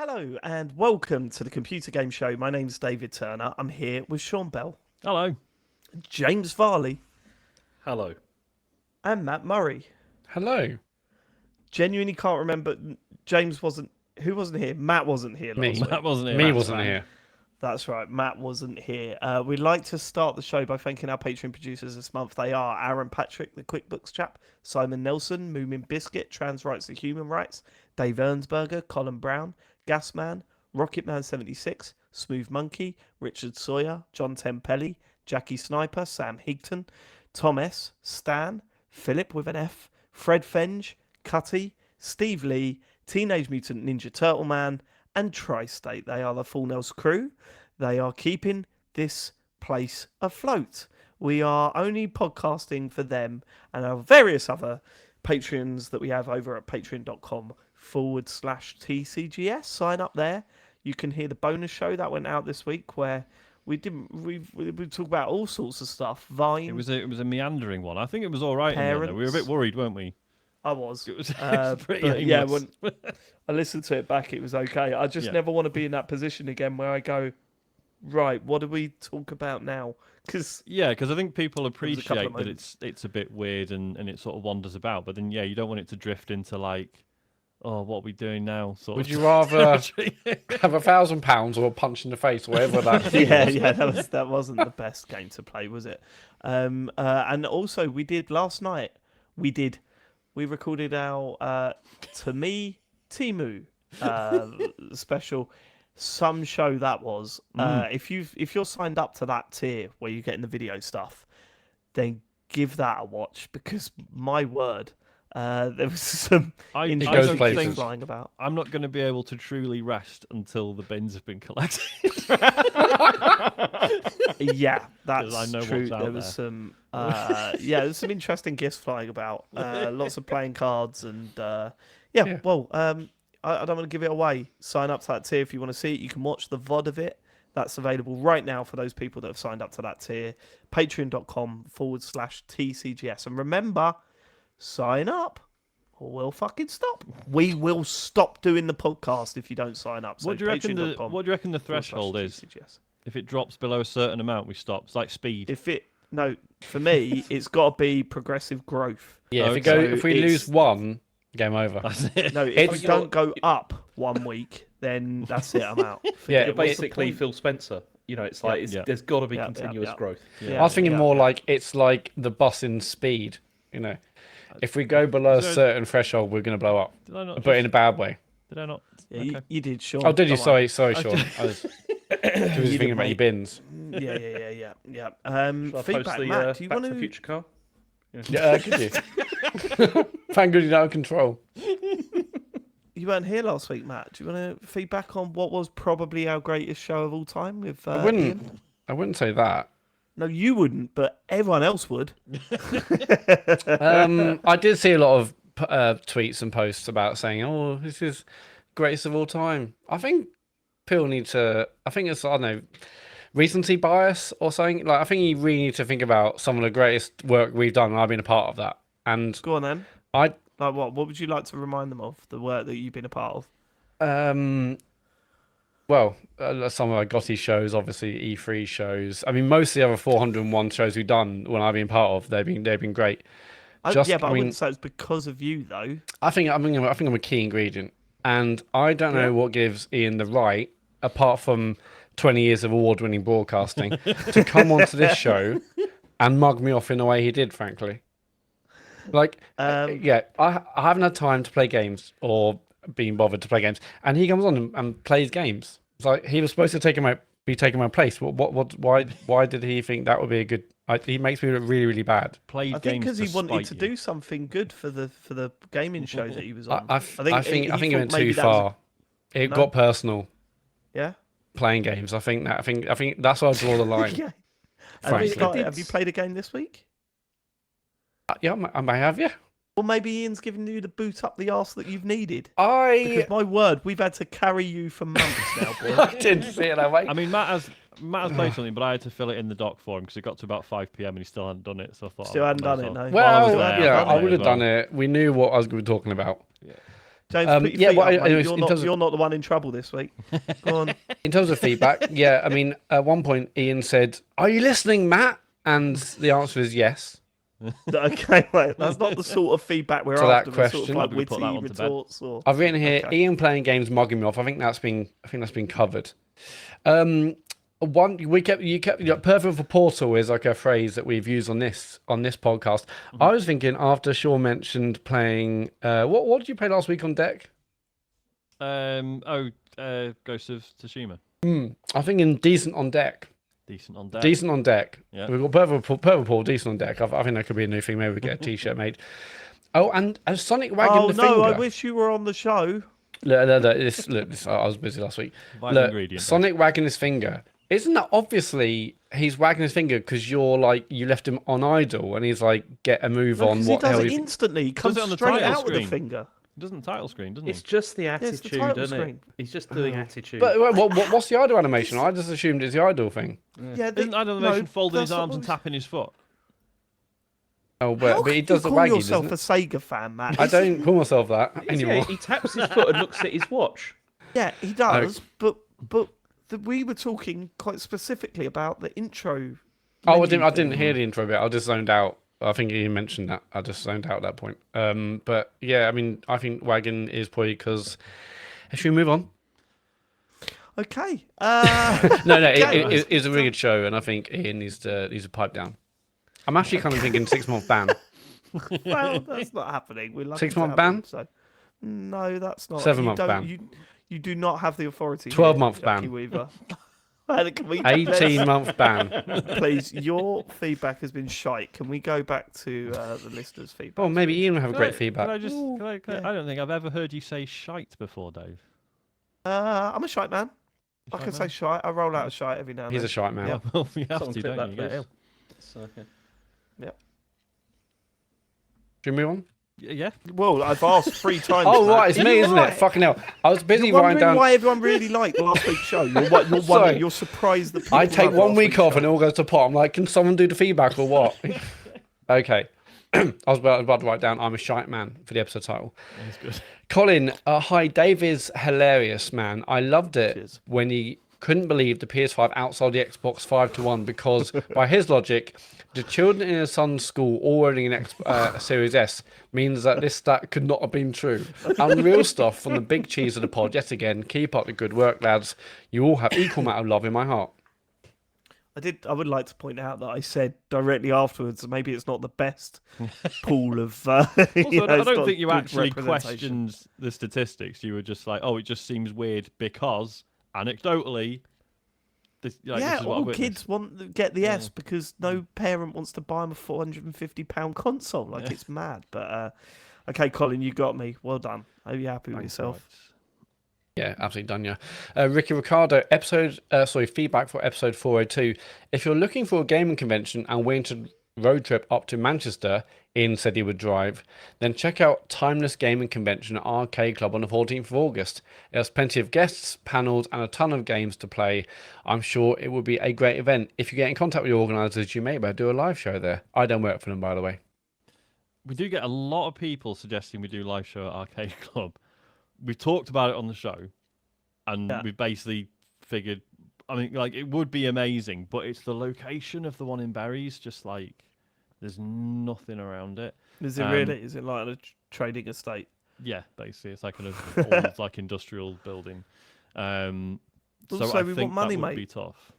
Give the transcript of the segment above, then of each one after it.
Hello and welcome to the Computer Game Show. My name's David Turner. I'm here with Sean Bell, Hello. James Varley, Hello. and Matt Murray. Hello. Genuinely can't remember. James wasn't. Who wasn't here? Matt wasn't here last week. Matt wasn't here. Me Matt's wasn't back. here. That's right. Matt wasn't here. We'd like to start the show by thanking our Patreon producers this month. They are Aaron Patrick, the QuickBooks chap, Simon Nelson, Moomin Biscuit, Trans Rights to Human Rights, Dave Ernsberger, Colin Brown, Gasman, Rocketman76, Smooth Monkey, Richard Sawyer, John Tempelli, Jackie Sniper, Sam Higton, Tom S, Stan, Philip with an F, Fred Fenge, Cutty, Steve Lee, Teenage Mutant Ninja Turtle Man, and Tri-State. They are the Full Nels crew. They are keeping this place afloat. We are only podcasting for them and our various other Patreons that we have over at patreon.com/TCGS. Sign up there. You can hear the bonus show that went out this week where we talk about all sorts of stuff. Vine. It was a meandering one. I think it was all right. In the end, though. We were a bit Parents. worried, weren't we? I was. It was pretty but yeah, aimless. when I listened to it back, it was okay. I just Yeah. never want to be in that position again where I go, right, what do we talk about now? Because Yeah, because I think people was a couple of appreciate that moments. it's a bit weird and it sort of wanders about. But then you don't want it to drift into like, oh, what are we doing now? Sort Would of you rather territory. have £1,000 or a punch in the face, whatever that thing was? yeah, that wasn't the best game to play, was it? And also we did last night. We recorded our To Me Timu special. Some show that was. If you're signed up to that tier where you're getting the video stuff, then give that a watch because my word, there was some I interesting don't things think flying about. I'm not going to be able to truly rest until the bins have been collected. Yeah, that's I know true. what's out There was some, there's some interesting gifts flying about. Lots of playing cards and Yeah. Well, I don't want to give it away. Sign up to that tier if you want to see it. You can watch the VOD of it. That's available right now for those people that have signed up to that tier. Patreon.com/TCGS. And remember, sign up or we'll fucking stop. We will stop doing the podcast if you don't sign up. So What do you reckon patreon.com the threshold is? /TCGS. If it drops below a certain amount, we stop. It's like speed. For me, it's got to be progressive growth. Yeah, Okay. if we it's- lose one, game over. That's it. No, if It's- you don't go up 1 week, then that's it. I'm out. Yeah, Forget You're it. What's the basically point? Phil Spencer. You know, it's like yeah. there's got to be Yeah, continuous yeah. growth. Yeah, I was thinking yeah, more yeah. like it's like the bus in speed. You know, if we go below a So- certain threshold, we're going to blow up, Did I not? but in a bad way. Did I not? Yeah, Okay. you did, Sean. Oh, did you? Come on. Sorry, Sean. I was thinking about your mate. bins. Yeah. Shall I Feedback, post the Matt. Do you Back want to the to? Future car? Yeah, could you? Thank God you're out of control. You weren't here last week, Matt. Do you want to feedback on what was probably our greatest show of all time with I wouldn't. Ian? I wouldn't say that. No, you wouldn't, but everyone else would. I did see a lot of tweets and posts about saying, "Oh, this is greatest of all time." I think people need to. I think it's, I don't know, recency bias or something. Like I think you really need to think about some of the greatest work we've done, and I've been a part of that. And Go on then. I, Like what? What would you like to remind them of? The work that you've been a part of. some of our Gotti shows, obviously E3 shows. I mean, most of the other 401 shows we've done when I've been part of, they've been great. I Just- yeah, but I, I mean- wouldn't say it's because of you though. I think I'm a key ingredient, and I don't know what gives Ian the right, apart from 20 years of award-winning broadcasting, to come onto this show and mug me off in the way he did. Frankly, like, I haven't had time to play games or been bothered to play games, and he comes on and plays games. It's like he was supposed to be taking my place. Why did he think that would be a good? He makes me look really, really bad. Played I think games because he wanted spite to you. do something good for the gaming shows that he was on. I think he went thought maybe too that was far. It No? got personal Yeah. playing games. I think that's where I draw the line. Yeah. Frankly. Have you played a game this week? Yeah, I may have. Yeah, Or maybe Ian's given you the boot up the arse that you've needed. I Because my word, we've had to carry you for months now, boy. I didn't see it that way. I mean, Matt has played something, but I had to fill it in the doc for him because it got to about 5 p.m. and he still hadn't done it. So I thought Still I hadn't might done as it, no. I was well, there, yeah, done I it would have as well. done it. We knew what I was going to be talking about. James, put your yeah, feet well, up, mate. anyways, You're in not, terms of- you're not the one in trouble this week. Go on. In terms of feedback, yeah, I mean, at one point Ian said, "Are you listening, Matt?" And the answer is yes. Okay, mate. That's not the sort of feedback we're To that after. We're sort of question. like Maybe we put that witty one to bed. retorts or. I've written here, Okay. Ian playing games mugging me off. I think that's been covered. Perfect for Portal is like a phrase that we've used on this podcast. I was thinking after Shaw mentioned playing what did you play last week on deck? Ghost of Tsushima. I'm thinking decent on deck. Decent on deck. Decent on deck. Yeah. We've got Purple Paul, decent on deck. I think that could be a new thing. Maybe we get a t-shirt made. Oh, and a Sonic wagging Oh the no! finger. I wish you were on the show. Look, I was busy last week. Vital Look, ingredient, Sonic wagging his finger. Isn't that obviously he's wagging his finger because you're like you left him on idle and he's like get a move No, on 'cause what he the does hell it he instantly. He comes it on the straight title out with the screen. finger. He doesn't title screen, doesn't It's he? just the it's the attitude, title isn't it? screen. He's just doing attitude. But what's the idle animation? I just assumed it's the idle thing. Yeah, Isn't idle animation folding his that's not arms and what tapping his foot? Oh, How but he can does you the call waggy, yourself doesn't a it? Sega fan, Matt? I don't call myself that Yeah, anymore. he taps his foot and looks at his watch. Yeah, he does. But we were talking quite specifically about the intro. Oh, I menu didn't thing. hear the intro bit. I just zoned out. I think you mentioned that. I just zoned out at that point. But yeah, I mean, I think wagon is probably because. Should we move on? Okay. No, Okay. it's a really good show, and I think Ian needs to pipe down. I'm actually kind of thinking 6-month ban. Well, that's not happening. We're lucky 6-month to have him, ban? so no, that's not. 7-month you don't- ban. You do not have the authority. 12-month Jackie ban. Weaver. Can we 18-month ban. please? Your feedback has been shite. Can we go back to the listeners' feedback? Oh, maybe Ian will have Can great I feedback. just? Ooh, I yeah. don't think I've ever heard you say shite before, Dave. I'm a shite man. I Shite can say man? shite. I roll out a shite every now and He's a then. shite man. Yeah. Well, you have Someone to, clip don't that, you? You get please. ill. So, yeah. Should we move on? Yeah. Well, I've asked 3 times. Oh, Matt. right, it's Are me, you isn't right? it? Fucking hell. I was busy You're writing wondering down. why everyone really liked last week's show. You're Sorry. you're surprised that people I take love 1 last week week's off show. and it all goes to pot. I'm like, can someone do the feedback or what? Okay. I was about to write down, I'm a shite man for the episode title. That's good. Colin, hi. Dave is hilarious, man. I loved it Cheers. when he couldn't believe the PS5 outsold the Xbox 5-1 because, by his logic, the children in his son's school all owning an Series S means that this stat could not have been true. Unreal stuff from the big cheese of the pod. Yet again, keep up the good work, lads. You all have equal amount of love in my heart. I would like to point out that I said directly afterwards. Maybe it's not the best pool of. Also, I I don't think you actually questioned the statistics. You were just like, "Oh, it just seems weird because anecdotally, this, like, Yeah, this is what I've all witnessed." kids want to get the S because no parent wants to buy them a £450 console. Like it's mad. But okay, Colin, you got me. Well done. Are you happy with Thanks, yourself? Alex. Yeah, absolutely done, yeah. Ricky Ricardo, feedback for episode 402. If you're looking for a gaming convention and willing to road trip up to Manchester, Ian said he would drive, then check out Timeless Gaming Convention at Arcade Club on the 14th of August. It has plenty of guests, panels, and a ton of games to play. I'm sure it would be a great event. If you get in contact with your organisers, you may be able to do a live show there. I don't work for them, by the way. We do get a lot of people suggesting we do live show at Arcade Club. We've talked about it on the show, and we've basically figured, I mean, like, it would be amazing, but it's the location of the one in Barry's, just like, there's nothing around it. Is it really? Is it like a trading estate? Yeah, basically, it's like an old, like, industrial building. So Also, I we think want money, that would mate. be tough.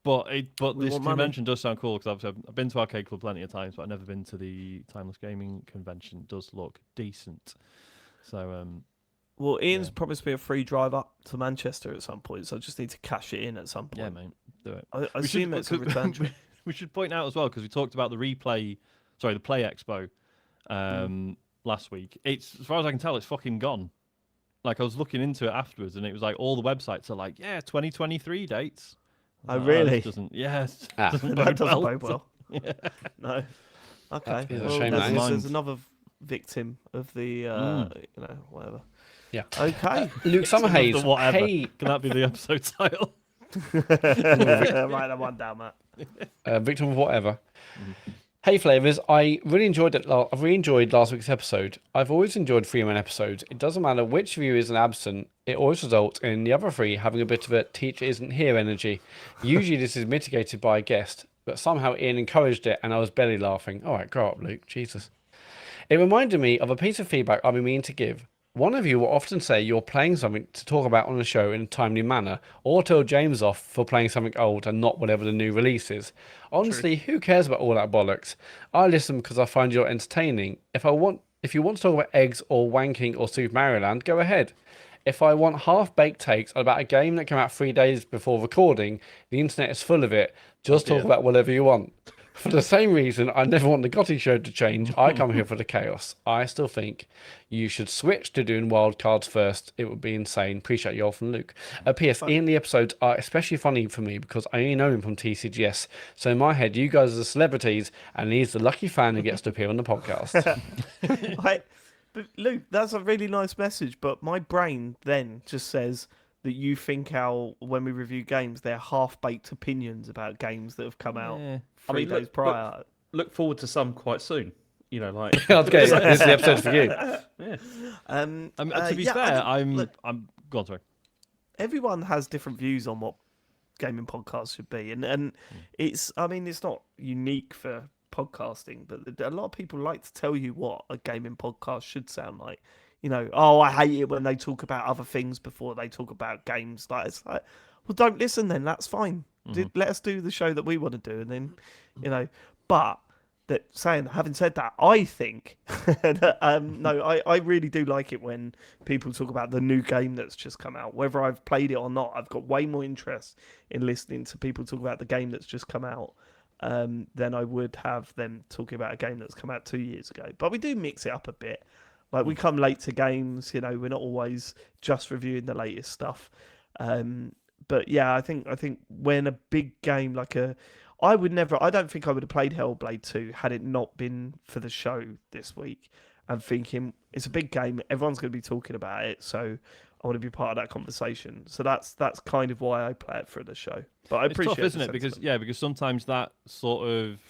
But We this want money. convention does sound cool, because I've been to Arcade Club plenty of times, but I've never been to the Timeless Gaming Convention. It does look decent. So, Well, Ian's promised me a free drive up to Manchester at some point, so I just need to cash it in at some yeah, point. mate, do it. I We assume should- it's a return trip. We should point out as well, because we talked about the Play Expo last week. It's, as far as I can tell, it's fucking gone. Like, I was looking into it afterwards, and it was like all the websites are like, 2023 dates. I Oh, was like, really? This doesn't, yes, Ah. doesn't That bode doesn't well. bode well. No. Okay. is a Well, shame, that there's is. another victim of the, whatever. Yeah. Okay. Luke Summerhays, The whatever. hey, Can that be the episode title? Write that one down, Matt. victim of whatever. Hey Flavors, I really enjoyed it. I've really enjoyed last week's episode. I've always enjoyed 3-man episodes. It doesn't matter which of you is absent, it always results in the other three having a bit of a teacher isn't here energy. Usually this is mitigated by a guest, but somehow Ian encouraged it and I was belly laughing. Alright, grow up, Luke. Jesus. It reminded me of a piece of feedback I've been meaning to give. One of you will often say you're playing something to talk about on the show in a timely manner, or tell James off for playing something old and not whatever the new release is. Honestly, who cares about all that bollocks? I listen because I find you entertaining. If you want to talk about eggs or wanking or Super Mario Land, go ahead. If I want half-baked takes about a game that came out 3 days before recording, the internet is full of it. Just talk about whatever you want. For the same reason, I never want the Gotti show to change. I come here for the chaos. I still think you should switch to doing wildcards first. It would be insane. Appreciate you all from Luke. P.S. Ian, the episodes are especially funny for me because I only know him from TCGS. So in my head, you guys are the celebrities and he's the lucky fan who gets to appear on the podcast. But Luke, that's a really nice message. But my brain then just says that you think how when we review games, they're half-baked opinions about games that have come out 3 days prior. Look forward to some quite soon. You know, like Okay, this is the episode for you. yeah. To be fair, I'm go on, sorry. Everyone has different views on what gaming podcasts should be, and it's not unique for podcasting, but a lot of people like to tell you what a gaming podcast should sound like. You know, I hate it when they talk about other things before they talk about games. Like, it's like, well, don't listen then. That's fine. Let us do the show that we want to do, and then, you know. But having said that, I think I really do like it when people talk about the new game that's just come out. Whether I've played it or not, I've got way more interest in listening to people talk about the game that's just come out than I would have them talking about a game that's come out 2 years ago. But we do mix it up a bit. Like, we come late to games, you know, we're not always just reviewing the latest stuff. But yeah, I think when a big game I don't think I would have played Hellblade 2 had it not been for the show this week. And thinking it's a big game, everyone's going to be talking about it, so I want to be part of that conversation. So that's kind of why I play it for the show. But I appreciate it's tough, isn't the it? sentiment. Because sometimes that sort of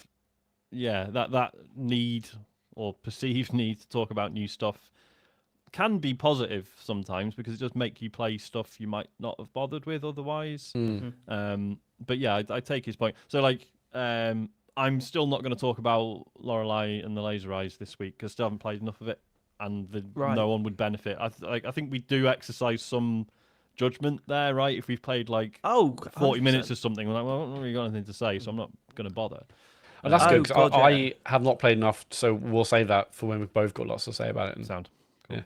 that need or perceived need to talk about new stuff can be positive sometimes because it does make you play stuff you might not have bothered with otherwise. But yeah, I take his point. So I'm still not going to talk about Lorelei and the Laser Eyes this week because I still haven't played enough of it, and no one would benefit. I think we do exercise some judgment there, right? If we've played 40 minutes or something, we're like, well, I haven't really got anything to say, so I'm not going to bother. And that's good because I have not played enough, so we'll save that for when we've both got lots to say about it. Sound. Cool. Yeah.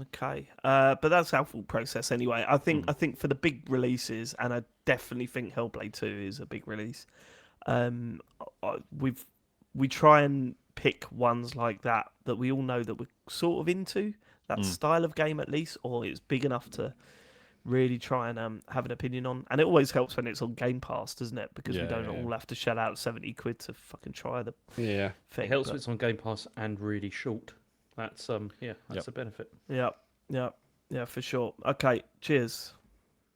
Okay, but that's our full process anyway. I think for the big releases, and I definitely think Hellblade 2 is a big release. We try and pick ones like that we all know that we're sort of into that style of game at least, or it's big enough to really try and have an opinion on. And it always helps when it's on Game Pass, doesn't it? Because we don't all have to shell out 70 quid to fucking try the thing. It helps when it's on Game Pass and really short. That's a benefit. Yeah, for sure. Okay, cheers.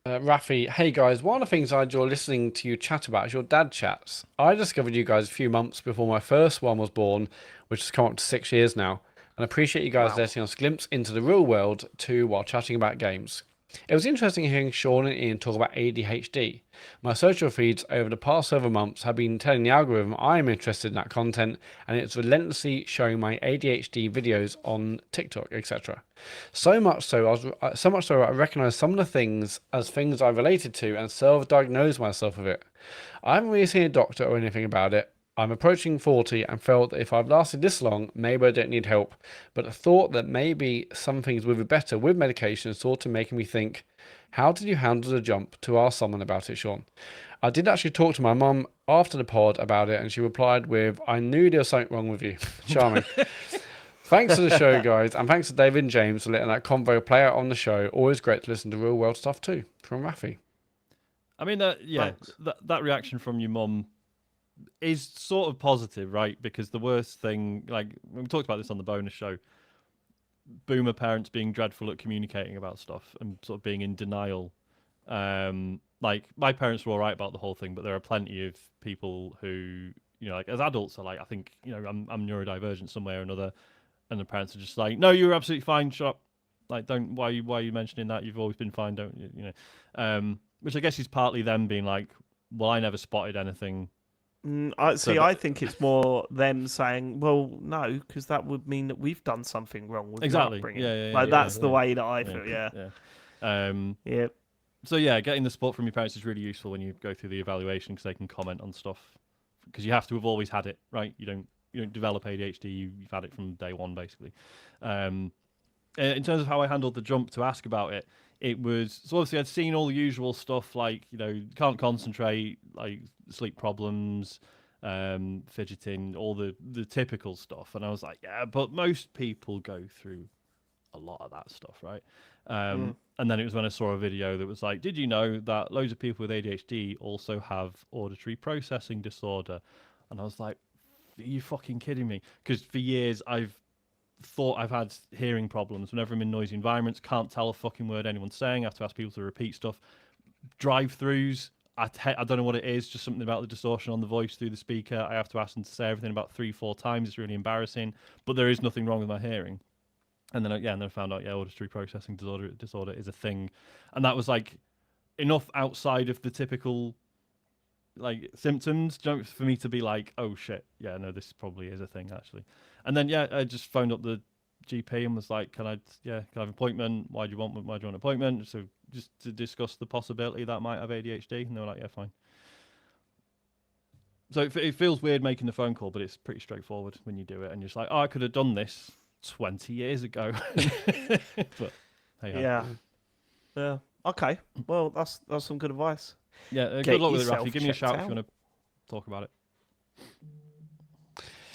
Rafi, hey guys, one of the things I enjoy listening to you chat about is your dad chats. I discovered you guys a few months before my first one was born, which has come up to 6 years now, and I appreciate you guys letting us glimpse into the real world too while chatting about games. It was interesting hearing Sean and Ian talk about ADHD. My social feeds over the past several months have been telling the algorithm I am interested in that content, and it's relentlessly showing my ADHD videos on TikTok, etc. So much so I recognise some of the things as things I related to and self-diagnosed myself with it. I haven't really seen a doctor or anything about it. I'm approaching 40 and felt that if I've lasted this long, maybe I don't need help. But the thought that maybe some things would be better with medication sort of making me think, how did you handle the jump to ask someone about it, Sean? I did actually talk to my mum after the pod about it, and she replied with, I knew there was something wrong with you. Charming. Thanks for the show, guys, and thanks to David and James for letting that convo play out on the show. Always great to listen to real world stuff too. From Rafi. I mean, that reaction from your mum is sort of positive, right? Because the worst thing, like we talked about this on the bonus show, boomer parents being dreadful at communicating about stuff and sort of being in denial. Like my parents were all right about the whole thing, but there are plenty of people who, like as adults are like, I think, I'm neurodivergent somewhere or another, and the parents are just like, no, you're absolutely fine, shut up. Like, don't, why are you mentioning that? You've always been fine, don't you? Which I guess is partly them being like, well, I never spotted anything. I think it's more them saying, well, no, because that would mean that we've done something wrong with your upbringing. That's the way that I feel. Yeah. So yeah, getting the support from your parents is really useful when you go through the evaluation, because they can comment on stuff, because you have to have always had it, right? You don't develop ADHD, you've had it from day one, basically. In terms of how I handled the jump to ask about it, it was, so obviously I'd seen all the usual stuff, like, can't concentrate, like sleep problems, fidgeting, all the typical stuff. And I was like, yeah, but most people go through a lot of that stuff, right? And then it was when I saw a video that was like, did you know that loads of people with ADHD also have auditory processing disorder? And I was like, are you fucking kidding me? Because for years I've thought I've had hearing problems whenever I'm in noisy environments, can't tell a fucking word anyone's saying, I have to ask people to repeat stuff. Drive-throughs, I don't know what it is, just something about the distortion on the voice through the speaker. I have to ask them to say everything about 3-4 times. It's really embarrassing, but there is nothing wrong with my hearing. And then I found out, auditory processing disorder is a thing. And that was like enough outside of the typical like symptoms for me to be like, oh shit, yeah, no, this probably is a thing actually. And then I just phoned up the GP and was like, can I have an appointment? Why do you want an appointment? So just to discuss the possibility that I might have ADHD. And they were like, yeah, fine. So it feels weird making the phone call, but it's pretty straightforward when you do it. And you're just like, oh, I could have done this 20 years ago. But hey, yeah. Okay. Well, that's some good advice. Yeah, good luck with it, Rafi. Give me a shout if you want to talk about it.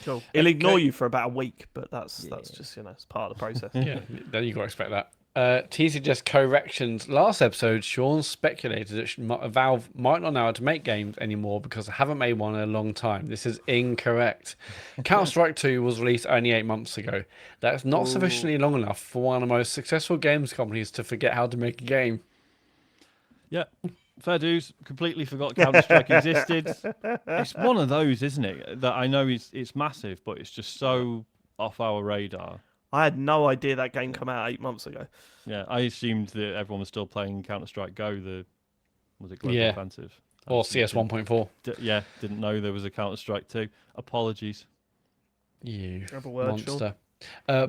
Cool. He'll ignore you for about a week, but that's just it's part of the process. Yeah, then you got to expect that. T suggests corrections. Last episode, Sean speculated that Valve might not know how to make games anymore because they haven't made one in a long time. This is incorrect. Counter-Strike 2 was released only 8 months ago. That's not sufficiently long enough for one of the most successful games companies to forget how to make a game. Yeah. Fair dues, completely forgot Counter-Strike existed. It's one of those, isn't it, that I know it's massive, but it's just so off our radar. I had no idea that game came out 8 months ago. Yeah, I assumed that everyone was still playing Counter-Strike Go, was it Global Offensive? Or CS 1.4. Didn't know there was a Counter-Strike 2. Apologies. You word, monster.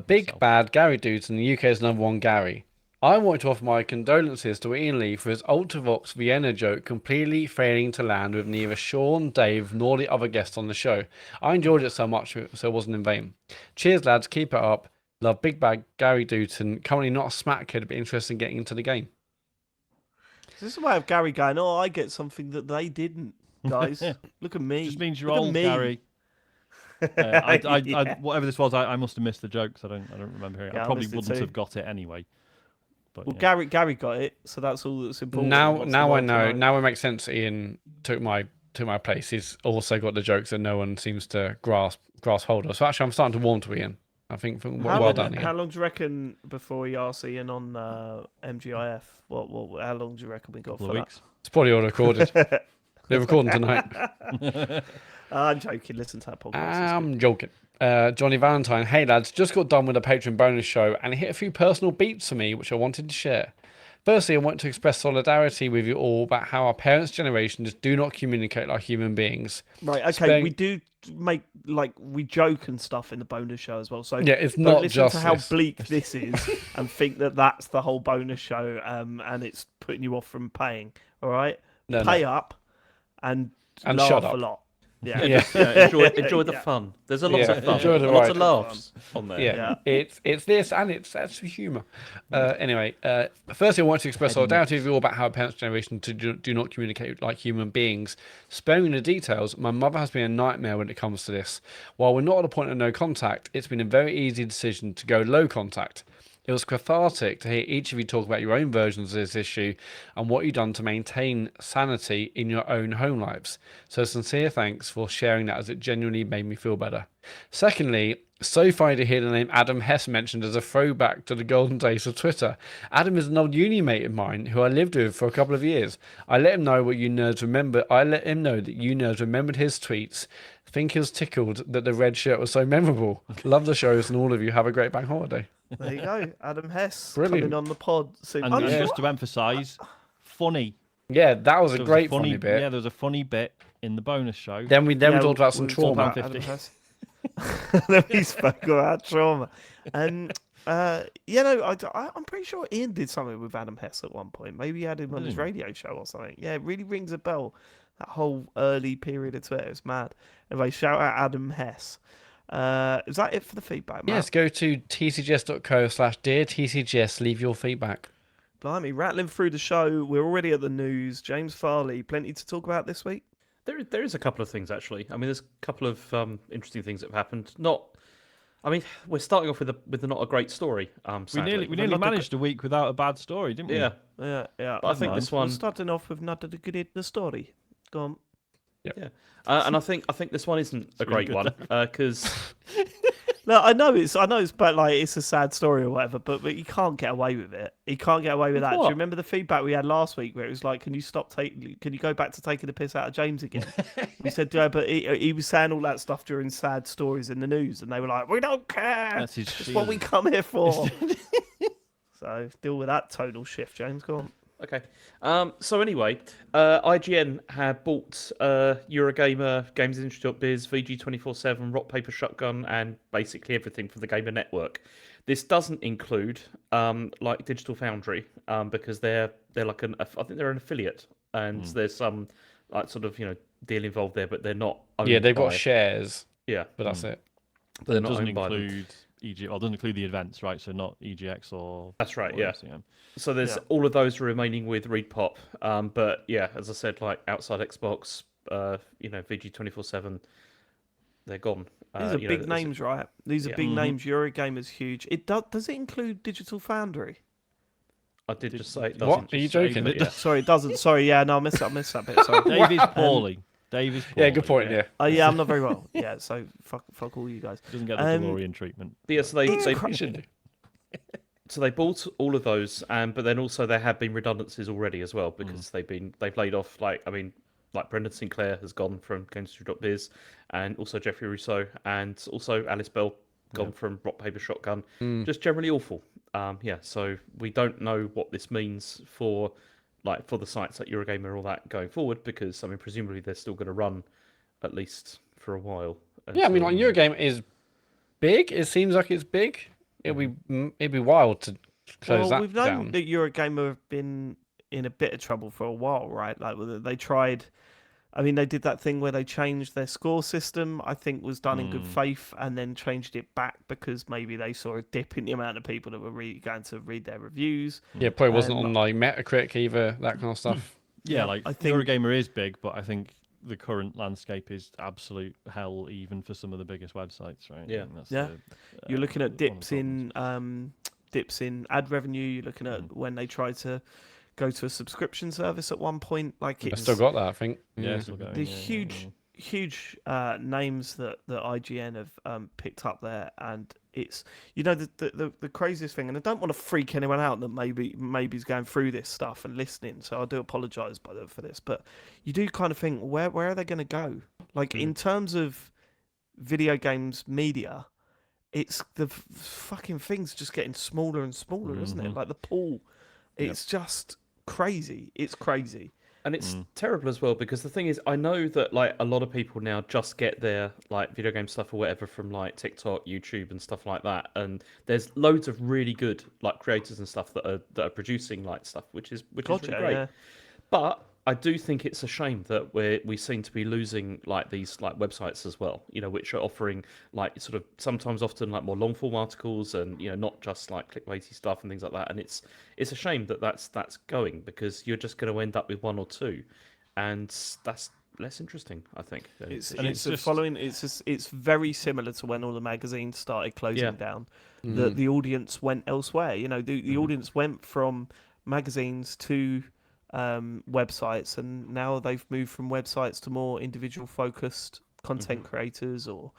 Big Bad Gary Dudes in the UK's number one Gary. I want to offer my condolences to Ian Lee for his Ultravox Vienna joke completely failing to land with neither Sean, Dave, nor the other guests on the show. I enjoyed it so much, so it wasn't in vain. Cheers, lads. Keep it up. Love Big Bag Gary Dutton. Currently not a smack kid, but interested in getting into the game. This is a way of Gary going, oh, I get something that they didn't, guys. Look at me. Just means you're old, Gary. Whatever this was, I must have missed the joke, so I don't remember hearing it. I probably wouldn't have got it anyway. But, well, Gary got it, so that's all that's important. Now I know. Now it makes sense. Ian took my place. He's also got the jokes that no one seems to grasp hold of. So actually, I'm starting to warm to Ian. I think well done, Ian. How long do you reckon before we asks Ian on MGIF? How long do you reckon we got for that? It's probably all recorded. They're recording tonight. I'm joking. Listen to that podcast. I'm joking. Johnny Valentine, hey lads, just got done with a Patreon bonus show and it hit a few personal beats for me which I wanted to share. Firstly, I want to express solidarity with you all about how our parents' generation just do not communicate like human beings. Right, okay, we do make, we joke and stuff in the bonus show as well. So yeah, it's not just to how bleak this is and think that that's the whole bonus show and it's putting you off from paying, all right? Pay up and laugh shut up. a lot. Yeah. Enjoy the fun. There's a lot of fun. Enjoy the lots ride. of laughs on there. Yeah. It's this and it's actually humour. Anyway, firstly, I want to express solidarity with you all about how our parents' generation do not communicate like human beings. Sparing the details, my mother has been a nightmare when it comes to this. While we're not at a point of no contact, it's been a very easy decision to go low contact. It was cathartic to hear each of you talk about your own versions of this issue and what you've done to maintain sanity in your own home lives. So sincere thanks for sharing that, as it genuinely made me feel better. Secondly, So funny to hear the name Adam Hess mentioned as a throwback to the golden days of Twitter. Adam is an old uni mate of mine who I lived with for a couple of years. I let him know what you nerds remember. I let him know that you nerds remembered his tweets. Think he was tickled that the red shirt was so memorable. Love the shows and all of you have a great bank holiday. There you go, Adam Hess Brilliant. coming on the pod soon. And, I'm and sure- just to emphasise, funny. Yeah, that was a There was great funny bit. Yeah, there was a funny bit in the bonus show. Then we Yeah, talked about some we trauma. talked about Adam Hess. Then we spoke about trauma. And I'm pretty sure Ian did something with Adam Hess at one point. Maybe he had him on his radio show or something. Yeah, it really rings a bell. That whole early period of Twitter, it's mad. Anyway, shout out Adam Hess. Is that it for the feedback, Matt? Yes, go to tcgs.co/dear TCGS, leave your feedback. Blimey, rattling through the show. We're already at the news. James Farley, plenty to talk about this week. There is a couple of things actually. I mean, there's a couple of interesting things that have happened. We're starting off with not a great story. We Sadly. nearly managed a week without a bad story, didn't we? Yeah, Yeah. but I think this We're one. starting off with not a good in the story. Go on. Yeah, and I think this one isn't a really great good. one because No, I know it's, but like it's a sad story or whatever. But he can't get away with it. He can't get away with that. Do you What? remember the feedback we had last week where it was like, can you go back to taking the piss out of James again? We said, yeah, but he was saying all that stuff during sad stories in the news, and they were like, we don't care. That's his It's what we shield. come here for. So deal with that tonal shift, James. Go on. okay. So anyway, IGN had bought Eurogamer, Games Industry Biz, VG247, Rock Paper Shotgun, and basically everything from the Gamer Network. This doesn't include like Digital Foundry because they're like I think they're an affiliate, and there's some like sort of deal involved there, but they're not. Owned Yeah, they've got by- shares, Yeah, but that's it. but they're It not doesn't owned by them. include EG. Well, it doesn't include the events, right? So not EGX or. That's right, or yeah. SCM. So there's Yeah. all of those remaining with ReadPop, but yeah, as I said, like outside Xbox, VG247, they're gone. These are big names, right? These are Yeah. big names. Eurogamer's huge. Does it include Digital Foundry? I did just say it What? doesn't. Are you just say joking? that, yeah. Sorry, it doesn't. Sorry, yeah, no, I missed that bit. Sorry. Dave is poorly. Dave is poorly. Yeah, good point. Yeah. Oh yeah, I'm not very well. Yeah, so fuck all you guys. Doesn't get the Um, DeLorean treatment. But yeah, so You should do. so they bought all of those, but then also there have been redundancies already as well because they've laid off like Brendan Sinclair has gone from GameStreet.biz, and also Jeffrey Rousseau, and also Alice Bell gone from Rock Paper Shotgun. Just generally awful. So we don't know what this means for the sites like Eurogamer and all that going forward, because I mean presumably they're still going to run at least for a while. Yeah, I mean, until- like Eurogame is big. It seems like it's big. It'd be wild to close that we've known down. that Eurogamer have been in a bit of trouble for a while, right? Like they tried. I mean, they did that thing where they changed their score system. I think was done in good faith, and then changed it back because maybe they saw a dip in the amount of people that were going to read their reviews. Yeah, probably wasn't on like Metacritic either. That kind of stuff. Yeah, like I think- Eurogamer is big, but I think the current landscape is absolute hell, even for some of the biggest websites, right? Yeah. I think that's Yeah. You're looking at one of the dips in ad revenue. You're looking at when they try to go to a subscription service at one point. Like I it's still got that, I think. Yeah, still going, the yeah. huge names that IGN have picked up there, and it's the craziest thing. And I don't want to freak anyone out that maybe is going through this stuff and listening. So I do apologise for this, but you do kind of think where are they going to go? Like in terms of video games media, it's the fucking thing's just getting smaller and smaller, isn't it? Like the pool, it's just crazy. It's crazy. And it's terrible as well, because the thing is, I know that like a lot of people now just get their like video game stuff or whatever from like TikTok, YouTube, and stuff like that. And there's loads of really good like creators and stuff that are producing like stuff, which is really great. Yeah. But I do think it's a shame that we seem to be losing like these like websites as well, which are offering like sort of sometimes often like more long form articles and not just like clickbaity stuff and things like that. And it's a shame that that's going, because you're just going to end up with one or two, and that's less interesting, I think. It's just- following. It's very similar to when all the magazines started closing Yeah. down. The audience went elsewhere. The audience went from magazines to websites, and now they've moved from websites to more individual focused content creators, or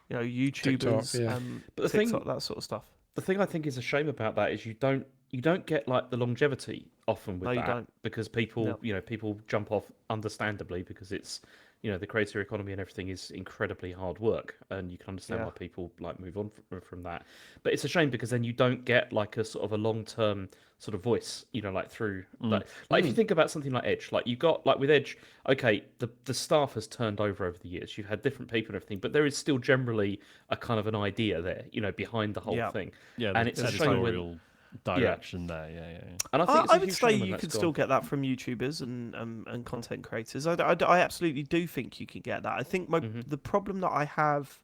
you know, YouTubers, yeah. But the TikTok, that sort of stuff. The thing I think is a shame about that is you don't get like the longevity often with No, you that don't. because people No. people jump off understandably because it's the creator economy and everything is incredibly hard work and you can understand Yeah. why people like move on from that. But it's a shame because then you don't get like a sort of a long term sort of voice, like through like if you think about something like Edge, like you got like with Edge, okay, the staff has turned over the years. You've had different people and everything, but there is still generally a kind of an idea there, behind the whole Yeah. thing. Yeah, And the it's a shame when editorial direction there. Yeah. and I think it's I a would huge say shame when you that's can gone. still get that from YouTubers and content creators. I absolutely do think you can get that. I think the problem that I have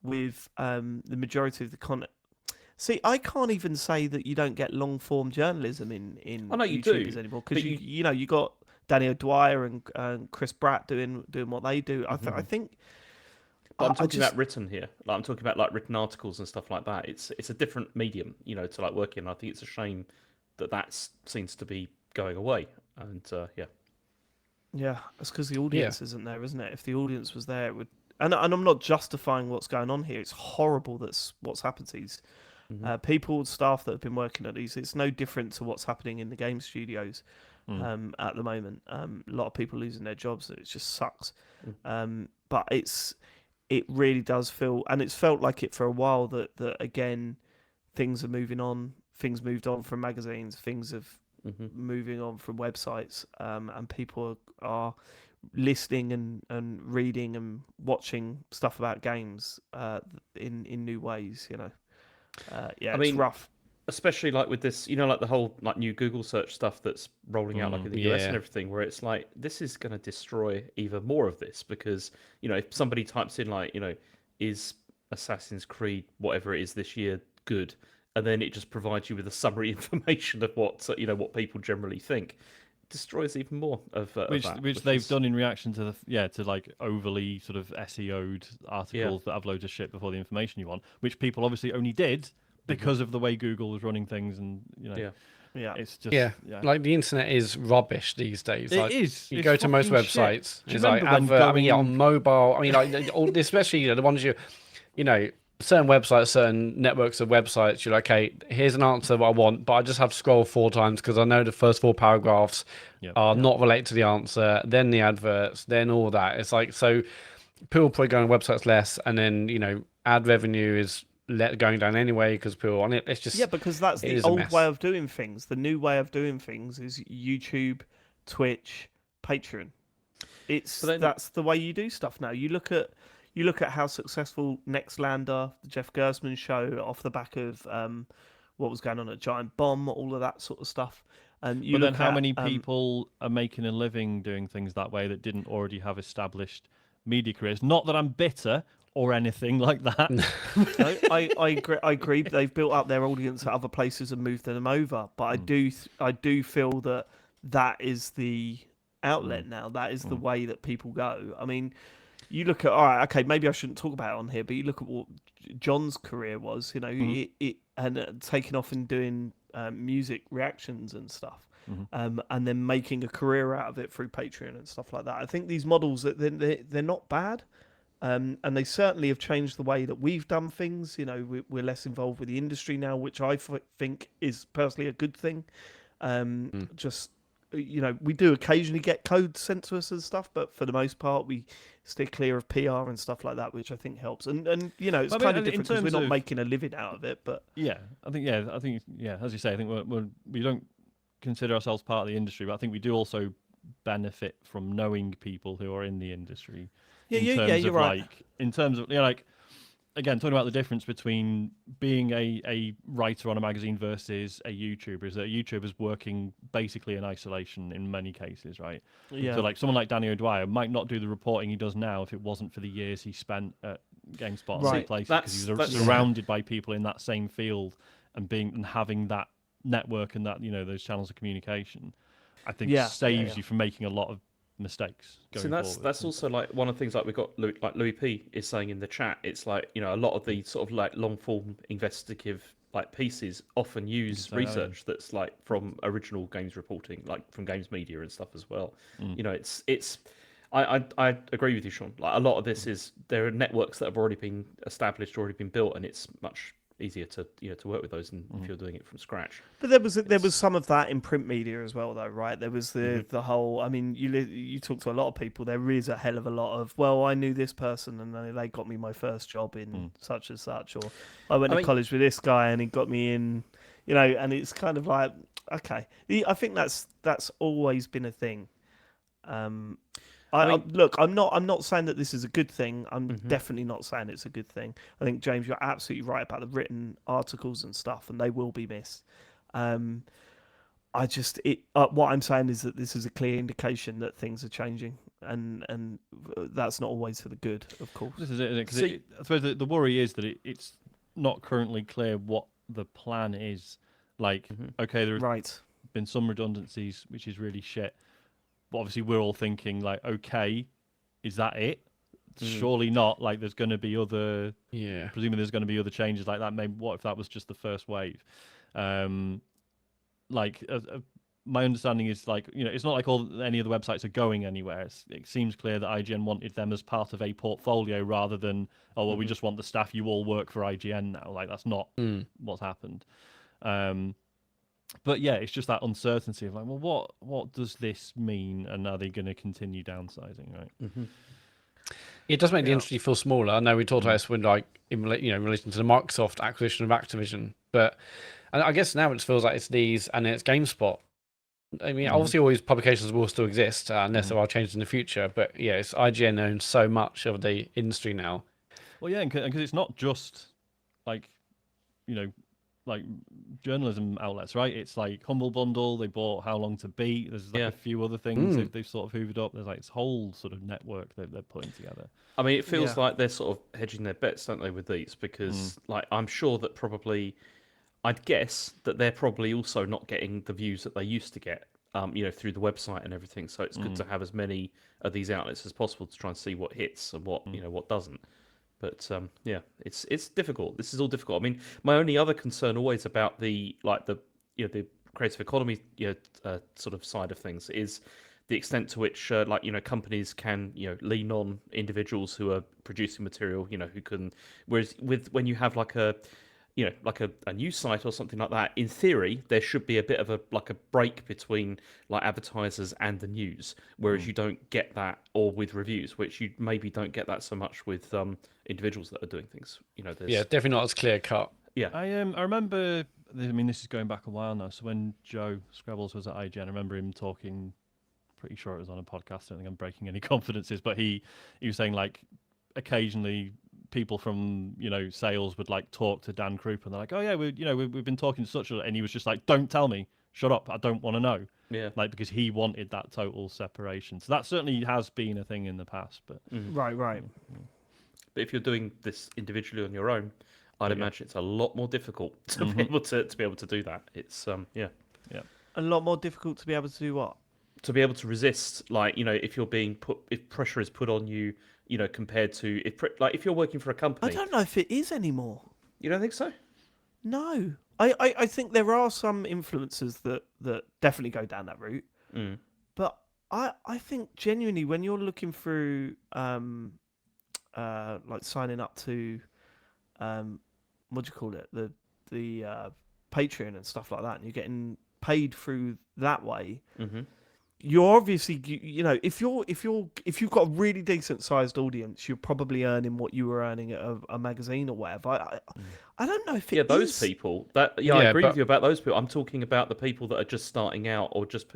with the majority of the content. See, I can't even say that you don't get long form journalism in I know you YouTubers do, anymore but because you got Danny O'Dwyer and Chris Pratt doing what they do. I think. But I'm I talking just- about written here. Like I'm talking about like written articles and stuff like that. It's a different medium, to like work in. I think it's a shame that seems to be going away. And yeah. Yeah, it's because the audience isn't there, isn't it? If the audience was there, it would. And I'm not justifying what's going on here. It's horrible that's what's happened to these people, staff that have been working at these. It's no different to what's happening in the game studios at the moment. A lot of people losing their jobs. It just sucks. But it really does feel, and it's felt like it for a while that again things are moving on. Things moved on from magazines. Things have moving on from websites, and people are listening and reading and watching stuff about games in new ways. Yeah, it's rough. Especially like with this, like the whole like new Google search stuff that's rolling out like in the US and yeah. everything, where it's like this is going to destroy even more of this because if somebody types in like is Assassin's Creed whatever it is this year good, and then it just provides you with a summary information of what people generally think, it destroys even more of that, which they've done in reaction to to like overly sort of SEO'd articles that have loads of shit before the information you want, which people obviously only did because of the way Google was running things, and it's just like the internet is rubbish these days. It like, is. You It's go to most fucking shit. websites. Do you It's like remember when advert. On mobile. Like especially the ones certain websites, certain networks of websites. You're like, okay, here's an answer what I want, but I just have to scroll 4 times because I know the first 4 paragraphs are not related to the answer. Then the adverts, then all that. It's like so. People probably go on websites less, and then ad revenue is going down anyway because people are on it. It's just because that's the old way of doing things. The new way of doing things is YouTube, Twitch, Patreon. That's the way you do stuff now. You look at how successful Nextlander, the Jeff Gersman show, off the back of what was going on at Giant Bomb, all of that sort of stuff. But then how many people are making a living doing things that way that didn't already have established media careers? Not that I'm bitter or anything like that. No, I agree. They've built up their audience at other places and moved them over. But I do feel that is the outlet now. That is the way that people go. I mean, you look at okay, maybe I shouldn't talk about it on here, but you look at what John's career was. And taking off and doing music reactions and stuff. And then making a career out of it through Patreon and stuff like that. I think these models they're not bad. And they certainly have changed the way that we've done things. We're less involved with the industry now, which I think is personally a good thing. Just, we do occasionally get code sent to us and stuff, but for the most part, we stay clear of PR and stuff like that, which I think helps. And it's kind of different because we're not making a living out of it. But I think, as you say, I think we don't consider ourselves part of the industry, but I think we do also benefit from knowing people who are in the industry. You're right. In terms of again, talking about the difference between being a writer on a magazine versus a YouTuber is that a YouTuber is working basically in isolation in many cases, right? Yeah. So like someone like Danny O'Dwyer might not do the reporting he does now if it wasn't for the years he spent at GameSpot and other places, because he was surrounded by people in that same field and having that network and that those channels of communication. I think saves you from making a lot of mistakes going forward. That's also like one of the things like we got like Louis P is saying in the chat. It's like a lot of the sort of like long form investigative like pieces often use research that's like from original games reporting, like from games media and stuff as well. It's I agree with you, Sean. Like a lot of this is there are networks that have already been established, already been built, and it's much easier to to work with those than if you're doing it from scratch. But there was some of that in print media as well, though, right? There was the whole. I mean, you talk to a lot of people. There is a hell of a lot of. Well, I knew this person, and they got me my first job in such and such, or I went to college with this guy, and he got me in. And it's kind of like, okay, I think that's always been a thing. Look, I'm not saying that this is a good thing. I'm definitely not saying it's a good thing. I think, James, you're absolutely right about the written articles and stuff, and they will be missed. What I'm saying is that this is a clear indication that things are changing, and that's not always for the good, of course. This is it, isn't it? 'Cause I suppose the worry is that it's not currently clear what the plan is. Like, okay, there have been some redundancies, which is really shit. But obviously, we're all thinking like, okay, is that it? Surely not. Like, there's going to be other. Yeah. Presumably, there's going to be other changes like that. Maybe what if that was just the first wave? My understanding is like, it's not like any of the websites are going anywhere. It seems clear that IGN wanted them as part of a portfolio rather than, oh well, we just want the staff. You all work for IGN now. Like, that's not what's happened. But yeah, it's just that uncertainty of like, well, what does this mean, and are they going to continue downsizing, right? It does make the industry feel smaller. I know we talked about this when, like, in relation to the Microsoft acquisition of Activision, but and I guess now it feels like it's these and it's GameSpot. I mean, obviously, all these publications will still exist unless there are changes in the future. But yeah, it's IGN owns so much of the industry now. Well, yeah, because it's not just like, like journalism outlets, right? It's like Humble Bundle. They bought How Long to Beat. There's like a few other things they've sort of hoovered up. There's like this whole sort of network that they're putting together. I mean, it feels like they're sort of hedging their bets, don't they, with these? Because like I'm sure that probably, I'd guess that they're probably also not getting the views that they used to get, through the website and everything. So it's good to have as many of these outlets as possible to try and see what hits and what what doesn't. But it's difficult. This is all difficult. I mean, my only other concern always about the creative economy sort of side of things is the extent to which companies can lean on individuals who are producing material who can. Whereas when you have like a news site or something like that, in theory, there should be a bit of a break between like advertisers and the news, whereas you don't get that, or with reviews, which you maybe don't get that so much with individuals that are doing things. Definitely not as clear cut. Yeah, I remember. I mean, this is going back a while now. So when Joe Scrabbles was at IGN, I remember him talking. Pretty sure it was on a podcast. I don't think I'm breaking any confidences, but he was saying like occasionally people from sales would like talk to Dan Krupa and they're like, oh yeah, we've been talking to such, and he was just like, don't tell me, shut up, I don't want to know. Yeah, like because he wanted that total separation. So that certainly has been a thing in the past, but right. But if you're doing this individually on your own, I'd imagine it's a lot more difficult to be able to do that. It's A lot more difficult to be able to do what? To be able to resist, like if pressure is put on you, compared to if you're working for a company. I don't know if it is anymore. You don't think so? No, I think there are some influencers that definitely go down that route. But I think genuinely when you're looking through like signing up to what do you call it, the Patreon and stuff like that, and you're getting paid through that way. You're obviously, if you've got a really decent sized audience, you're probably earning what you were earning at a magazine or whatever. I don't know if it those people that I agree with you about those people. I'm talking about the people that are just starting out or just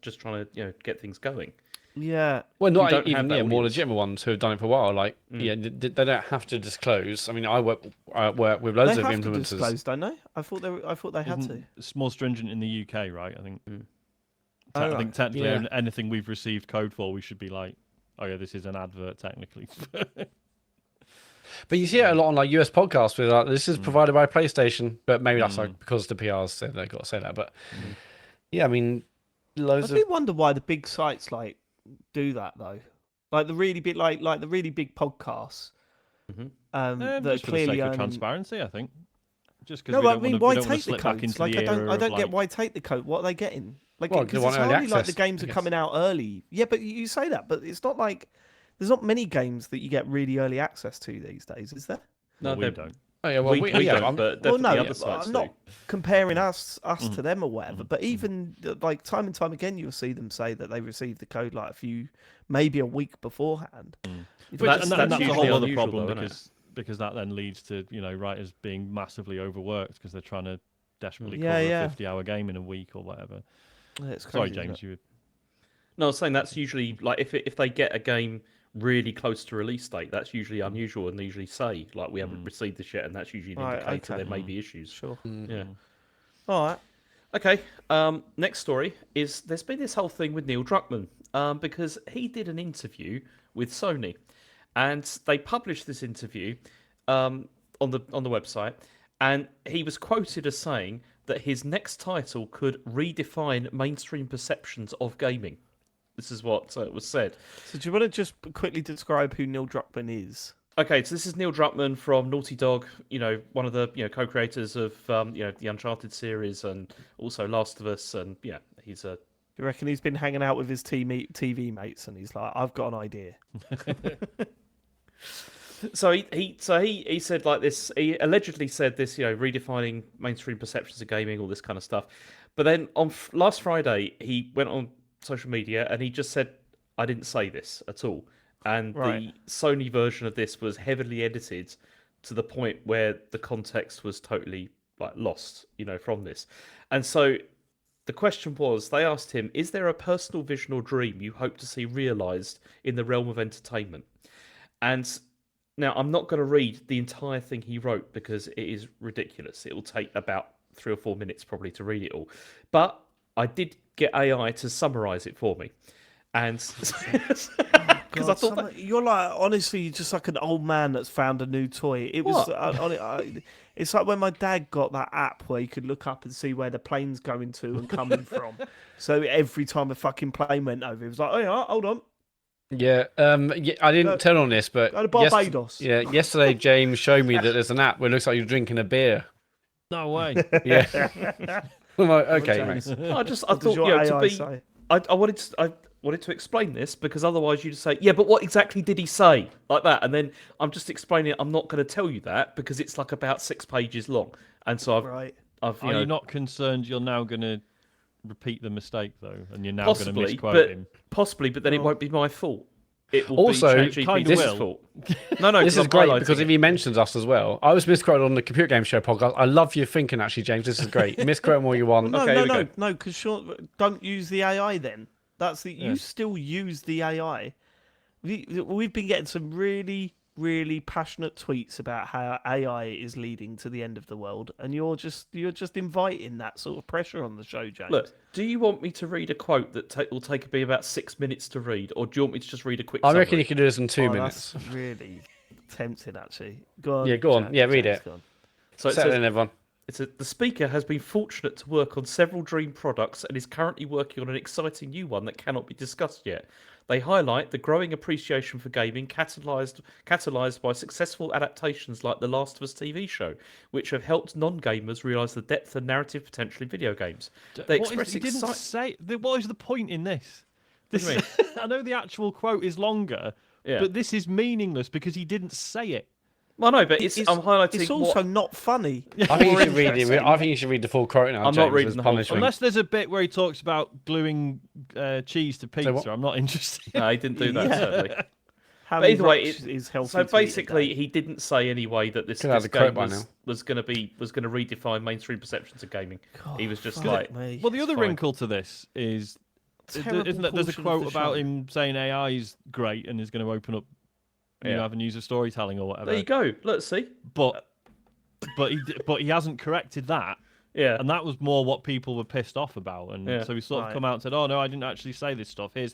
just trying to get things going. Yeah. Well, not even more legitimate ones who have done it for a while. Like they don't have to disclose. I mean, I work with loads of influencers. They have to disclose, don't they? I thought they had to. It's more stringent in the UK, right? I think. I think technically anything we've received code for, we should be like, oh yeah, this is an advert technically. But you see it a lot on like US podcasts where like, this is provided by PlayStation, but maybe that's like because the PRs said they've got to say that. But I mean, I do wonder why the big sites like do that though, like the really big the really big podcasts. That just clearly for the sake of transparency, I think. Just no, because I mean, why take the codes? Like, I don't get why take the code. What are they getting? Like, Well, they because want it's early hardly like the access, games I are guess. coming out early. Yeah, but you say that, but it's not like there's not many games that you get really early access to these days, is there? Well, we they- don't. Oh yeah, well we yeah, don't, but Well, definitely no, other sites I'm do. not comparing us to them or whatever. But even like time and time again, you'll see them say that they received the code like maybe a week beforehand. You But, think and that's a usually whole other unusual, problem though, isn't because that then leads to writers being massively overworked because they're trying to desperately Yeah, cover yeah. a 50-hour game in a week or whatever. It's crazy, Sorry, isn't James, it? you would. No, I was saying that's usually like if they get a game really close to release date, that's usually unusual, and they usually say like we haven't received this yet, and that's usually an Right, indicator okay. there may be issues. Sure. Yeah. All right. Okay. Next story is there's been this whole thing with Neil Druckmann because he did an interview with Sony, and they published this interview on the website, and he was quoted as saying that his next title could redefine mainstream perceptions of gaming. This is what was said. So do you want to just quickly describe who Neil Druckmann is? Okay, so this is Neil Druckmann from Naughty Dog, one of the co-creators of the Uncharted series and also Last of Us, and he's a. You reckon he's been hanging out with his TV mates and he's like, I've got an idea. So he said like this. He allegedly said this, redefining mainstream perceptions of gaming, all this kind of stuff. But then on last Friday, he went on social media and he just said, "I didn't say this at all." And Right. the Sony version of this was heavily edited to the point where the context was totally like lost, from this. And so the question was, they asked him, "Is there a personal vision or dream you hope to see realized in the realm of entertainment?" And now, I'm not going to read the entire thing he wrote because it is ridiculous. It will take about 3 or 4 minutes probably to read it all. But I did get AI to summarize it for me. And because I thought that... You're like, honestly, you're just like an old man that's found a new toy. It was, it's like when my dad got that app where you could look up and see where the plane's going to and coming from. So every time a fucking plane went over, it was like, oh yeah, hold on. Yeah, I didn't turn on this, but Go to Barbados. yesterday James showed me that there's an app where it looks like you're drinking a beer. No way. Yeah, I'm like, okay, mate. I What thought, does your to AI be... say? I wanted to explain this because otherwise you'd say, yeah, but what exactly did he say? Like that. And then I'm just explaining it. I'm not going to tell you that because it's like about 6 pages long. And so I've Are you not concerned you're now going to repeat the mistake, though? And you're now going to possibly, misquote him? Possibly, but then it won't be my fault. It will Also, be kinda ChatGPT's will. fault. No, This is I'm great highlighting because if it. he mentions us as well, I was misquoted on the Computer Game Show podcast. I love your thinking, actually, James. This is great. Misquote him all you want. No, Okay, here we go. no, because don't use the AI then. You still use the AI. We've been getting some really, really passionate tweets about how AI is leading to the end of the world, and you're just inviting that sort of pressure on the show, James. Look, do you want me to read a quote that will take me about 6 minutes to read, or do you want me to just read a quick I summary? reckon you could do this in 2 minutes. That's really tempting, actually. Go on. Yeah, go on. James, Yeah, read James, it. go on. So it Settle says, in, everyone. the speaker has been fortunate to work on several dream products and is currently working on an exciting new one that cannot be discussed yet. They highlight the growing appreciation for gaming catalyzed by successful adaptations like the Last of Us TV show, which have helped non-gamers realise the depth and narrative potential in video games. They express He didn't say. What is the point in this? do you I know the actual quote is longer, Yeah. but this is meaningless because he didn't say it. Well, no, but I'm highlighting. It's also what... not funny. I think you should read it. I think you should read the full quote now. I'm James, not reading as the whole punishment. Unless there's a bit where he talks about gluing cheese to pizza, I'm not interested. No, he didn't do that. Yeah. Certainly. How But many either way, rocks is healthy? So to eat a basically, day? he didn't say anyway that this Could have game the quote by now. was going to redefine mainstream perceptions of gaming. He was just fuck like, me. Well, the other fine. wrinkle to this is, Terrible isn't that there's a portion of quote the about show. him saying AI is great and is going to open up new Yeah. avenues of storytelling or whatever. there you go. Let's see. But he hasn't corrected that. Yeah. And that was more what people were pissed off about. And Yeah. so he sort of Right. come out and said, oh, no, I didn't actually say this stuff. Here's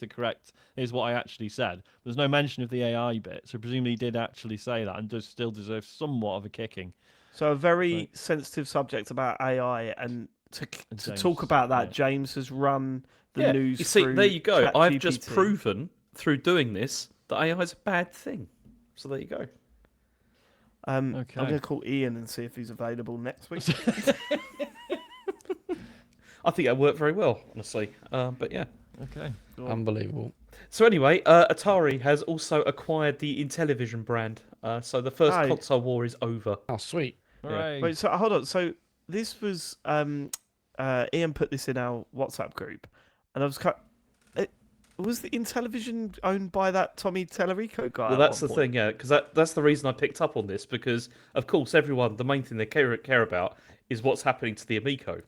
what I actually said. There's no mention of the AI bit. So presumably he did actually say that and does still deserve somewhat of a kicking. So a very sensitive subject about AI, and to James, talk about that, yeah. James has run the Yeah. news. You see, through there you go. I've just ChatGPT. proven through doing this that AI is a bad thing. So there you go. I'm Okay. going to call Ian and see if he's available next week. I think that worked very well, honestly. But yeah. Okay. Unbelievable. So anyway, Atari has also acquired the Intellivision brand. So the first Oh. console war is over. Oh, sweet. Hooray. Wait, so hold on. So this was Ian put this in our WhatsApp group, and I was was the Intellivision owned by that Tommy Tellerico guy? Well, that's the thing, yeah, because that's the reason I picked up on this, because of course the main thing they care about is what's happening to the Amico.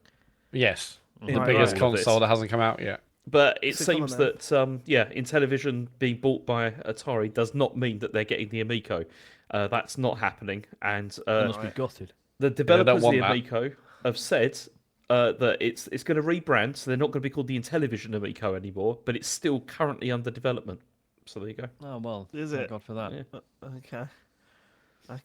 Yes. The Right, biggest right. console that hasn't come out yet. But it So come on seems then. that Intellivision being bought by Atari does not mean that they're getting the Amico. That's not happening, and They must be gutted. the developers of want the that. Amico have said that it's going to rebrand, so they're not going to be called the Intellivision Amico anymore, but it's still currently under development. So there you go. Oh, well. Is thank it? God for that. Yeah. Okay.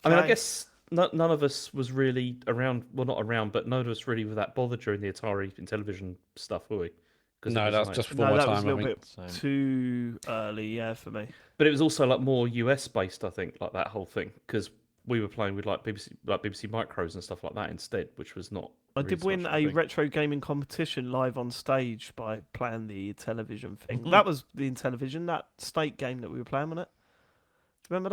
I mean, I guess none of us was really around. Well, not around, but none of us really were that bothered during the Atari Intellivision stuff, were we? 'Cause it No, was that's like- just before No, my that was a time, I little think. bit Same. too early, yeah, for me. But it was also like more US based, I think, like that whole thing, because we were playing with like BBC Micros and stuff like that instead, which was not. I really did so win much a thing. retro gaming competition live on stage by playing the television thing. Mm-hmm. That was the Intellivision, that state game that we were playing on it. Do you remember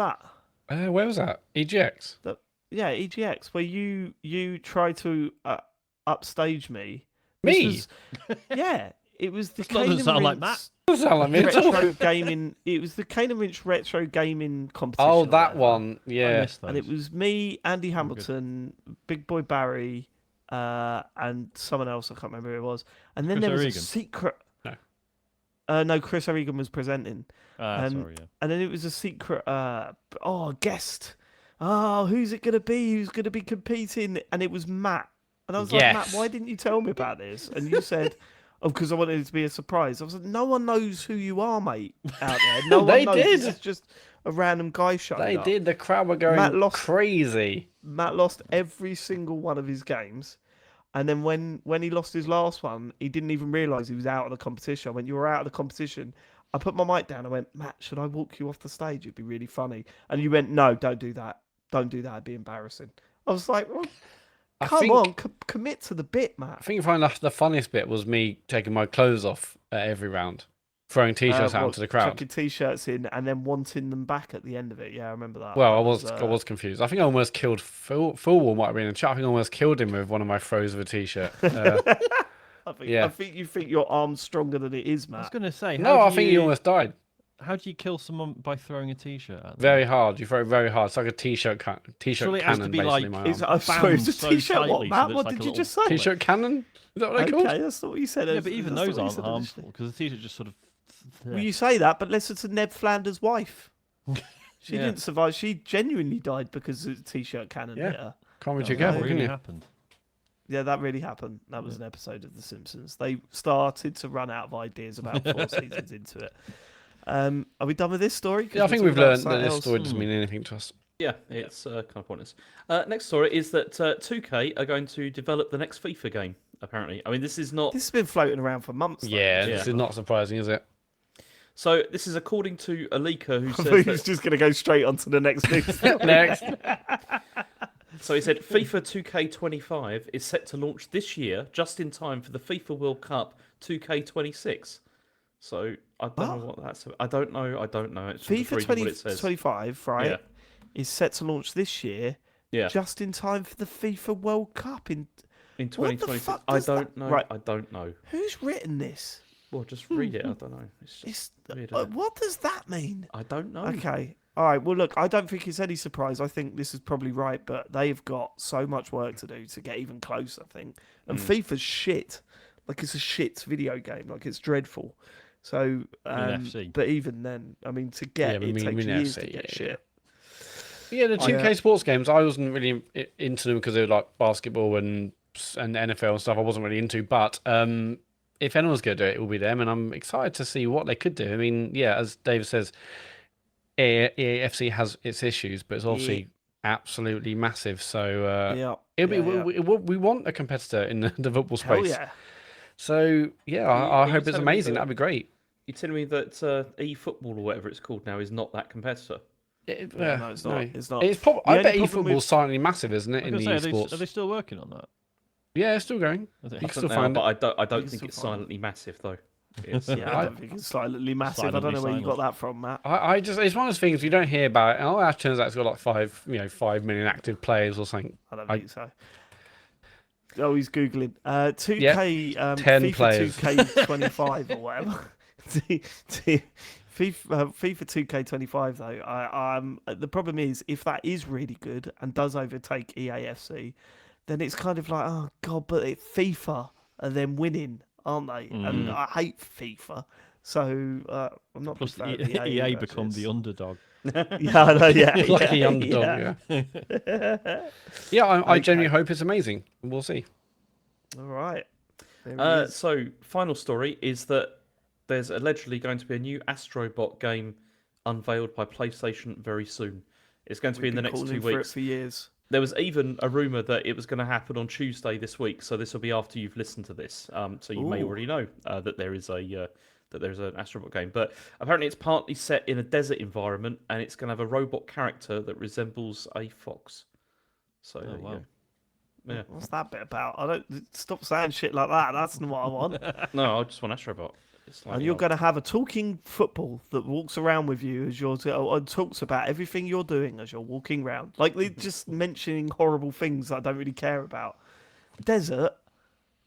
that? Where was that? EGX? Yeah, EGX, where you try to upstage me. Me? Yeah, it was the That doesn't sound like Matt. Doesn't sound like me at all. retro gaming. It was the Cane and Rinse retro gaming competition. Oh, or that whatever. one. I Yeah. missed those. And it was me, Andy good. Hamilton, Big Boy Barry, and someone else. I can't remember who it was. And then Chris there was O'Regan? a secret. No. No, Chris O'Regan was presenting, Ah, sorry, yeah. and then it was a secret. Guest. Oh, who's it gonna be? Who's gonna be competing? And it was Matt. And I was like, Matt, Yes. why didn't you tell me about this? And you said, oh, because I wanted it to be a surprise. I was like, no one knows who you are, mate, out there. No They one knows. did. This is just a random guy showing They up. did. The crowd were going Matt lost- crazy. Matt lost every single one of his games. And then when he lost his last one, he didn't even realise he was out of the competition. I went, you were out of the competition. I put my mic down. I went, Matt, should I walk you off the stage? It'd be really funny. And you went, no, don't do that. Don't do that. It'd be embarrassing. I was like, well, I come think- on, commit to the bit, Matt. I think you find the funniest bit was me taking my clothes off at every round, throwing t-shirts out to the crowd. Chucking t-shirts in and then wanting them back at the end of it. Yeah, I remember that. Well, That I was confused. I think I almost killed Fullwall. Might have been in the chat. I think I almost killed him with one of my throws of a t-shirt. I think you think your arm's stronger than it is, I was Matt. going to say, no, I think he almost died. How do you kill someone by throwing a t-shirt at them? Very hard. You throw it very hard. It's like a t-shirt Surely it has to cannon, be basically. like- my Is arm. I'm sorry, it's a so t-shirt. What, tightly so Matt? that What it's did like you a just say? T-shirt cannon? Is that what they're called? Okay, that's not what you said. Yeah, but even That's those not what you aren't said harmful initially. because the t-shirt just sort of. Well, you say that, but listen to Ned Flanders' wife. She Yeah. didn't survive. She genuinely died because of the t-shirt cannon Yeah. hit her. Can't be Oh, too that careful, can really you? happened. Yeah, that really happened. That was an episode of The Simpsons. They started to run out of ideas about 4 seasons into it. Are we done with this story? 'Cause Yeah, I we're think talking we've about learned that something this else. story doesn't mean anything to us. Yeah, it's kind of pointless. Next story is that 2K are going to develop the next FIFA game. Apparently, I mean this is not. This has been floating around for months. though. Yeah, this is not surprising, is it? So this is according to a leaker who I thought says he was that, just going to go straight on to the next news. Next. so he said FIFA 2K25 is set to launch this year, just in time for the FIFA World Cup 2K26. So I don't know what that's. I don't know. It's just FIFA reading what it says. 2025, right, Yeah. is set to launch this year, Yeah, just in time for the FIFA World Cup. in What the 2026. fuck I does that- don't know. Right. I don't know. Who's written this? Well, just read it. I don't know. It's just It's, weird, isn't it? what does that mean? I don't know. Okay. All right. Well, look, I don't think it's any surprise. I think this is probably right, but they've got so much work to do to get even closer, I think. And FIFA's shit. Like, it's a shit video game. Like, it's dreadful. So, FC. but even then, I mean, to get Yeah, it takes mean years FC, to get yeah, shit. Yeah, the 2K sports games, I wasn't really into them because they were like basketball and NFL and stuff I wasn't really into. But if anyone's going to do it, it will be them. And I'm excited to see what they could do. I mean, yeah, as David says, EAFC has its issues, but it's obviously absolutely massive. So Yeah. it'll be, yeah. we want a competitor in the football Hell space. yeah. So, yeah, Are I you hope it's telling me amazing. that- That'd be great. You're telling me that eFootball or whatever it's called now is not that competitor? Yeah, no, it's not. It's not. It's The I only bet problem eFootball's with- silently massive, isn't it, I in was the gonna say, esports? are they still working on that? Yeah, it's still going. Is it? You I can still think they are, find but it. I don't can think still it's find it. silently massive though. It's, Yeah, I don't think it's silently massive. I don't know where you got Silently that from, Matt. I just, it's one of those things you don't hear about. Oh, that turns out it's got like 5 million active players or something. I don't think so. Oh, he's googling. 2K, Yep, 10 FIFA players. 2K25 or whatever. FIFA 2K25 though. The problem is if that is really good and does overtake EAFC, then it's kind of like, oh god, but it's FIFA and then winning, aren't they? And I hate FIFA, so I'm not. Plus, big fan of EA either, become the actually. underdog. Yeah, I know, yeah, Lucky yeah, underdog. yeah. Yeah, I Okay. genuinely hope it's amazing. We'll see. All right. There he is. So, final story is that there's allegedly going to be a new Astro Bot game unveiled by PlayStation very soon. It's going to be We've in the been next calling 2 for it weeks. for years. There was even a rumor that it was going to happen on Tuesday this week, so this will be after you've listened to this. So you may Ooh. already know that there is an Astro Bot game, but apparently it's partly set in a desert environment, and it's going to have a robot character that resembles a fox. So there you wow. go. Yeah. What's that bit about? I don't stop saying shit like that. That's not what I want. No, I just want Astro Bot. It's like, And you're going to have a talking football that walks around with you as you're and talks about everything you're doing as you're walking around. Like they're just mentioning horrible things that I don't really care about. Desert.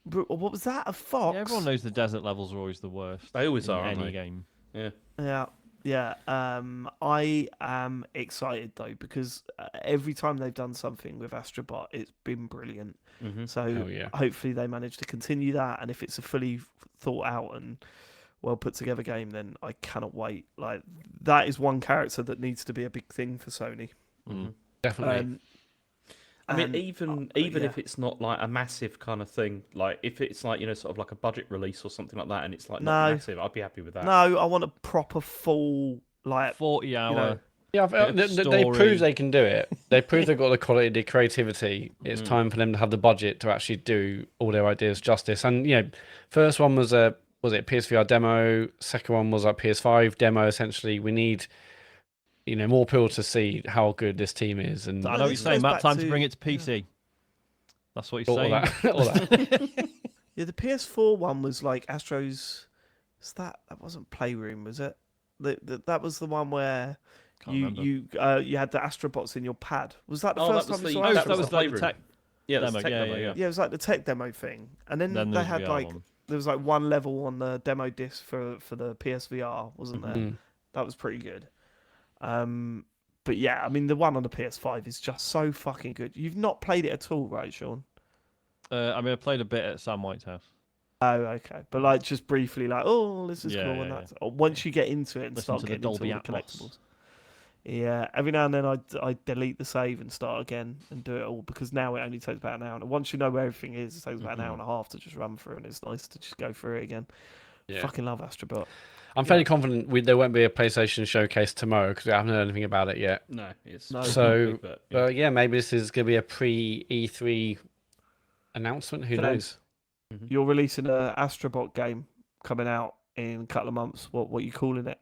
What was that? A fox? Yeah, everyone knows the desert levels are always the worst. They always in are, aren't any they? game. Yeah. Yeah. Yeah, I am excited though because every time they've done something with Astro Bot, it's been brilliant. So Oh, yeah. hopefully they manage to continue that, and if it's a fully thought out and well put together game, then I cannot wait. Like that is one character that needs to be a big thing for Sony. Definitely. I mean, And, even yeah. if it's not like a massive kind of thing, like if it's like sort of like a budget release or something like that, and it's like not No. massive, I'd be happy with that. No, I want a proper full 40-hour. know, Yeah, bit of they story. proved they can do it. They proved they've got the quality, the creativity. It's time for them to have the budget to actually do all their ideas justice. And first one was a PSVR demo. Second one was a PS5 demo. Essentially, we need more people to see how good this team is. And I know what you're this saying, goes Matt. back Time to to- bring it to PC. That's what you're all saying. that, all that. Yeah, the PS4 one was like Astro's. That wasn't Playroom, was it? That was the one where Can't you remember. you had the Astrobots in your pad. Was that the Oh, first that was time you the- saw Oh, that Astrobots? that was like the Playroom. tech Yeah, that's demo. tech Yeah, demo, yeah. Yeah, it was like the tech demo thing, and then Then they there's had VR like one. there was like one level on the demo disc for the PSVR, wasn't there? Mm. That was pretty good. But yeah, I mean the one on the PS5 is just so fucking good. You've not played it at all, right, Sean? I mean, I played a bit at Sam White's house. Oh, okay. But like just briefly, like, oh, this is Yeah, cool, yeah, and yeah. that's or once you get into it and Listen start to the getting into all Dolby the Atmos. collectibles. Yeah, every now and then I delete the save and start again and do it all because now it only takes about an hour. And once you know where everything is, it takes about an hour and a half to just run through, and it's nice to just go through it again. Yeah. Fucking love Astrobot. I'm fairly confident there won't be a PlayStation showcase tomorrow because I haven't heard anything about it yet. No, it's No. So, big, but, yeah. but yeah, maybe this is going to be a pre-E3 announcement. Who knows? You're releasing a Astrobot game coming out in a couple of months. What you calling it?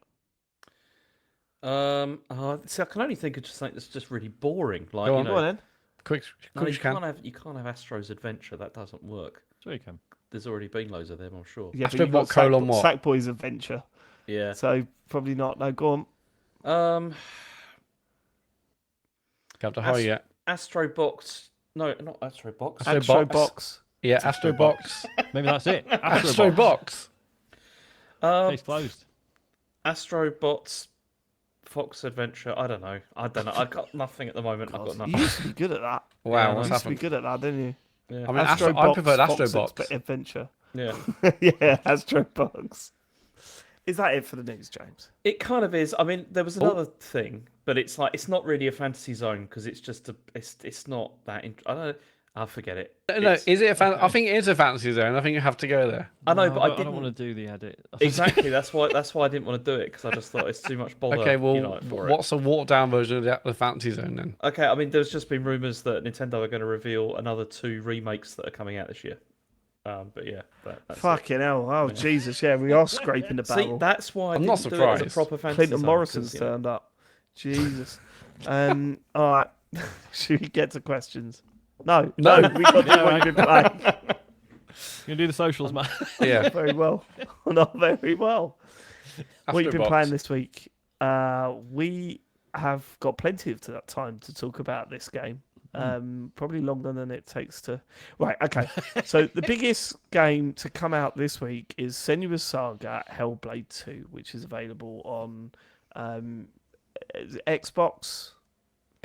See, I can only think of just something that's just really boring. Like, Go you on. know, Go on then. Quick no, as you can. you can't have Astro's Adventure. That doesn't work. So you can. There's already been loads of them, I'm sure. Yeah, Astrobot but you've got colon what? Sackboy's Adventure. Yeah. So probably not. No, go on. Got to hurry yet. Astro Box. No, not Astro Box. Astro Box. Yeah, Astro Box. Maybe that's it. Astro Box. Case closed. Astro Bots. Fox Adventure. I don't know. I got nothing at the moment. I've got You nothing. used to be good at that. Wow, Yeah, what's You used to be happened? good at that, didn't you? Yeah. I mean, I Box, preferred Astro Fox Box. Adventure. Yeah. Yeah, Astro Box. Is that it for the news, James? It kind of is. I mean, there was another thing, but it's like it's not really a fantasy zone because it's just it's not that. I don't know. I'll forget it. No, It's- is it I think it is a fantasy zone. I think you have to go there. I know, No, but I don't didn't want to do the edit. exactly. That's why I didn't want to do it because I just thought it's too much bother. Okay, well, for it. what's a walk down version of the fantasy zone then? Okay, I mean, there's just been rumors that Nintendo are going to reveal another 2 remakes that are coming out this year. But yeah, that's it. Fucking hell! Oh Jesus! Yeah, we are scraping the See, barrel. that's why I I'm didn't not do it as a surprised. proper fantasy Clinton zone, Morrison's 'cause, you know, turned up. Jesus. All right. Should we get to questions? No, No. we got to what you've been playing. You gonna do the socials, man? Yeah. Very well. Not very well. What you've been Astro playing Bot. this week? We have got plenty of time to talk about this game. Probably longer than it takes to. Right. Okay. So the biggest game to come out this week is Senua's Saga Hellblade 2, which is available on Xbox,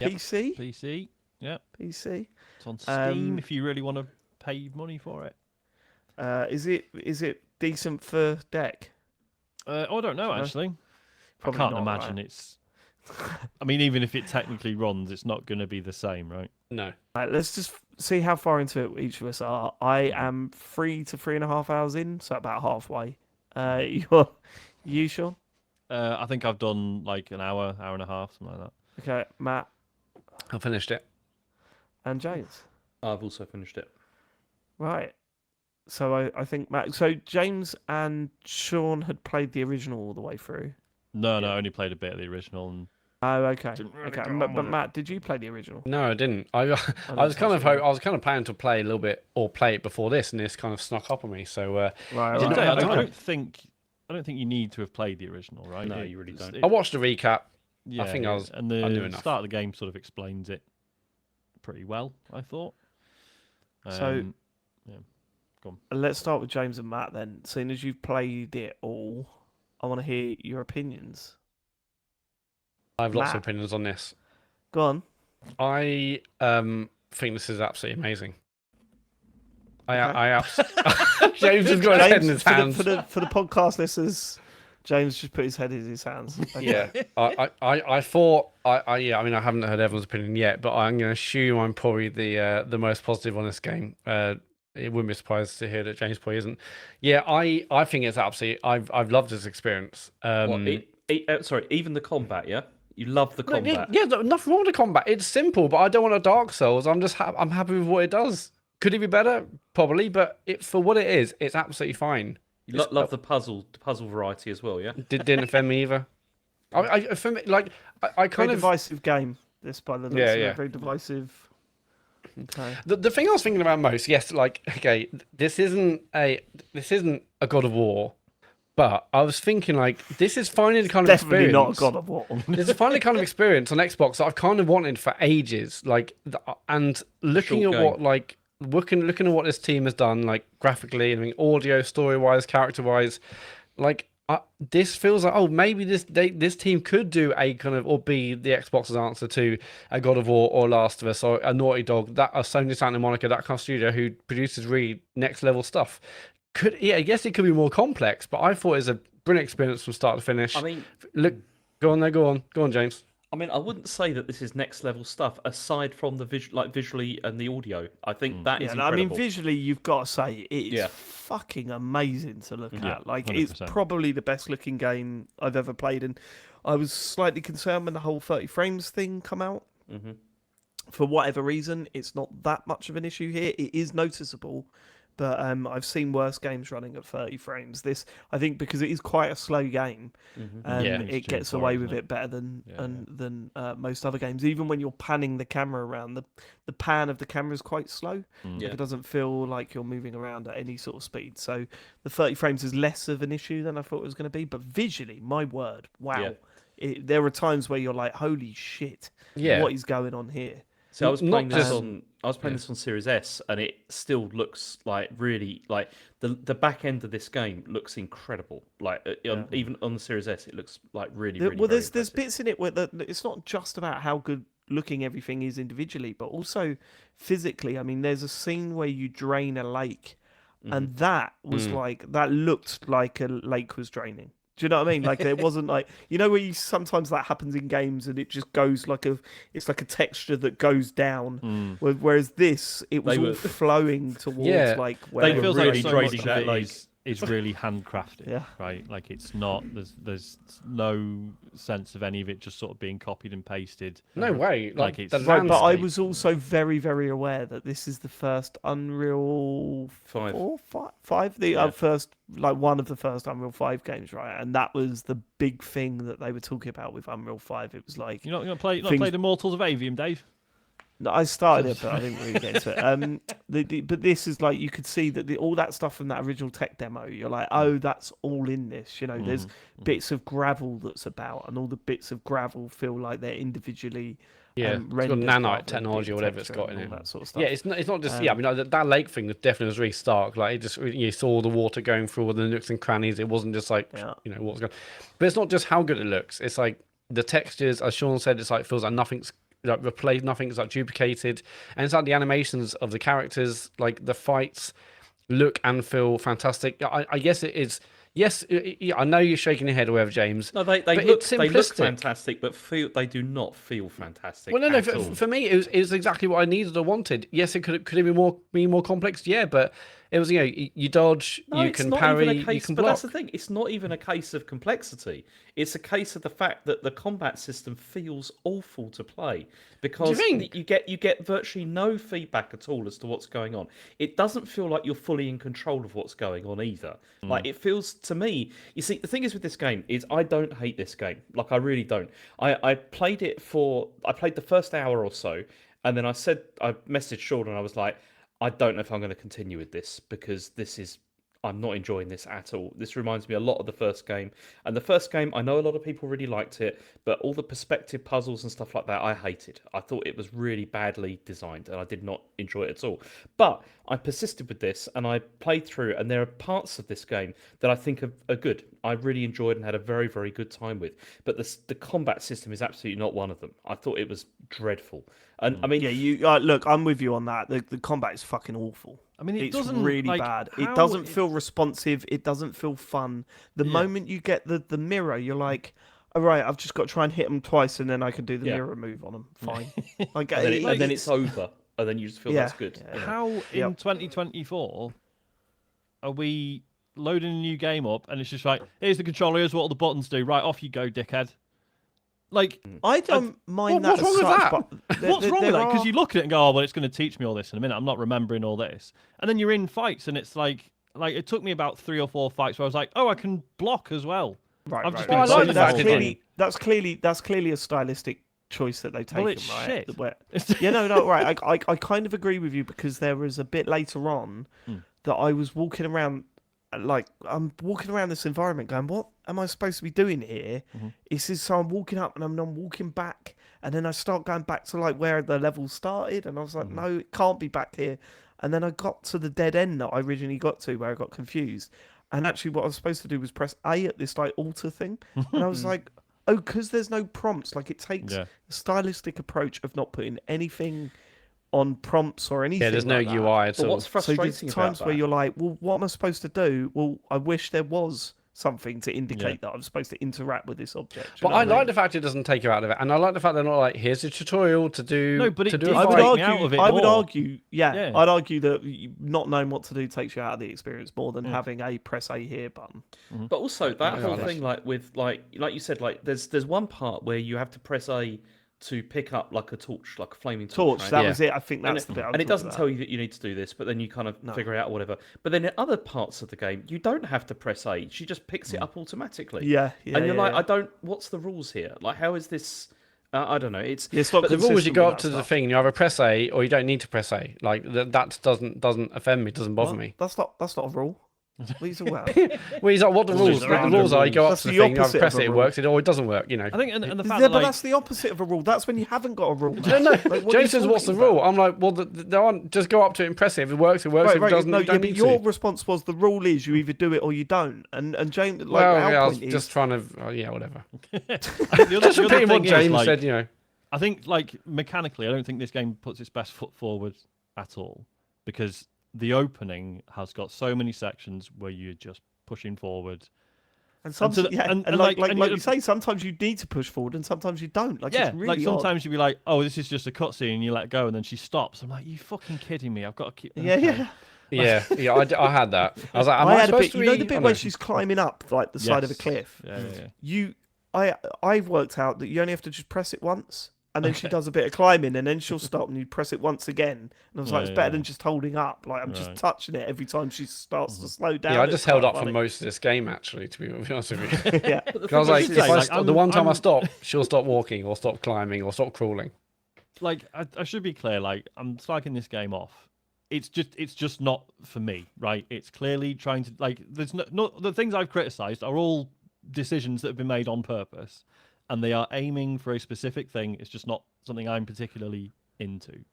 Yep. PC, PC. Yeah, PC. it's on Steam if you really want to pay money for it. Is it decent for deck? I don't know actually. Probably I can't not, imagine right? it's. I mean, even if it technically runs, it's not going to be the same, right? No. Right, let's just see how far into it each of us are. I am 3 to 3.5 hours in, so about halfway. You, Sean? I think I've done like an hour and a half, something like that. Okay, Matt I finished it. and James. I've also finished it. Right. So I think Matt. So James and Sean had played the original all the way through. No, I only played a bit of the original. And Oh, okay. Didn't really Okay, get on but with it. Matt, did you play the original? No, I didn't. I don't was kind of touch it. I was kind of planning to play a little bit or play it before this, and this kind of snuck up on me. So Right. I, Didn't right. have don't, I time. don't think you need to have played the original, right? No, you really don't. I watched the recap. Yeah, think I was- and I knew the enough. start of the game sort of explains it pretty well, I thought. So- yeah. Let's start with James and Matt then. Seeing as you've played it all, I want to hear your opinions. I have lots of Matt. opinions on this. Go on. I think this is absolutely amazing. Okay. James has got his head in James, his hands. for the podcast listeners, James just put his head in his hands. Okay. Yeah, I thought yeah. I mean, I haven't heard everyone's opinion yet, but I'm going to assume I'm probably the most positive on this game. It wouldn't be surprised to hear that James probably isn't. Yeah, I think it's absolutely. I've loved this experience. Sorry, even the combat, yeah? You love the combat. Yeah, nothing wrong with the combat. It's simple, but I don't want a Dark Souls. I'm just I'm happy with what it does. Could it be better? Probably, but for what it is, it's absolutely fine. You love the puzzle variety as well, yeah? Didn't offend me either. For me, like I Very kind of divisive game. This by the looks Yeah, of it, yeah. very divisive. Okay. the thing I was thinking about most. Yes, like okay, this isn't a God of War, but I was thinking like this is finally the kind of Definitely experience. not a God of War. This is finally the kind of experience on Xbox that I've kind of wanted for ages. Like, and looking Short at game. what like looking at what this team has done, like graphically, I mean, audio, story wise, character wise, like this feels like maybe this team could do a kind of or be the Xbox's answer to a God of War or Last of Us or a Naughty Dog, that Sony Santa Monica, that kind of studio who produces really next level stuff. I guess it could be more complex, but I thought it was a brilliant experience from start to finish. I mean, Look, go on, James. I wouldn't say that this is next level stuff aside from the visually and the audio. I think that is Yeah, no, I incredible. mean visually, you've got to say it is Yeah. fucking amazing to look Yeah, at. Like it's 100%. probably the best looking game I've ever played, and I was slightly concerned when the whole 30 frames thing come out. Mhm. For whatever reason, it's not that much of an issue here. It is noticeable, but I've seen worse games running at 30 frames. This, I think, because it is quite a slow game, Yeah. it It's gets tuned for away it, with isn't it better than Yeah, than most other games. Even when you're panning the camera around, the pan of the camera is quite slow. Yeah. Like, it doesn't feel like you're moving around at any sort of speed. So the 30 frames is less of an issue than I thought it was going to be. But visually, my word, wow. Yeah. There are times where you're like, holy shit, Yeah. what is going on here? So I was Not playing this just- on this on Series S, and it still looks like really like the back end of this game looks incredible. Like even on the Series S, it looks like really. Well, very there's impressive. bits in it where it's not just about how good looking everything is individually, but also physically. I mean, there's a scene where you drain a lake, and that was that looked like a lake was draining. Do you know what I mean? Like it wasn't like where sometimes that happens in games and it just goes it's like a texture that goes down. Whereas this, it was They all were- flowing towards Yeah. like They where were It feels really like so draining much of that it lake. is really handcrafted, Yeah. right? Like it's not. There's no sense of any of it just sort of being copied and pasted. No way. Like Like, it's- the Right, but I landscape. was also very, very aware that this is the first Unreal 5. 5, the Yeah. first, like one of the first Unreal 5 games, right? And that was the big thing that they were talking about with Unreal 5. It was like, You're not going to play. Not Things- played Immortals of Avium, Dave. No, I started it, but I didn't really get into it. But this is like you could see that all that stuff from that original tech demo. You're like, oh, that's all in this. You know, there's bits of gravel that's about, and all the bits of gravel feel like they're individually. Yeah, it's got rendered nanite rather than technology or whatever it's texture got in and it. all that sort of stuff. Yeah, it's not just I mean that lake thing definitely was really stark. Like it just you saw the water going through all the nooks and crannies. It wasn't just like what's going. But it's not just how good it looks. It's like the textures, as Sean said. It's like feels like nothing's like replaced, nothing's like duplicated, and it's like the animations of the characters, like the fights, look and feel fantastic. I guess it is. Yes, I know you're shaking your head or whatever, James. No, they look fantastic, but they do not feel fantastic. Well, no. For me, it was exactly what I needed or wanted. Yes, it could it be more complex? Yeah, but it was you dodge, you can parry, you can block. But that's the thing. It's not even a case of complexity. It's a case of the fact that the combat system feels awful to play because you get virtually no feedback at all as to what's going on. It doesn't feel like you're fully in control of what's going on either. Like it feels to me. You see, the thing is with this game is I don't hate this game. Like I really don't. I played the first hour or so, and then I messaged Sean and I was like, I don't know if I'm going to continue with this because I'm not enjoying this at all. This reminds me a lot of the first game. And the first game, I know a lot of people really liked it, but all the perspective puzzles and stuff like that, I hated. I thought it was really badly designed and I did not enjoy it at all. But I persisted with this and I played through, and there are parts of this game that I think are good. I really enjoyed and had a very, very good time with. But the combat system is absolutely not one of them. I thought it was dreadful. And I mean, look, I'm with you on that. The combat is fucking awful. I mean, it's really bad. It doesn't feel responsive. It doesn't feel fun. The moment you get the mirror, you're like, all right, I've just got to try and hit them twice, and then I can do the mirror move on them. Fine. and then it's over, and then you just feel that's good. Yeah. How in 2024 are we loading a new game up, and it's just like, here's the controller, here's what all the buttons do. Right, off you go, dickhead. Like, I don't mind that. What's wrong with that? What's wrong with that? Because you look at it and go, oh, well, it's going to teach me all this in a minute. I'm not remembering all this. And then you're in fights, and it's like it took me about 3 or 4 fights where I was like, oh, I can block as well. Right. I've just been so that's clearly a stylistic choice that they've taken. Well, it's right? shit. Right. I kind of agree with you because there was a bit later on that I was walking around. Like I'm walking around this environment going, what am I supposed to be doing here? So I'm walking up and I'm walking back, and then I start going back to like where the level started, and I was like, no, it can't be back here. And then I got to the dead end that I originally got to, where I got confused. And actually what I was supposed to do was press A at this like altar thing, and I was like, oh, because there's no prompts. Like it takes a stylistic approach of not putting anything on prompts or anything. Yeah, there's no that. UI at all. What's frustrating so there's times where you're like, well, what am I supposed to do? Well, I wish there was something to indicate that I'm supposed to interact with this object. But I like the fact it doesn't take you out of it, and I like the fact they're not like, here's a tutorial to do. No, but I would argue that not knowing what to do takes you out of the experience more than having a press A here button. But also that whole thing, like you said, like there's one part where you have to press A to pick up like a torch, like a flaming torch. Right? That was it. I think that's the bit. And it doesn't tell you that you need to do this, but then you kind of figure it out or whatever. But then in other parts of the game, you don't have to press A. She just picks it up automatically. And you're like, what's the rules here? Like, how is this? I don't know. It's but the rule is you go up to the thing, you either press A or you don't need to press A. Like that doesn't offend me, doesn't bother me. That's not a rule. What are you talking about? Well, he's like, what the rules? The rules are you go up to the thing, you either press it, it works, or it doesn't work. You know. I think, and the fact but that's the opposite of a rule. That's when you haven't got a rule. No. James says, "What's the rule?" I'm like, "Well, there aren't. Just go up to it and press it. If it works, it works. If it doesn't, you don't need your response was the rule is you either do it or you don't. And James, like, I was just trying to, whatever. The Just repeating what James said. You know, I think like mechanically, I don't think this game puts its best foot forward at all because the opening has got so many sections where you're just pushing forward. And like you say, sometimes you need to push forward and sometimes you don't. Like, it's really like sometimes odd. you'd be like, oh, this is just a cutscene, and you let go, and then she stops. I'm like, you fucking kidding me? I've got to keep. Yeah. I had that. I was like, I had a bit. You know the bit where she's climbing up like the side of a cliff. I've worked out that you only have to just press it once. And then she does a bit of climbing, and then she'll stop, and you press it once again. And I was like, it's better than just holding up. Like I'm just touching it every time she starts to slow down. Yeah, I just held up for most of this game, actually, to be honest with you. Yeah, because I was like, the one time I stop, she'll stop walking, or stop climbing, or stop crawling. like I should be clear. Like I'm slagging this game off. It's just not for me, right? It's clearly trying to like. There's no the things I've criticised are all decisions that have been made on purpose, and they are aiming for a specific thing. It's just not something I'm particularly into.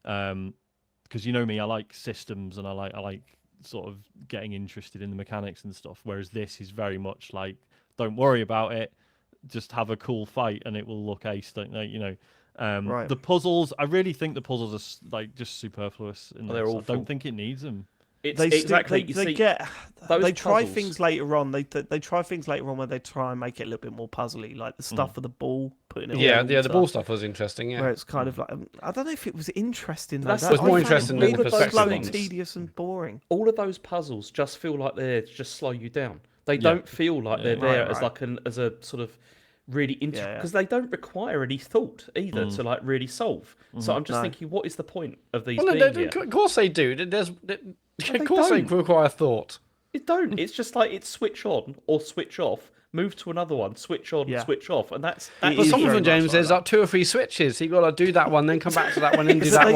Because you know me, I like systems and I like sort of getting interested in the mechanics and stuff. Whereas this is very much like, don't worry about it, just have a cool fight and it will look ace. Don't they? You know. Right. The puzzles, I really think the puzzles are like just superfluous. In they're this. I awful. don't think it needs them. It's They exactly. they, you they see, get those they try puzzles- things later on. They try things later on where they try and make it a little bit more puzzly, like the stuff with the ball, putting it. Yeah, on the ball stuff was interesting. Yeah, Where it's kind of like I don't know if it was interesting. Though. That's That, the- It was I more found it interesting than really the slow perspective and ones. tedious and boring. all of those puzzles just feel like they're to just slow you down. They don't feel like they're Yeah. there Right, as right. like as a sort of really Yeah. because they don't require any thought either to like really solve. So I'm just No. thinking, what is the point of these well, being no, here? of course they do. There's, they of course they don't. require thought. It don't. It's just like it's switch on or switch off. Move to another one. Switch on, Yeah. switch off, and that's It But is some of very them, much James, like there's that. like 2 or 3 switches. So you got to do that one, then come back to that one, and do Yeah, that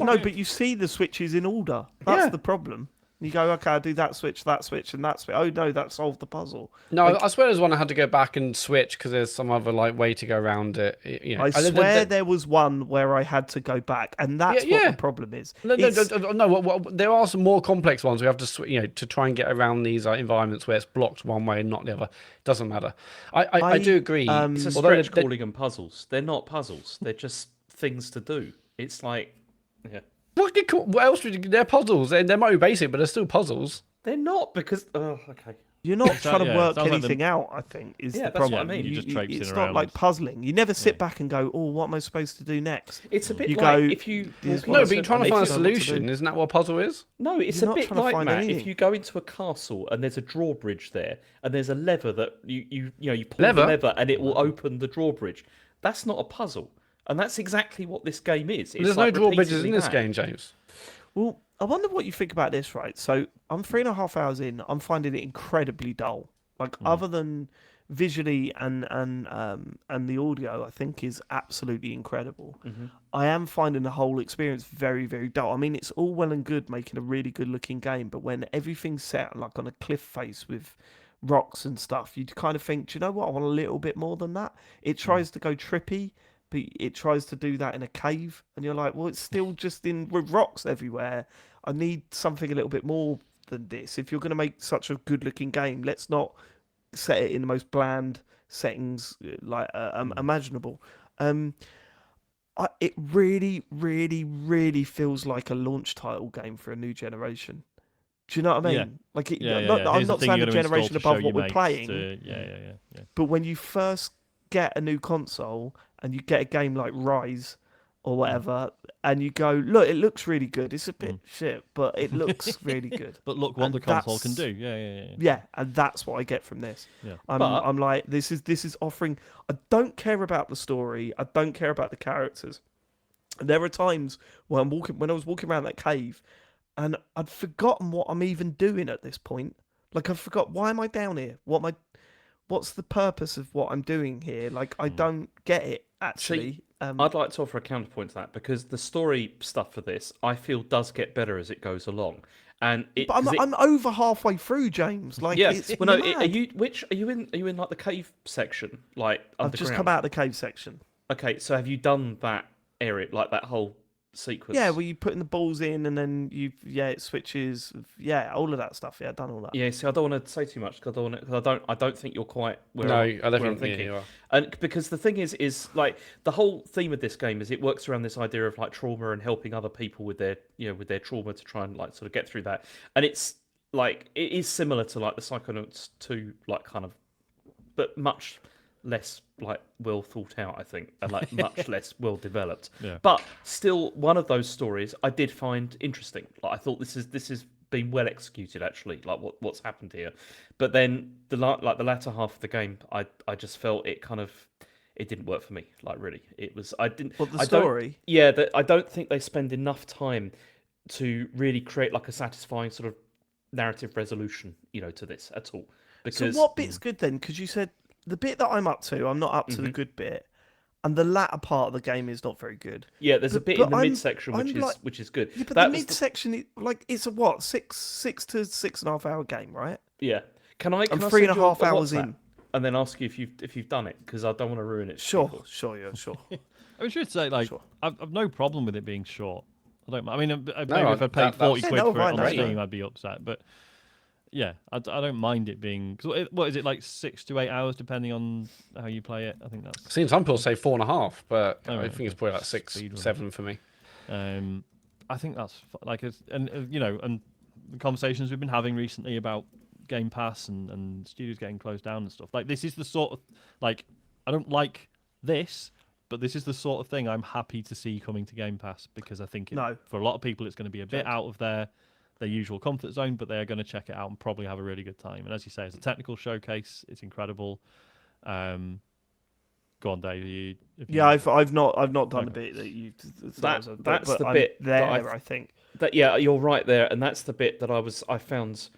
one. but you see the switches in order. That's Yeah. the problem. You go, okay, I'll do that switch, and that switch. Oh no, that solved the puzzle. No, I swear there's one I had to go back and switch because there's some other like way to go around it. You know, I swear there was one where I had to go back, and that's Yeah, what yeah. the problem is. No, It's- there are some more complex ones we have to, to try and get around these environments where it's blocked one way and not the other. Doesn't matter. I do agree. it's a although stretch they- calling them puzzles. They're not puzzles. They're just things to do. It's like, yeah, what else would you? They're puzzles. They're more basic, but they're still puzzles. they're not because okay. You're not trying to yeah, work sounds like anything out, I think, is Yeah, the that's what problem. I mean. You're just traipsing it's around. not like puzzling. You never sit back and go, oh, what am I supposed to do next? It's a bit You like go, if you "Here's walk what No, I into- but you're trying to if find a you know what to do. solution. Isn't that what a puzzle is? No, it's You're a not bit trying to like find Matt. anything. If you go into a castle and there's a drawbridge there, and there's a lever that you pull Lever? the lever and it will open the drawbridge. That's not a puzzle, and that's exactly what this game is. It's There's like no drawbridges repeatedly in this that. game, James. Well, I wonder what you think about this, right? So I'm 3.5 hours in. I'm finding it incredibly dull. Like other than visually and the audio, I think is absolutely incredible. I am finding the whole experience very, very dull. I mean, it's all well and good making a really good looking game, but when everything's set like on a cliff face with rocks and stuff, you kind of think, do you know what? I want a little bit more than that. It tries to go trippy, but it tries to do that in a cave, and you're like, well, it's still just with rocks everywhere. I need something a little bit more than this. If you're going to make such a good looking game, let's not set it in the most bland settings like imaginable. It really, really, really feels like a launch title game for a new generation. Do you know what I mean? Yeah. Like, Yeah. I'm not saying a generation above what we're playing, Yeah. but when you first get a new console and you get a game like Rise or whatever, and you go, look, it looks really good. It's a bit shit, but it looks really good. But look what And the console can that's- do. Yeah. Yeah, and that's what I get from this. Yeah. I'm like, this is offering. I don't care about the story. I don't care about the characters. And there are times when when I was walking around that cave, and I'd forgotten what I'm even doing at this point. Like I forgot, why am I down here? What's the purpose of what I'm doing here? Like I don't get it actually. I'd like to offer a counterpoint to that because the story stuff for this, I feel, does get better as it goes along. And But I'm over halfway through, James. Like, yeah. it's, Well, no, you're are mad. you in like the cave section, like I've underground? just come out of the cave section. Okay, so have you done that area, like that whole sequence? Yeah, well, you putting the balls in, and then it switches. Yeah, all of that stuff. Yeah, I've done all that. Yeah, see, I don't want to say too much because I don't think you're quite where No, I'm, I don't where I'm think thinking. you are. And because the thing is like the whole theme of this game is it works around this idea of like trauma and helping other people with their with their trauma to try and like sort of get through that. And it's like it is similar to like the Psychonauts 2 like kind of, but much less like well thought out, I think, and like much less well developed. Yeah. But still, one of those stories I did find interesting. Like I thought this is been well executed actually, like what's happened here. But then the latter half of the game, I just felt it kind of it didn't work for me. Like really, it was I didn't. What, the I don't- story? Yeah, I don't think they spend enough time to really create like a satisfying sort of narrative resolution, to this at all. Because So what bit's good then? Because you said the bit that I'm up to, I'm not up to the good bit. and the latter part of the game is not very good. Yeah, there's a bit but in the I'm- midsection I'm like- which is good. Yeah, but That the was midsection, like, it's a what, six to 6.5 hour game, right? yeah. Can I? I'm Can I 3.5 send you a hours WhatsApp in. and then ask you if you've done it, because I don't want to ruin it. For Sure, people. sure, yeah, sure. I should say, like, Sure. I've no problem with it being short. I don't. I mean, maybe No, if I paid that- 40 Yeah, quid no, for it right, on no, Steam, no. I'd be upset. But yeah, I don't mind it being. What is it, like 6 to 8 hours, depending on how you play it? I think that's. Seen some people say 4.5, but Oh, I right, think it's probably like 6, Speedrun. 7 for me. I think that's like, and and the conversations we've been having recently about Game Pass and studios getting closed down and stuff. Like, this is the sort of, like, I don't like this, but this is the sort of thing I'm happy to see coming to Game Pass, because I think No. for a lot of people it's going to be a bit James. out of their usual comfort zone, but they're going to check it out and probably have a really good time. And as you say, it's a technical showcase. It's incredible. Go on, Dave. Yeah, I've not done the Okay. bit that you. That's but the I'm bit there. that I think. Yeah, you're right there, and that's the bit that I found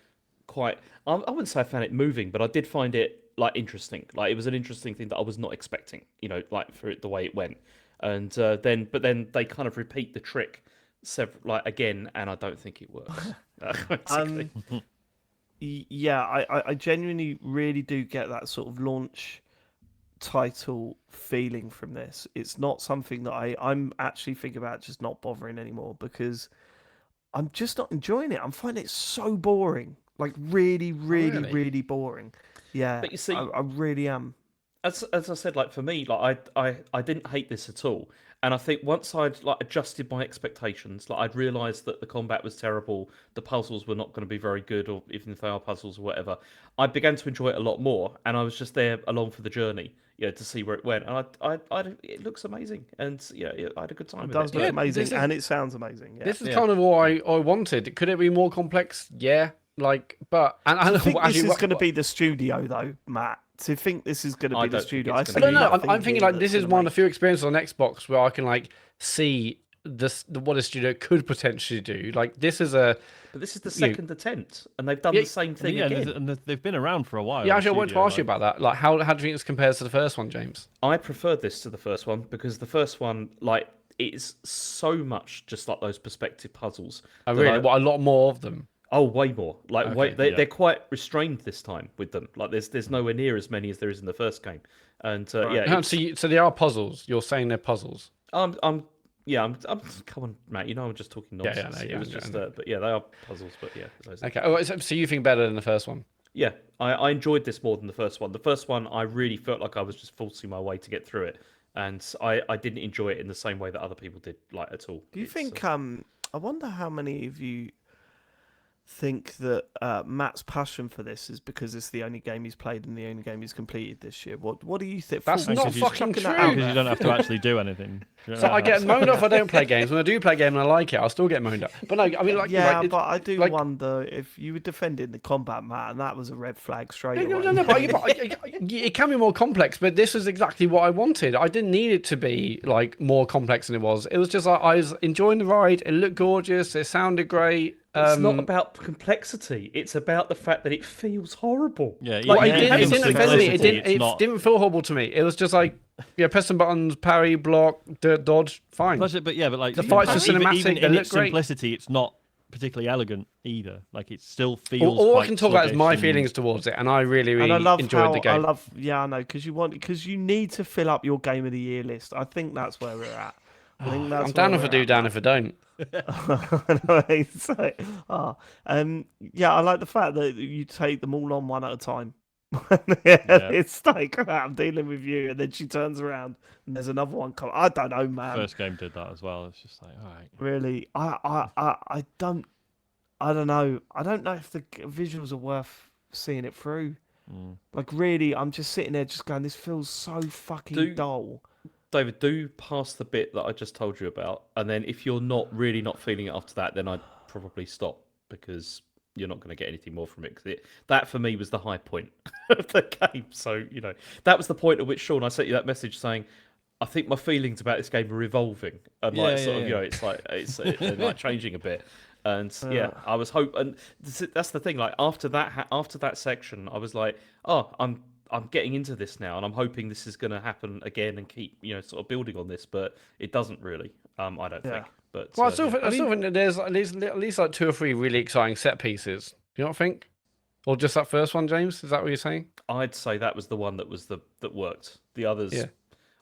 quite. I wouldn't say I found it moving, but I did find it like interesting. Like, it was an interesting thing that I was not expecting. You know, like, for it the way it went, and then they kind of repeat the trick again, and I don't think it works. Basically. Yeah, I genuinely really do get that sort of launch title feeling from this. It's not something that I'm actually thinking about just not bothering anymore, because I'm just not enjoying it. I'm finding it so boring, like really, really, really? really boring. Yeah, But you see- I really am. As I said, like, for me, like, I didn't hate this at all, and I think once I'd like adjusted my expectations, like, I'd realised that the combat was terrible, the puzzles were not going to be very good, or even if they are puzzles or whatever, I began to enjoy it a lot more, and I was just there along for the journey, to see where it went, and it looks amazing, and I had a good time It with does it. look Yeah, amazing, this is- and it sounds amazing. Yeah. This is Yeah. kind of what I wanted. Could it be more complex? Yeah. Like, but... And I think actually, this is going to be the studio, though, Matt. To think this is going to I be the don't think studio, it's I gonna see be. No, No, nothing I'm thinking here like this that's is gonna one of make- the few experiences on Xbox where I can like see what a studio could potentially do. Like, this is a... But this is the second attempt, and they've done Yeah, the same And thing yeah, again. and they've been around for a while. Yeah, the actually, I wanted to studio, ask you about that. Like, how do you think this compares to the first one, James? I preferred this to the first one, because the first one, like, it's so much just like those perspective puzzles. Oh, that really? What, a lot more of them? Oh, way more. Like, Okay, they're quite restrained this time with them. Like, there's nowhere near as many as there is in the first game. And yeah, No, it's- so they are puzzles. You're saying they're puzzles. I'm come on, Matt. You know I'm just talking Yeah, nonsense. no, It yeah, was I just, know. but yeah, they are puzzles. But yeah, those are- Okay. Oh, so you think better than the first one? yeah. I enjoyed this more than the first one. The first one, I really felt like I was just forcing my way to get through it, and I didn't enjoy it in the same way that other people did, like, at all. Do you It's, think? I wonder how many of you think that Matt's passion for this is because it's the only game he's played and the only game he's completed this year. What do you think? That's Full- not just fucking chucking that true. out Because there. you don't have to actually do anything. You don't So know I how- get moaned off if I don't play games. When I do play a game and I like it, I'll still get moaned at. But no, I mean, like, Yeah, like, but I do like- wonder if you were defending the combat, Matt, and that was a red flag straight No, away. no, but it can be more complex, but this is exactly what I wanted. I didn't need it to be like more complex than it was. It was just like I was enjoying the ride. It looked gorgeous. It sounded great. It's not about complexity. It's about the fact that it feels horrible. Yeah, Well, yeah, it didn't having offend me. It simplicity, didn't. it's It not- didn't feel horrible to me. It was just like, yeah, press some buttons, parry, block, dodge, fine. But like The fights are even cinematic, they in look its great. simplicity, it's not particularly elegant either. Like, it still feels. All I quite can talk about is my sluggish and- feelings towards it, and I really, And really I love enjoyed how the game. yeah, I know, because you need to fill up your game of the year list. I think that's where we're at. I think that's I'm down where if I we're do, at, down Matt. if I don't. Yeah, I like the fact that you take them all on one at a time. Yeah. It's like, I'm dealing with you, and then she turns around and there's another one coming. I don't know, man. First game did that as well. It's just like, all right. Really, I don't know. I don't know if the visuals are worth seeing it through. Like, really, I'm just sitting there, just going, this feels so fucking dull. David, do pass the bit that I just told you about, and then if you're not feeling it after that, then I'd probably stop, because you're not going to get anything more from it. Because that for me was the high point of the game. So that was the point at which, Sean, I sent you that message saying, I think my feelings about this game are evolving, and it's like it's like changing a bit. And yeah, I was hoping. And that's the thing. Like, after that section, I was like, oh, I'm I'm getting into this now, and I'm hoping this is going to happen again and keep sort of building on this, but it doesn't really. I don't think. But Well, I still yeah. think that there's at least like 2 or 3 really exciting set pieces. Do you not think? Or just that first one, James? Is that what you're saying? I'd say that was the one that worked. The others, Yeah.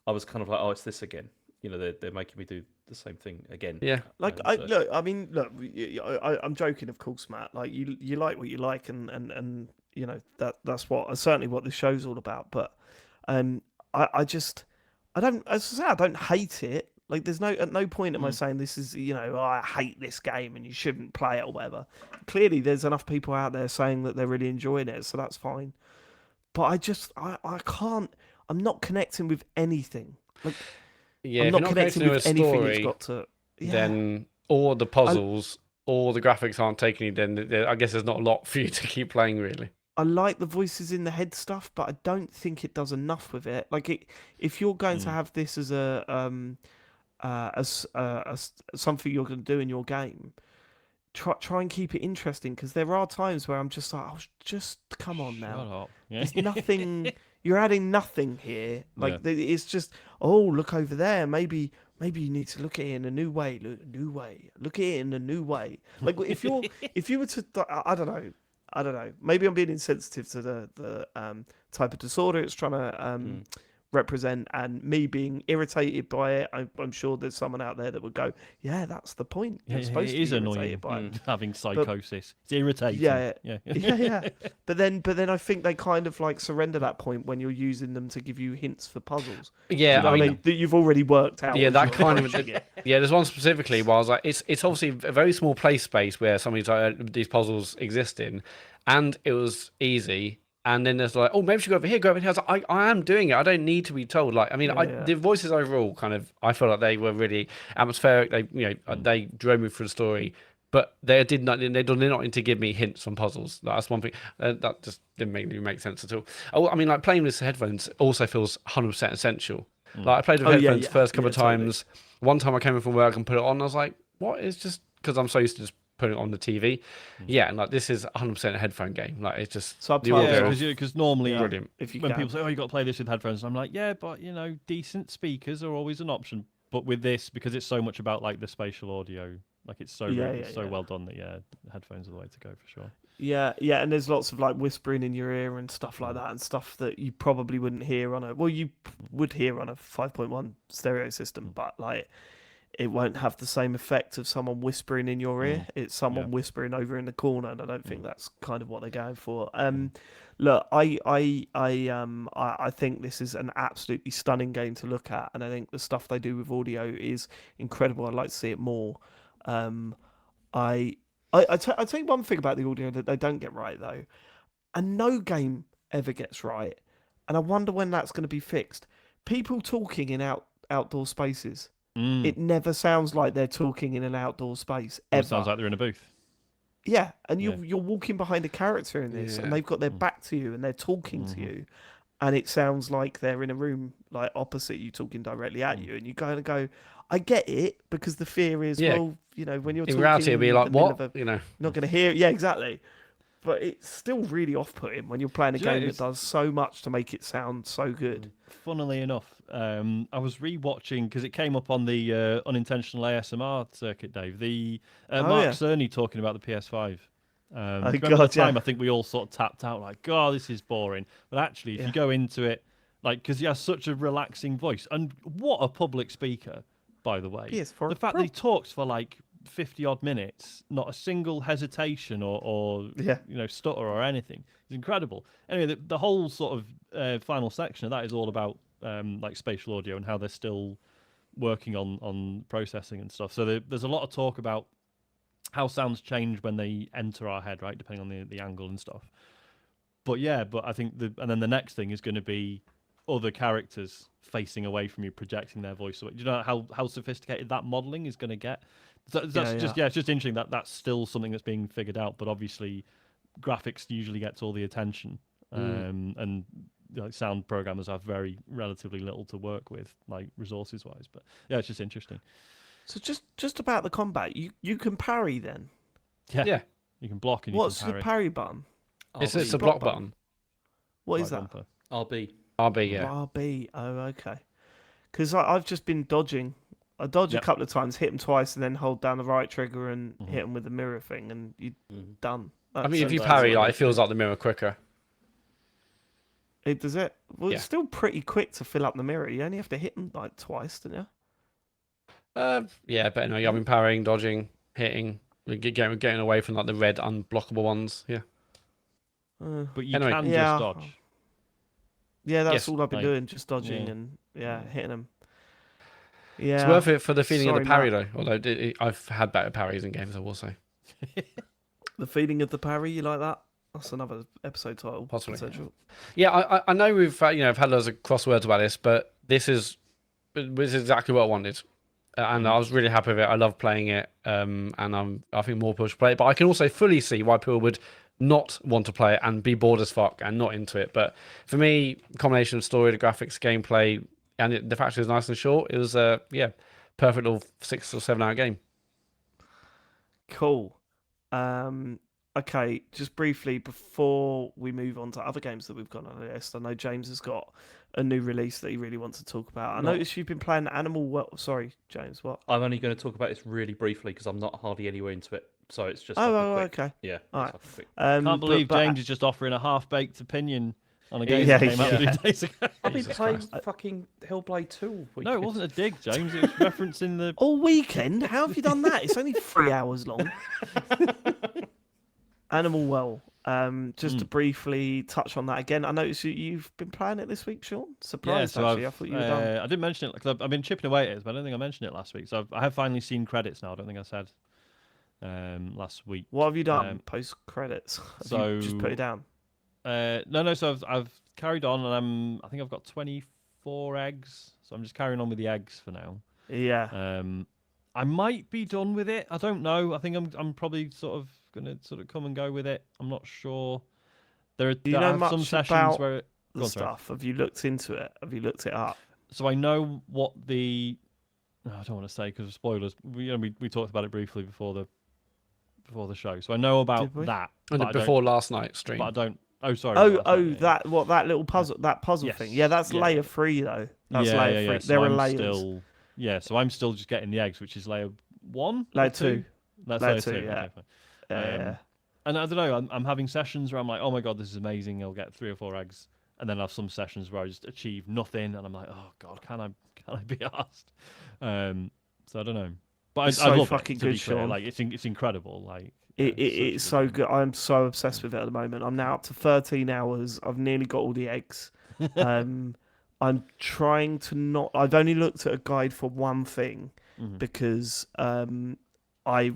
I was kind of like, oh, it's this again. They're making me do the same thing again. Yeah. Like And, look, I mean, look, I'm joking, of course, Matt. Like you like what you like, and that's certainly what this show's all about. But I just I don't, as I say, I don't hate it. Like at no point am I saying this is oh, I hate this game and you shouldn't play it or whatever. Clearly, there's enough people out there saying that they're really enjoying it, so that's fine. But I can't. I'm not connecting with anything. Like Yeah, I'm if not you're not connecting connecting to with a anything story, it's got to. Yeah. then or the puzzles or the graphics aren't taking you, then I guess there's not a lot for you to keep playing, really. I like the voices in the head stuff, but I don't think it does enough with it. Like if you're going to have this as something you're going to do in your game, try and keep it interesting, because there are times where I'm just like, oh, just come on now. Shut up. Yeah. There's nothing. You're adding nothing here. Like it's just, oh, look over there. Maybe you need to look at it in a new way. Look at it in a new way. Like if you were to, I don't know. Maybe I'm being insensitive to the type of disorder it's trying to represent, and me being irritated by it. I'm sure there's someone out there that would go, yeah, that's the point. You're supposed to it is be annoying irritated by it. having psychosis. It's irritating. Yeah. But then I think they kind of like surrender that point when you're using them to give you hints for puzzles. Yeah, I mean that you've already worked out. Yeah, as that you're kind of. approaching it. Yeah, there's one specifically where I was like, it's obviously a very small play space where some of these puzzles exist in, and it was easy. And then there's like, oh, maybe you should go over here, go over here. I was like, I am doing it. I don't need to be told. Like, I mean, the voices overall kind of, I felt like they were really atmospheric. They, they drove me through the story, but they did not need to give me hints on puzzles. That's one thing that just didn't really make sense at all. Oh, I mean, like playing with headphones also feels 100% essential. Like I played with headphones the first couple of times. Totally. One time I came in from work and put it on. I was like, what is just, because I'm so used to just putting it on the TV. Yeah, and like this is 100% a headphone game. Like it's just because normally brilliant. When people say, oh, you got to play this with headphones, I'm like, yeah, but decent speakers are always an option. But with this, because it's so much about like the spatial audio, like it's so well done that headphones are the way to go for sure. Yeah, and there's lots of like whispering in your ear and stuff like that, and stuff that you probably wouldn't hear on you would hear on a 5.1 stereo system, but like it won't have the same effect of someone whispering in your ear. It's someone whispering over in the corner, and I don't think that's kind of what they're going for. Look, I think this is an absolutely stunning game to look at, and I think the stuff they do with audio is incredible. I'd like to see it more. I tell you one thing about the audio that they don't get right though, and no game ever gets right, and I wonder when that's going to be fixed. People talking in outdoor spaces. It never sounds like they're talking in an outdoor space. Ever. It sounds like they're in a booth. Yeah, and you're walking behind a character in this, and they've got their back to you, and they're talking to you, and it sounds like they're in a room like opposite you, talking directly at you, and you kind of go, I get it, because the fear is, well, when you're in talking, reality, it'll be like, what? You're not going to hear it. Yeah, exactly. But it's still really off-putting when you're playing a game that does so much to make it sound so good. Funnily enough, I was re-watching, because it came up on the unintentional ASMR circuit, Dave, the Mark Cerny talking about the PS5. At the time, I think we all sort of tapped out like, God, this is boring. But actually, if you go into it, like, because he has such a relaxing voice, and what a public speaker, by the way. The fact that he talks for like 50 odd minutes, not a single hesitation or stutter or anything, is incredible. Anyway, the whole sort of final section of that is all about like spatial audio and how they're still working on processing and stuff. So there's a lot of talk about how sounds change when they enter our head, right, depending on the angle and stuff. But I think and then the next thing is going to be other characters facing away from you, projecting their voice away. Do you know how sophisticated that modeling is going to get? It's just interesting that that's still something that's being figured out, but obviously graphics usually gets all the attention, and sound programmers have relatively little to work with, like resources wise. But it's just interesting. So just about the combat, you can parry then. Yeah. You can block and What's you can parry. the parry button? It's a block button. What is that? RB. RB, yeah. RB. Oh, okay. Because I've just been dodging. I dodge a couple of times, hit them twice, and then hold down the right trigger and hit them with the mirror thing, and you're done. I mean, if you That's parry, what like, I it feels do. like the mirror quicker. It does it. Well, Yeah. it's still pretty quick to fill up the mirror. You only have to hit them like twice, don't you? Yeah, but anyway, I've been parrying, dodging, hitting, getting away from like the red unblockable ones. Yeah. But you Anyway. can Yeah. just dodge. Yeah, that's Yes, all I've been like- doing, just dodging yeah. and hitting them. Yeah, It's worth it for the feeling of Sorry, the parry, Matt. though. Although I've had better parries in games, I will say. The feeling of the parry, you like that? That's another episode title. Possibly. Potential. Yeah, I know we've I've had loads of crosswords about this, but this is exactly what I wanted, and I was really happy with it. I love playing it, and I think more people should play it. But I can also fully see why people would not want to play it and be bored as fuck and not into it. But for me, combination of story, the graphics, gameplay, and the fact it was nice and short, it was perfect little 6 or 7 hour game. Cool. Okay, just briefly before we move on to other games that we've got on the list, I know James has got a new release that he really wants to talk about. I Not- noticed you've been playing Animal Well. Sorry, James. What? I'm only going to talk about this really briefly because I'm not hardly anywhere into it. So it's just. Oh, like a oh, quick, okay. Yeah. All it's right. like a quick- Can't believe but James is just offering a half-baked opinion on a game Yeah, that came out yeah. 3 days ago. I've been Jesus playing Christ. fucking Hellblade 2. No, it wasn't a dig, James. It was referencing the. all weekend? How have you done that? It's only 3 hours long. Animal Well. Just to briefly touch on that again, I noticed you've been playing it this week, Sean. Surprised, actually. I thought you were done. I didn't mention it because I've been chipping away at it, but I don't think I mentioned it last week. So I have finally seen credits now. I don't think I said last week. What have you done post credits? You just put it down. No. So I've carried on, and I think I've got 24 eggs. So I'm just carrying on with the eggs for now. Yeah. I might be done with it. I don't know. I think I'm probably gonna come and go with it. I'm not sure. Do you know much some sessions about where the stuff? Have you looked into it? Have you looked it up? So I know what the. No, I don't want to say because of spoilers. We talked about it briefly before the show. So I know about Did we? that. And but I before last night's stream. But I don't. Oh, sorry. Oh, last night, yeah. that little puzzle, that puzzle Yes, thing. Yeah, that's yeah. layer 3 though. That's yeah, layer yeah, 3. yeah. So There are I'm layers. So I'm still just getting the eggs, which is layer 1. Layer or 2? 2. That's Layer layer 2, 2. yeah. Okay, fine. Yeah. And I don't know. I'm having sessions where I'm like, oh my god, this is amazing. I'll get 3 or 4 eggs, and then I have some sessions where I just achieve nothing, and I'm like, oh god, can I be asked? So I don't know. But It's I so love fucking it, to be good, clear. Sean. Like it's incredible. Like It's so good. I'm so obsessed with it at the moment. I'm now up to 13 hours. I've nearly got all the eggs. I'm trying to not. I've only looked at a guide for one thing because I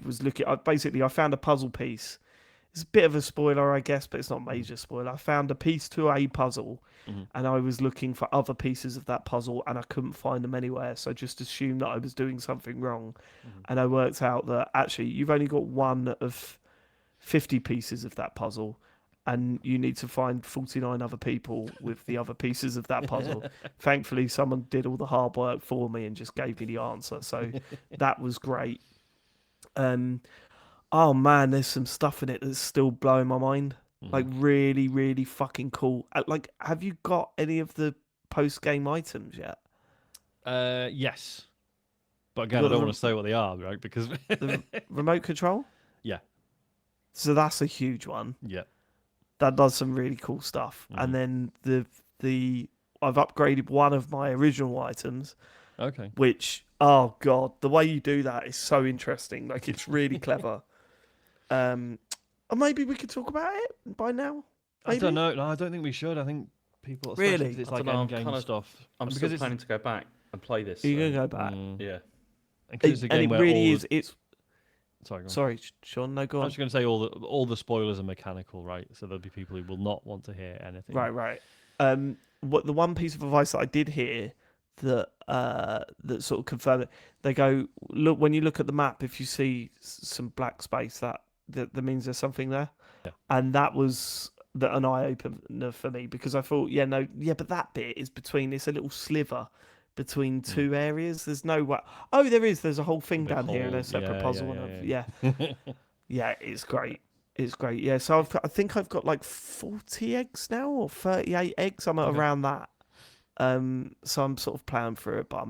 was looking. I found a puzzle piece. It's a bit of a spoiler, I guess, but it's not a major spoiler. I found a piece to a puzzle, and I was looking for other pieces of that puzzle, and I couldn't find them anywhere. So I just assumed that I was doing something wrong, and I worked out that actually you've only got one of 50 pieces of that puzzle, and you need to find 49 other people with the other pieces of that puzzle. Thankfully, someone did all the hard work for me and just gave me the answer. So that was great. Oh man, there's some stuff in it that's still blowing my mind. Like really, really fucking cool. Like, have you got any of the post-game items yet? Yes. But again, I Well, don't the- want to say what they are, right? Because The remote control? Yeah. So that's a huge one. yeah. That does some really cool stuff. And then the I've upgraded one of my original items, Okay. which, oh god, the way you do that is so interesting. Like, it's really clever. Or maybe we could talk about it by now. I Maybe? don't know. No, I don't think we should. I think people, especially Really? 'cause it's I like don't know, I'm end game kinda- stuff. I'm And still because planning to go back and play this. Are you going so- to go back? Yeah. And 'cause it's a And game it where really all is. It's Sorry, go on. sorry, Sean. No, go I on. was just going to say all the spoilers are mechanical, right? So there'll be people who will not want to hear anything. Right. What the one piece of advice that I did hear that that sort of confirmed it. They go, look, when you look at the map, if you see some black space, that means there's something there. Yeah. And that was an eye opener for me because I thought, but that bit is between. It's a little sliver between two areas. There's no way. Oh, there is. There's a whole thing Big down here in hole. a separate Yeah, puzzle. yeah. Yeah, it's great. It's great. Yeah, so I think I've got like 40 eggs now or 38 eggs. I'm at Okay. around that. So I'm sort of plowing through it, but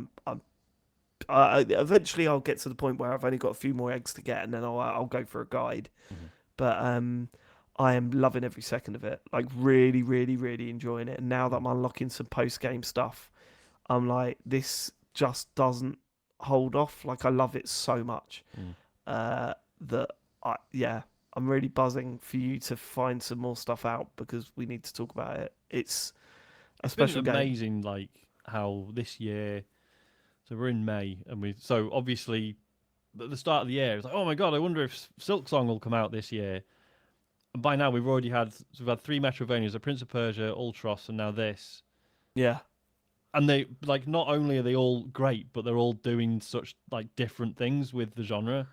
eventually I'll get to the point where I've only got a few more eggs to get, and then I'll go for a guide. But I am loving every second of it. Like really, really, really enjoying it. And now that I'm unlocking some post game stuff, I'm like, this just doesn't hold off. Like I love it so much that I'm really buzzing for you to find some more stuff out because we need to talk about it. It's a special been game. amazing, like how this year. So we're in May, and so obviously at the start of the year, it's like, oh my god, I wonder if Silksong will come out this year. And by now we've had 3 Metrovanias: a Prince of Persia, Ultros, and now this. Yeah. And they like not only are they all great, but they're all doing such like different things with the genre.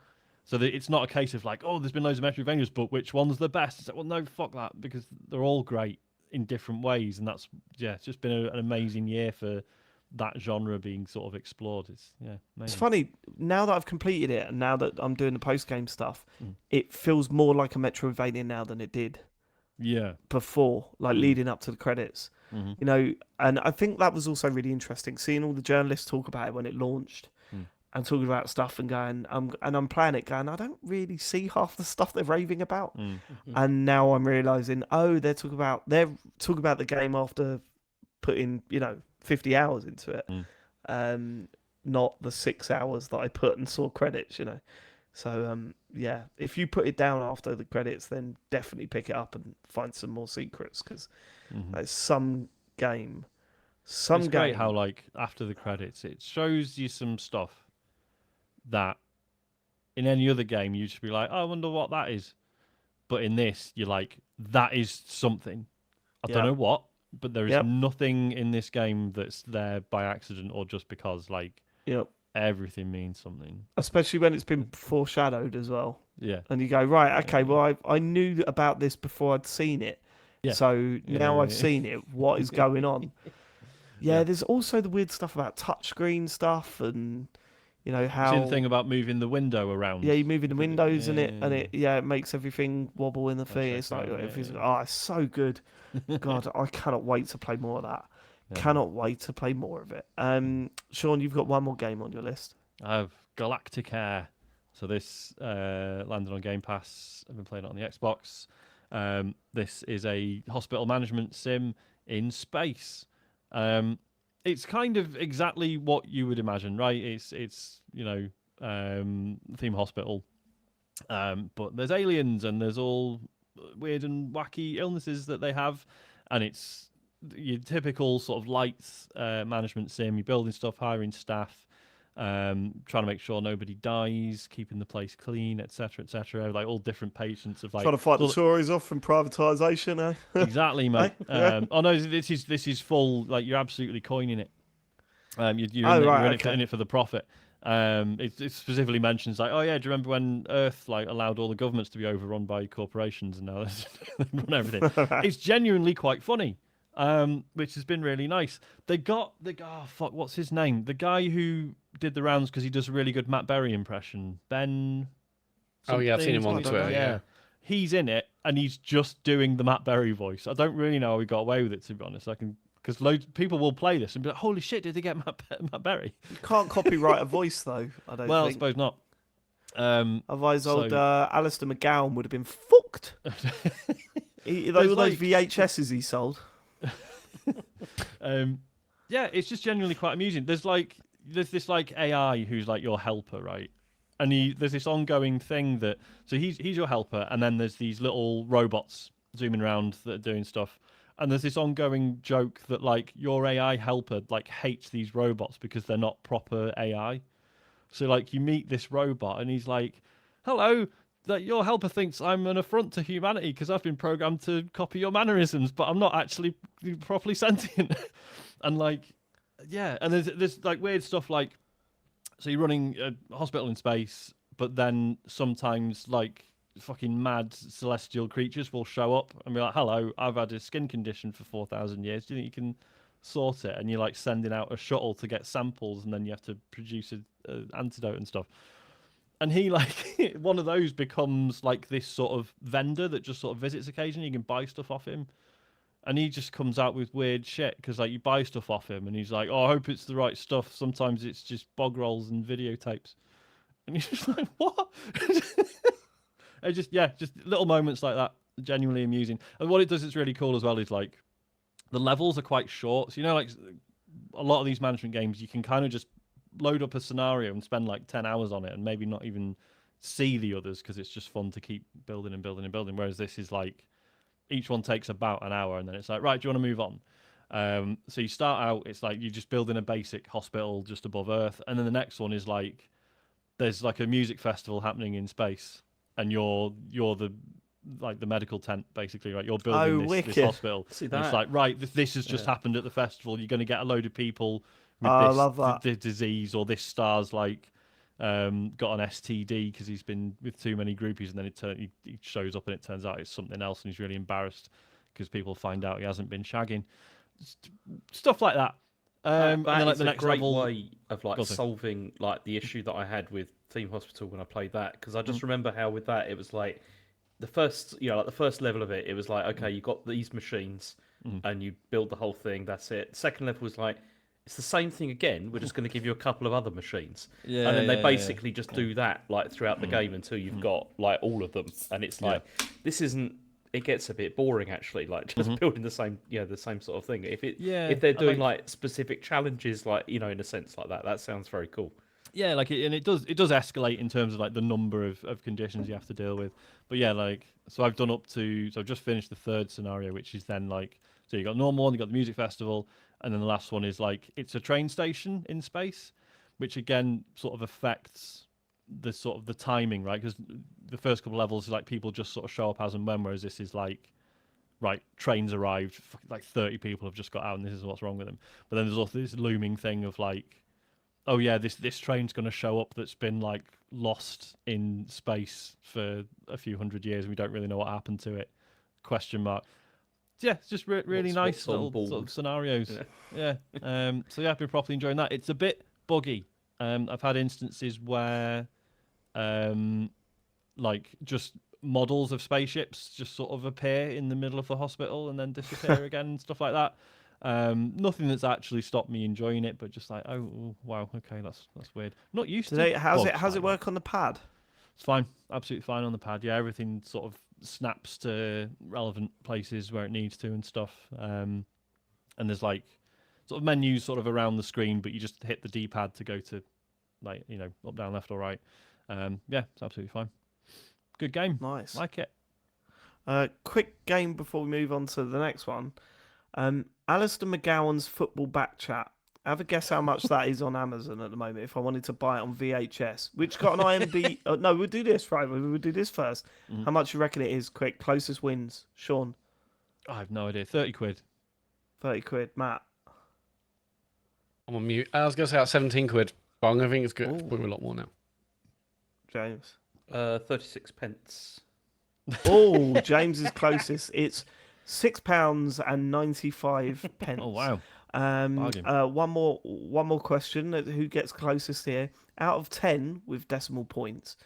So that it's not a case of like, oh, there's been loads of Metrovanias, but which one's the best? It's like, well, no, fuck that, because they're all great in different ways, and that's it's just been an amazing year for that genre being sort of explored. It's amazing. It's funny now that I've completed it, and now that I'm doing the post game stuff, it feels more like a Metroidvania now than it did. Before, like leading up to the credits, you know, and I think that was also really interesting seeing all the journalists talk about it when it launched and talking about stuff and going, and I'm playing it going, I don't really see half the stuff they're raving about, and now I'm realizing, oh, they're talking about the game after putting 50 hours into it, not the 6 hours that I put and saw credits, So if you put it down after the credits, then definitely pick it up and find some more secrets because it's some game. It's great how like after the credits, it shows you some stuff that in any other game you'd just be like, oh, I wonder what that is. But in this, you're like, that is something. I don't know what, but there is nothing in this game that's there by accident or just because. Like, everything means something. Especially when it's been foreshadowed as well. Yeah. And you go, right, okay, well, I knew about this before I'd seen it. Yeah. So now I've seen it. What is going on? There's also the weird stuff about touchscreen stuff and, how... See the thing about moving the window around? Yeah, you're moving the windows and it makes everything wobble in the thing. It's like, it's so good. God, I cannot wait to play more of that. Cannot wait to play more of it. Sean, you've got one more game on your list. I have Galacticare. So this landed on Game Pass. I've been playing it on the Xbox. This is a hospital management sim in space. It's kind of exactly what you would imagine, right? It's theme hospital. But there's aliens and there's all weird and wacky illnesses that they have, and it's your typical sort of lights management sim. You're building stuff, hiring staff, trying to make sure nobody dies, keeping the place clean, etc., etc. Like all different patients of like trying to fight the Tories off from privatisation. Exactly, mate. Oh no, this is full. Like you're absolutely coining it. You're in it for the profit. It specifically mentions like, oh yeah, do you remember when Earth like allowed all the governments to be overrun by corporations and now they run everything? It's genuinely quite funny. Which has been really nice. They got what's his name? The guy who did the rounds because he does a really good Matt Berry impression. Ben. Oh yeah, I've seen him on Twitter. Yeah, he's in it and he's just doing the Matt Berry voice. I don't really know how he got away with it, to be honest. Because loads of people will play this and be like, "Holy shit, did they get Matt Berry?" You can't copyright a voice though. I don't. Well, I suppose not. Otherwise, old Alistair McGowan would have been fucked. Those VHSs he sold. It's just genuinely quite amusing. There's this like AI who's like your helper, right? And there's this ongoing thing that he's your helper, and then there's these little robots zooming around that are doing stuff. And there's this ongoing joke that like your AI helper like hates these robots because they're not proper AI. So like you meet this robot and he's like, "Hello, that your helper thinks I'm an affront to humanity because I've been programmed to copy your mannerisms, but I'm not actually properly sentient." And like, and there's like weird stuff like, so you're running a hospital in space, but then sometimes like fucking mad celestial creatures will show up and be like, "Hello, I've had a skin condition for 4,000 years. Do you think you can sort it?" And you're like sending out a shuttle to get samples, and then you have to produce an antidote and stuff. And he like one of those becomes like this sort of vendor that just sort of visits occasionally. You can buy stuff off him, and he just comes out with weird shit because like you buy stuff off him, and he's like, "Oh, I hope it's the right stuff." Sometimes it's just bog rolls and videotapes, and you're just like, "What?" And just little moments like that, genuinely amusing. And what it does, it's really cool as well. Is like the levels are quite short, so like a lot of these management games, you can kind of just load up a scenario and spend like 10 hours on it and maybe not even see the others because it's just fun to keep building and building and building. Whereas this is like each one takes about an hour and then it's like, right, do you want to move on? So you start out, it's like you're just building a basic hospital just above Earth, and then the next one is like there's like a music festival happening in space, and you're the like the medical tent basically, right? You're building this hospital. See and that? it's like, right, this has just happened at the festival. You're going to get a load of people with I this love that. disease, or this star's like got an STD because he's been with too many groupies, and then he shows up and it turns out it's something else, and he's really embarrassed because people find out he hasn't been shagging. Stuff like that. And that then like is the a next great level, way of like solving like the issue that I had with Theme Hospital when I played that, because I just remember how with that it was like the first like the first level of it was like, okay, you got these machines and you build the whole thing, that's it. Second level was like, it's the same thing again, we're just going to give you a couple of other machines. And then they basically just do that like throughout the game until you've got like all of them, and it's like this isn't, it gets a bit boring actually, like just building the same sort of thing. If they're doing like specific challenges, like in a sense like that sounds very cool. Yeah, like it does escalate in terms of like the number of conditions you have to deal with. But yeah, like so I've just finished the third scenario, which is then like, so you got normal one, you got the music festival, and then the last one is like it's a train station in space, which again sort of affects the sort of the timing, right? Because the first couple levels is like people just sort of show up as and when, whereas this is like, right, trains arrived, like 30 people have just got out, and this is what's wrong with them. But then there's also this looming thing of like, oh yeah, this train's going to show up that's been like lost in space for a few hundred years and we don't really know what happened to it, question mark. Yeah, it's just really nice little sort of scenarios. Yeah. So yeah, I've been properly enjoying that. It's a bit buggy. I've had instances where like just models of spaceships just sort of appear in the middle of the hospital and then disappear again and stuff like that. Nothing that's actually stopped me enjoying it, but just like, oh wow, okay, that's weird. Not used to. How's it work on the pad? It's fine, absolutely fine on the pad. Yeah, everything sort of snaps to relevant places where it needs to and stuff. And there's like sort of menus sort of around the screen, but you just hit the D-pad to go to like up, down, left, or right. Yeah, it's absolutely fine. Good game. Nice. Like it. Quick game before we move on to the next one. Alistair McGowan's Football Back Chat. Have a guess how much that is on Amazon at the moment if I wanted to buy it on VHS, which got an IMDb. No, we'll do this, right? We'll do this first. How much you reckon it is? Quick, closest wins. Sean? I have no idea. 30 quid. 30 quid. Matt? I'm on mute. I was going to say about 17 quid, but I'm going to think it's good. It's probably a lot more now. James? 36 pence. Oh, James is closest. It's £6.95. Oh, wow. One more question. Who gets closest here? Out of 10 with decimal points,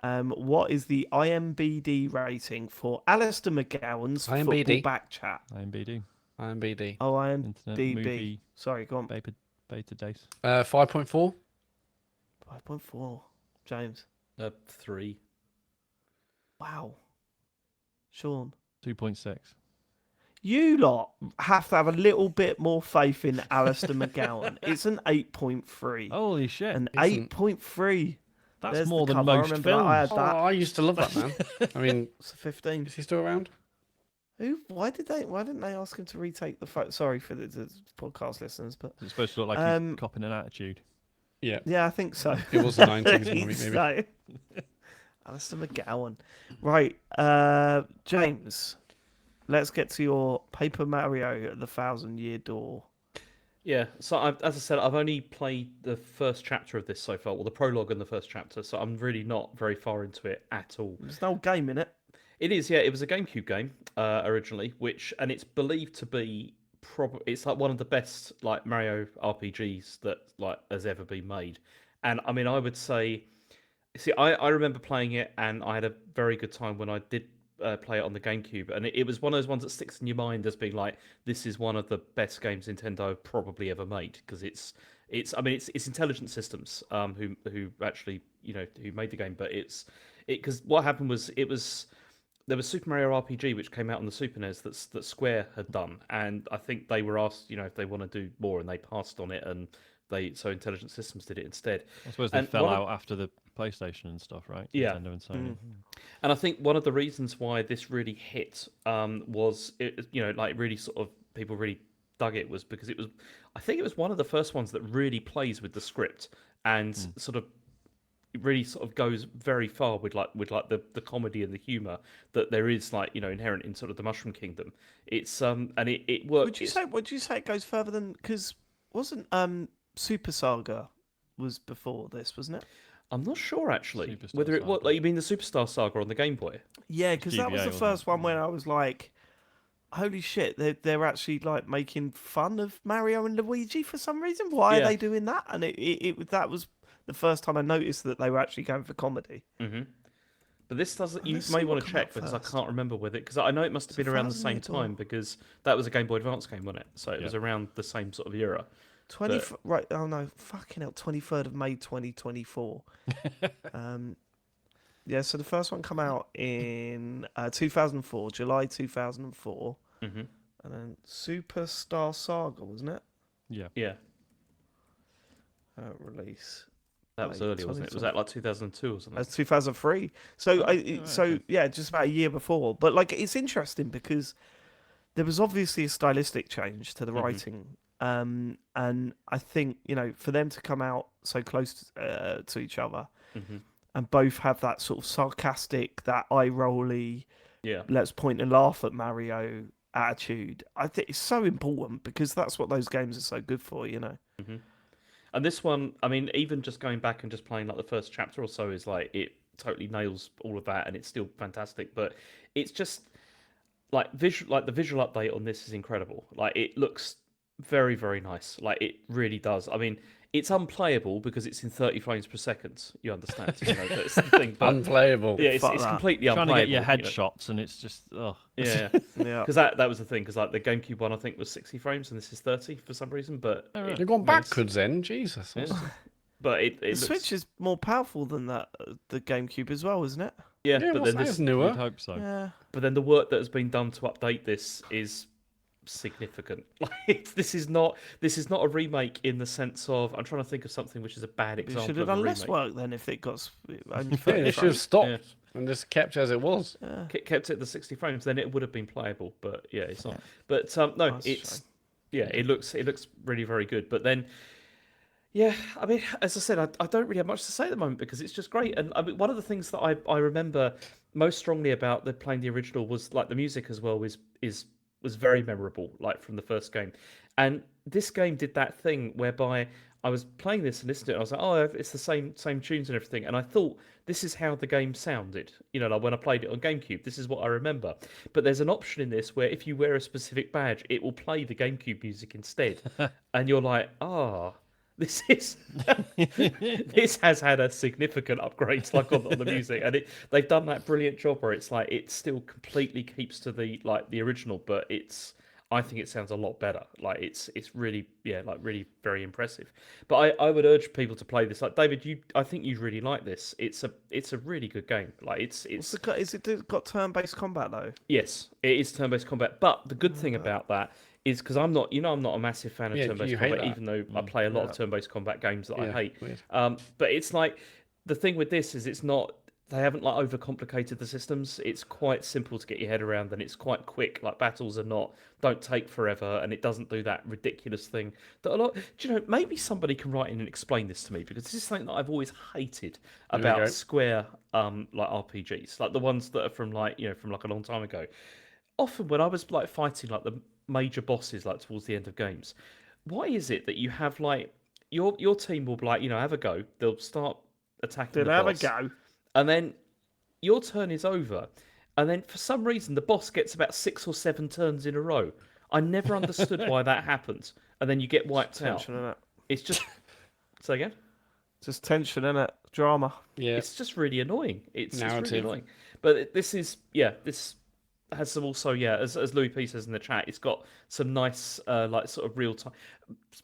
what is the IMBD rating for Alistair McGowan's Football Back Chat? IMBD. Oh, Internet IMDb. movie Sorry, go on. Beta days. 5.4. 5.4. James. 3. Wow. Sean. 2.6. You lot have to have a little bit more faith in Alistair McGowan. It's an 8.3. Holy shit. An 8.3. That's There's more the than cover. I most remember films. that. I had that. I used to love that, man. I mean, It's a 15. is he still around? Why didn't they ask him to retake the photo? Sorry for the podcast listeners, but It's supposed to look like he's copying an attitude. Yeah. yeah, I think so. It was the 90s movie, maybe. Alistair McGowan. Right, James. Let's get to your Paper Mario at the 1,000-Year Door. Yeah, so as I said, I've only played the first chapter of this so far, well, the prologue and the first chapter, so I'm really not very far into it at all. There's no game in it. It is, yeah. It was a GameCube game originally, and it's believed to be it's like one of the best like Mario RPGs that like has ever been made. And I mean, I would say See, I remember playing it, and I had a very good time when I did play it on the GameCube, and it was one of those ones that sticks in your mind as being like, this is one of the best games Nintendo probably ever made, because it's Intelligent Systems who actually who made the game, but because what happened was there was Super Mario RPG which came out on the Super NES that Square had done, and I think they were asked if they want to do more, and they passed on it, and so Intelligent Systems did it instead. I suppose they fell out after the PlayStation and stuff, right? Yeah. Nintendo and Sony. And I think one of the reasons why this really hit was it, really sort of people really dug it was because I think it was one of the first ones that really plays with the script and sort of it really sort of goes very far with the comedy and the humor that there is inherent in sort of the Mushroom Kingdom. It's and it works. Would you say it goes further than, because wasn't Super Saga was before this, wasn't it? I'm not sure actually Superstar whether it was Saga. you mean the Superstar Saga on the Game Boy. Yeah, because that was GBA, the wasn't first it? one where I was like, holy shit, they're actually like making fun of Mario and Luigi for some reason. Why are Yeah. they doing that? And that was the first time I noticed that they were actually going for comedy. Mm-hmm. But this doesn't. You Let's may see want what to come check out because first. I can't remember whether because I know it must have So been around the 1000 same years or- time because that was a Game Boy Advance game, wasn't it? So it was Yeah. around the same sort of era. 20 right? Oh no, fucking hell! 23rd of May, 2024. Yeah. So the first one come out in 2004, July 2004, Mm-hmm. and then Superstar Saga, wasn't it? Yeah. Yeah, Release. that was Like earlier, wasn't it? Was that like 2002 or something? That's 2003. So okay. yeah, just about a year before. But like, it's interesting because there was obviously a stylistic change to the writing, and I think for them to come out so close to each other Mm-hmm. and both have that sort of sarcastic, that eye rolly, Yeah. let's point and laugh at Mario attitude. I think it's so important because that's what those games are so good for. Mm-hmm. And this one, I mean, even just going back and just playing like the first chapter or so is like it totally nails all of that, and it's still fantastic. But it's just like the visual update on this is incredible. Like it looks very, very nice. Like it really does. I mean, it's unplayable because it's in 30 frames per second. You understand? That's the thing. But Unplayable. yeah, it's Fuck that. completely Trying unplayable. to get your headshots, and it's just Yeah, Yeah. because that was the thing. Because like the GameCube one, I think was 60 frames, and this is 30 for some reason. But right. You've gone backwards then, Jesus. Yeah. But it The looks, Switch is more powerful than the GameCube as well, isn't it? yeah. Yeah, But what's then that? It's this, newer. I'd hope so. Yeah. but then the work that has been done to update this is significant. Like this is not a remake in the sense of I'm trying to think of something which is a bad You example should have of a done less remake. work then if it got only Yeah, 30 it should have frames. stopped Yeah. and just kept as it was. Yeah. Kept it at the 60 frames, then it would have been playable. But yeah, it's not. But no, That's a it's shame. yeah, it looks really very good. But then. Yeah, I mean, as I said, I don't really have much to say at the moment because it's just great. And I mean, one of the things that I remember most strongly about playing the original was like the music as well was very memorable, like from the first game. And this game did that thing whereby I was playing this and listening to it, and I was like, oh, it's the same tunes and everything. And I thought this is how the game sounded, like when I played it on GameCube. This is what I remember. But there's an option in this where if you wear a specific badge, it will play the GameCube music instead, and you're like, this has had a significant upgrade, like on the music, and they've done that brilliant job where it's like it still completely keeps to the original, but I think it sounds a lot better. Like it's really really very impressive. But I would urge people to play this. Like David, I think you'd really like this. It's a really good game. Like it's Is it got turn-based combat though? yes, it is turn-based combat. But the good thing about that is because I'm not a massive fan of Yeah, turn-based you hate combat, that. even though I play a lot of turn-based combat games that I Yeah, hate. weird. But it's like the thing with this is it's not. They haven't like overcomplicated the systems. It's quite simple to get your head around, and it's quite quick. Like battles don't take forever, and it doesn't do that ridiculous thing that a lot. Do you know? Maybe somebody can write in and explain this to me because this is something that I've always hated we go. about Square like RPGs, like the ones that are from like a long time ago. Often when I was like fighting like the major bosses like towards the end of games, why is it that you have like your team will like have a go? They'll start attacking Did the I have a boss. go? And then your turn is over. And then for some reason, the boss gets about 6 or 7 turns in a row. I never understood why that happens. And then you get wiped out. Tension in it. It's just. Say again? Just tension in it. Drama. Yeah. It's just really annoying. It's really Narrative. annoying. But this has some also, as Louis P says in the chat, it's got some nice like sort of real time.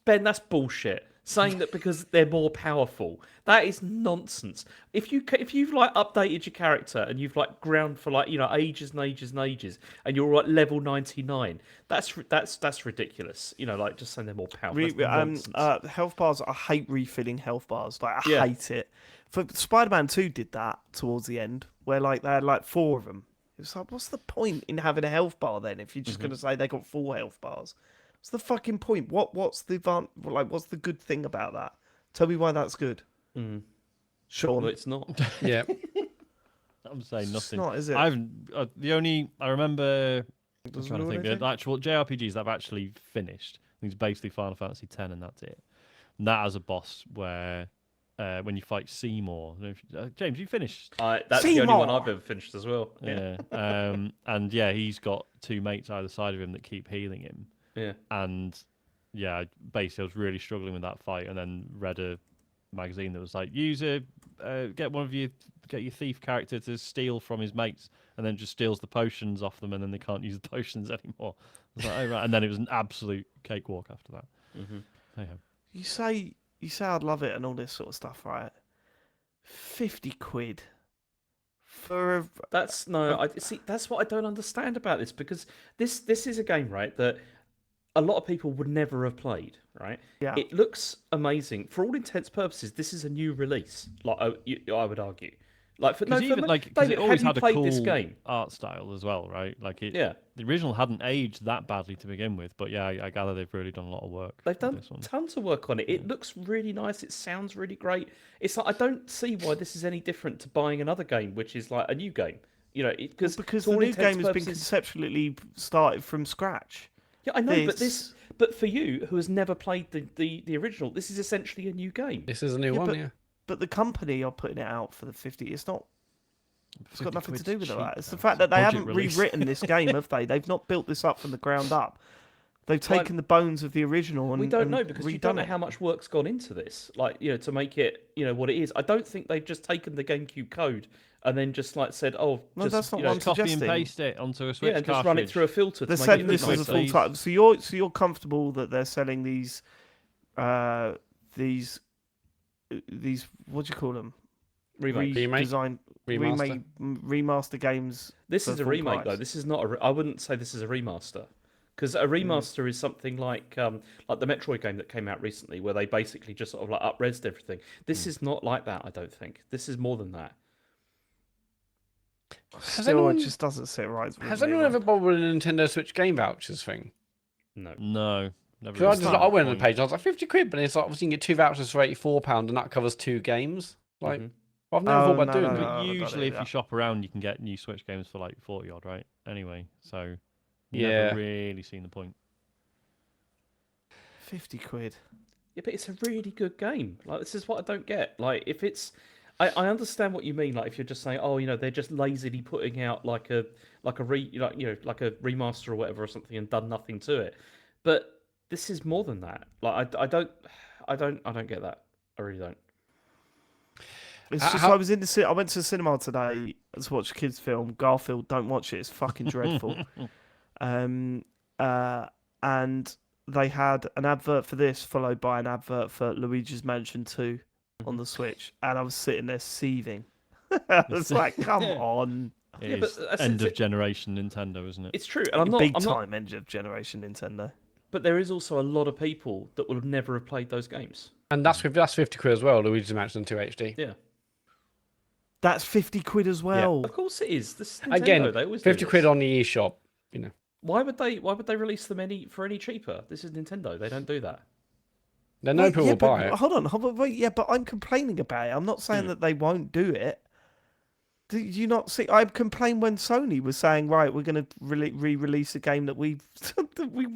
Ben, that's bullshit. Saying that because they're more powerful, that is nonsense. If you've like updated your character and you've like ground for like ages and ages and ages, and you're at level 99, that's ridiculous. Like just saying they're more powerful. That's nonsense. Health bars. I hate refilling health bars. Like I Yeah. hate it. For Spider-Man 2 did that towards the end, where like they had like 4 of them. It's like, what's the point in having a health bar then if you're just going to say they got 4 health bars? What's the fucking point? What's the what's the good thing about that? Tell me why that's good. Sean, Well, it's not. Yeah. I'm saying nothing. not, is it? I remember. I'm Doesn't trying to ruin think. anything? The actual JRPGs that I've actually finished. I think it's basically Final Fantasy X, and that's it. And that has a boss where when you fight Seymour. I don't know if James, you finished? That's the only one Seymour! I've ever finished as well. Yeah. And yeah, he's got 2 mates either side of him that keep healing him. Yeah. And yeah, basically, I was really struggling with that fight, and then read a magazine that was like, get your thief character to steal from his mates, and then just steals the potions off them, and then they can't use the potions anymore. I was like, oh, right. And then it was an absolute cakewalk after that. Hey-ho. You say I'd love it and all this sort of stuff, right? 50 quid for a... That's that's what I don't understand about this, because this is a game, right, that a lot of people would never have played, right? Yeah. It looks amazing. For all intents and purposes, this is a new release. Like I would argue. Like for Because David, it always have you had a played cool this game? art style as well, right? Like Yeah. the original hadn't aged that badly to begin with, but yeah, I gather they've really done a lot of work. They've with done this one. tons of work on it. It looks really nice. It sounds really great. It's like I don't see why this is any different to buying another game, which is like a new game. Because Because the new game has been conceptually started from scratch. Yeah, I know, This- but for you who has never played the original, this is essentially a new game. This is a new one, but- yeah. But the company are putting it out for the 50. It's not. It's got 50 nothing to quid's do with cheap, that. It's the though. fact that It's a they budget haven't release. rewritten this game, have they? They've not built this up from the ground up. They've taken the bones of the original and We don't and know because you don't redone know it. how much work's gone into this, like to make it what it is. I don't think they've just taken the GameCube code and then just like said, oh, No, just, that's not you know, what I'm Copy and suggesting. paste it onto a Switch yeah, and just cartridge. run it through a filter. They're to make selling it look this as a nicer. full please. time. So you're comfortable that they're selling these what do you call them? remake. Remake? Design Remaster? remaster games. This for is a full remake though. price. This is not a. I wouldn't say this is a remaster. Because a remaster is something like the Metroid game that came out recently, where they basically just sort of like up-resed everything. This is not like that, I don't think. This is more than that. Still, it just doesn't sit right. with Has me, anyone man. ever bothered with a Nintendo Switch game vouchers thing? No. No, never. Because really I went on the point. page and I was like, 50 quid, but it's like, obviously you can get 2 vouchers for £84 and that covers 2 games. Like, Mhm. I've never thought about no, doing no, that. no. But I don't usually, do if you that. shop around, you can get new Switch games for like 40 odd, right? Anyway, so Yeah. never really seen the point. 50 quid. Yeah, but it's a really good game. Like, this is what I don't get. Like, if it's, I understand what you mean. Like, if you're just saying, oh, they're just lazily putting out like a remaster or whatever or something and done nothing to it. But this is more than that. Like, I don't get that. I really don't. It's How- just I was in the I went to the cinema today to watch a kids' film. Garfield, don't watch it. It's fucking dreadful. And they had an advert for this followed by an advert for Luigi's Mansion 2 on the Switch, and I was sitting there seething. I was like, "Come on, It Yeah, but is that's- end of it- generation Nintendo, isn't it? It's true, and I'm big not. time end of generation Nintendo." But there is also a lot of people that will never have played those games. And that's 50 quid as well, Luigi's Mansion 2 HD. Yeah, That's 50 quid as well. of course it is. This is Nintendo. Again, they always do 50 quid this. on the eShop, Why would they release them any cheaper? This is Nintendo. They don't do that. Then no Wait, people yeah, will buy but, it. hold on, wait, yeah, but I'm complaining about it. I'm not saying that they won't do it. Did you not see? I complained when Sony was saying, right, we're going to re-release a game that we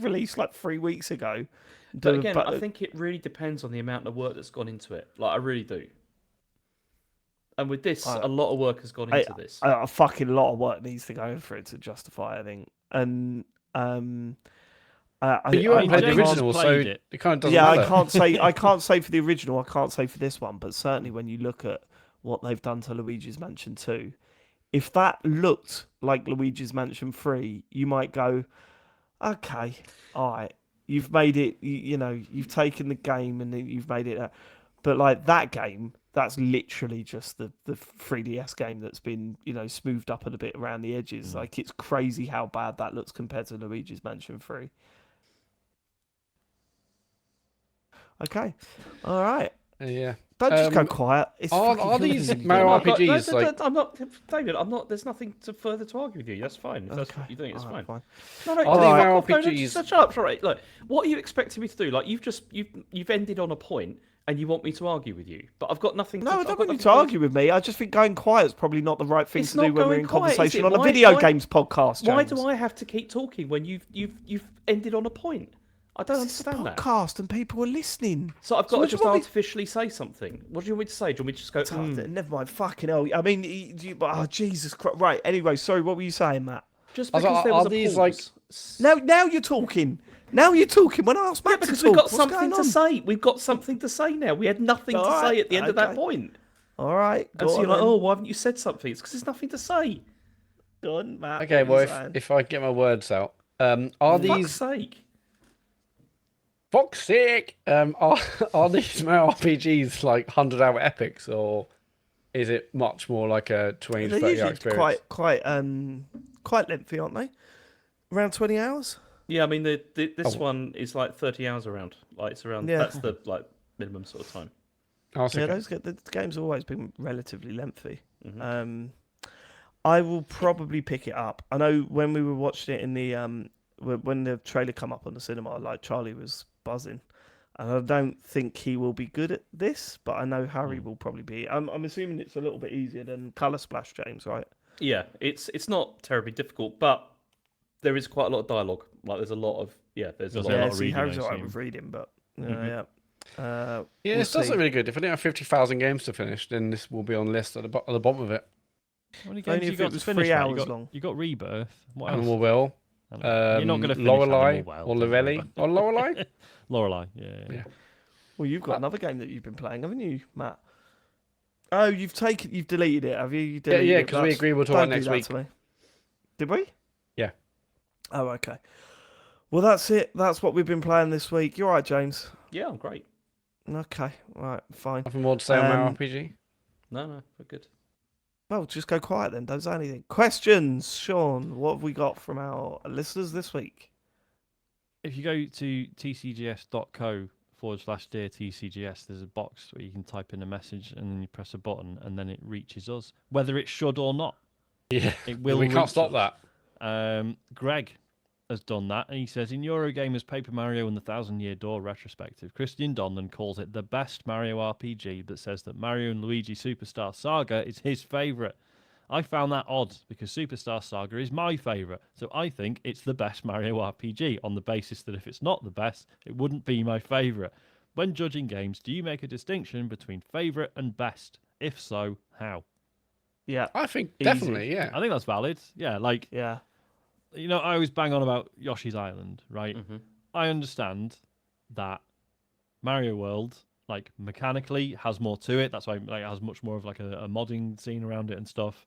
released like 3 weeks ago. But again, I think it really depends on the amount of work that's gone into it. Like, I really do. And with this, a lot of work has gone into this. A fucking lot of work needs to go in for it to justify, I think. And But you haven't played the James original, so played it. it kind of doesn't yeah, matter. I can't say for the original. I can't say for this one, but certainly when you look at what they've done to Luigi's Mansion 2. If that looked like Luigi's Mansion 3, you might go, okay, all right, you've made it, you've taken the game and then you've made it. But like that game, that's literally just the 3DS game that's been, smoothed up a bit around the edges. Like, it's crazy how bad that looks compared to Luigi's Mansion 3. Okay, all right. Yeah. Don't just go quiet. It's Are these fucking Mario hilarious. RPGs like? I'm not, David. I'm not. There's nothing to further to argue with you. That's fine. If that's what you think, it's all right, fine. fine. No, Are these Mario no, RPGs? shut up. Sorry. Look, what are you expecting me to do? Like, you've ended on a point, and you want me to argue with you, but I've got nothing. No, I don't want you to argue with me. I just think going quiet is probably not the right thing It's to do not when we're going in quiet, is conversation it? on a Why- video why- games podcast. Why James. do I have to keep talking when you've ended on a point? I don't It's a understand that. podcast and people are listening. So I've got what to do you just want me- artificially say something. What do you want me to say? Do you want me to just go? Never mind. Fucking hell. I mean, Jesus Christ. Right. Anyway, sorry. What were you saying, Matt? Just I was because like, there was are a these, pause. like- Now you're talking. Now you're talking. When I asked Matt Yeah, because to we've talk, got what's something going to on? say. We've got something to say now. We had nothing to All say right, at the end of that okay. point. All right. And so Go you're on, like, then. oh, why haven't you said something? It's because there's nothing to say. Go on, Matt. Okay, what well, are you saying? if I get my words out, are For these fuck's sake. fuck's sake? Are these Mario RPGs like 100-hour epics, or is it much more like a 20 to They're 30 hour usually experience? quite lengthy, aren't they? Around 20 hours. Yeah, I mean, this Oh. one is like 30 hours around. Like, it's around, Yeah. that's the minimum sort of time. Oh, it's Yeah, okay. the games have always been relatively lengthy. Mhm. I will probably pick it up. I know when we were watching it in the when the trailer come up on the cinema, like Charlie was buzzing, and I don't think he will be good at this, but I know Harry will probably be. I'm assuming it's a little bit easier than Color Splash, James, right? Yeah, it's not terribly difficult, but there is quite a lot of dialogue. Like, there's a lot of, there's a There's lot a Yeah, lot of see, reading, Harry's I alright assume. with reading, but Mhm. yeah. Yeah, we'll this does see. look really good. If I don't have 50,000 games to finish, then this will be on the list at the bottom of it. How many If only games you if got it to was finish, 3 Matt? hours long. You got Rebirth. What else? Animal Well, You're not going to finish Lorelei, Animal Well. or don't worry Lorelei, or Lorelei. about- Lorelei, yeah. Yeah. Well, you've got another game that you've been playing, haven't you, Matt? Oh, you've deleted it, have you? You Yeah, deleted yeah, it. 'cause we That's- agreed we'll talk don't about next do that week. to me. Did we? Yeah. Oh, okay. Well, that's it. That's what we've been playing this week. You're right, James. Yeah, I'm great. Okay, right, fine. Nothing more to say on Mario Um, RPG. No, we're good. Well, just go quiet then. Don't say anything. Questions, Sean. What have we got from our listeners this week? If you go to tcgs.co/dear TCGS, there's a box where you can type in a message and then you press a button and then it reaches us, whether it should or not. Yeah, It will. we can't reach stop us. that. Greg has done that, and he says in Eurogamer's Paper Mario and the Thousand Year Door retrospective, Christian Donlan calls it the best Mario RPG, but says that Mario and Luigi Superstar Saga is his favourite. I found that odd because Superstar Saga is my favourite, so I think it's the best Mario RPG on the basis that if it's not the best, it wouldn't be my favourite. When judging games, do you make a distinction between favourite and best? If so, how? Yeah, I think Easy. definitely, yeah. I think that's valid. Yeah, like, yeah. you know, I always bang on about Yoshi's Island, right? Mhm. I understand that Mario World, like, mechanically has more to it. That's why like, it has much more of like a modding scene around it and stuff.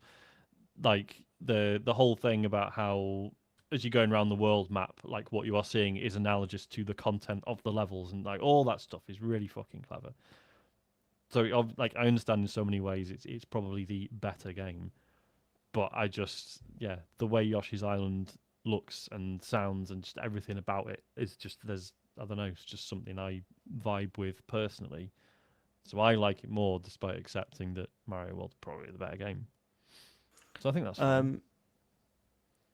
Like the whole thing about how as you're going around the world map, like what you are seeing is analogous to the content of the levels, and like all that stuff is really fucking clever. So like I understand in so many ways it's probably the better game, but I just the way Yoshi's Island looks and sounds and just everything about it is just I don't know, it's just something I vibe with personally. So I like it more despite accepting that Mario World's probably the better game. So I think that's fine.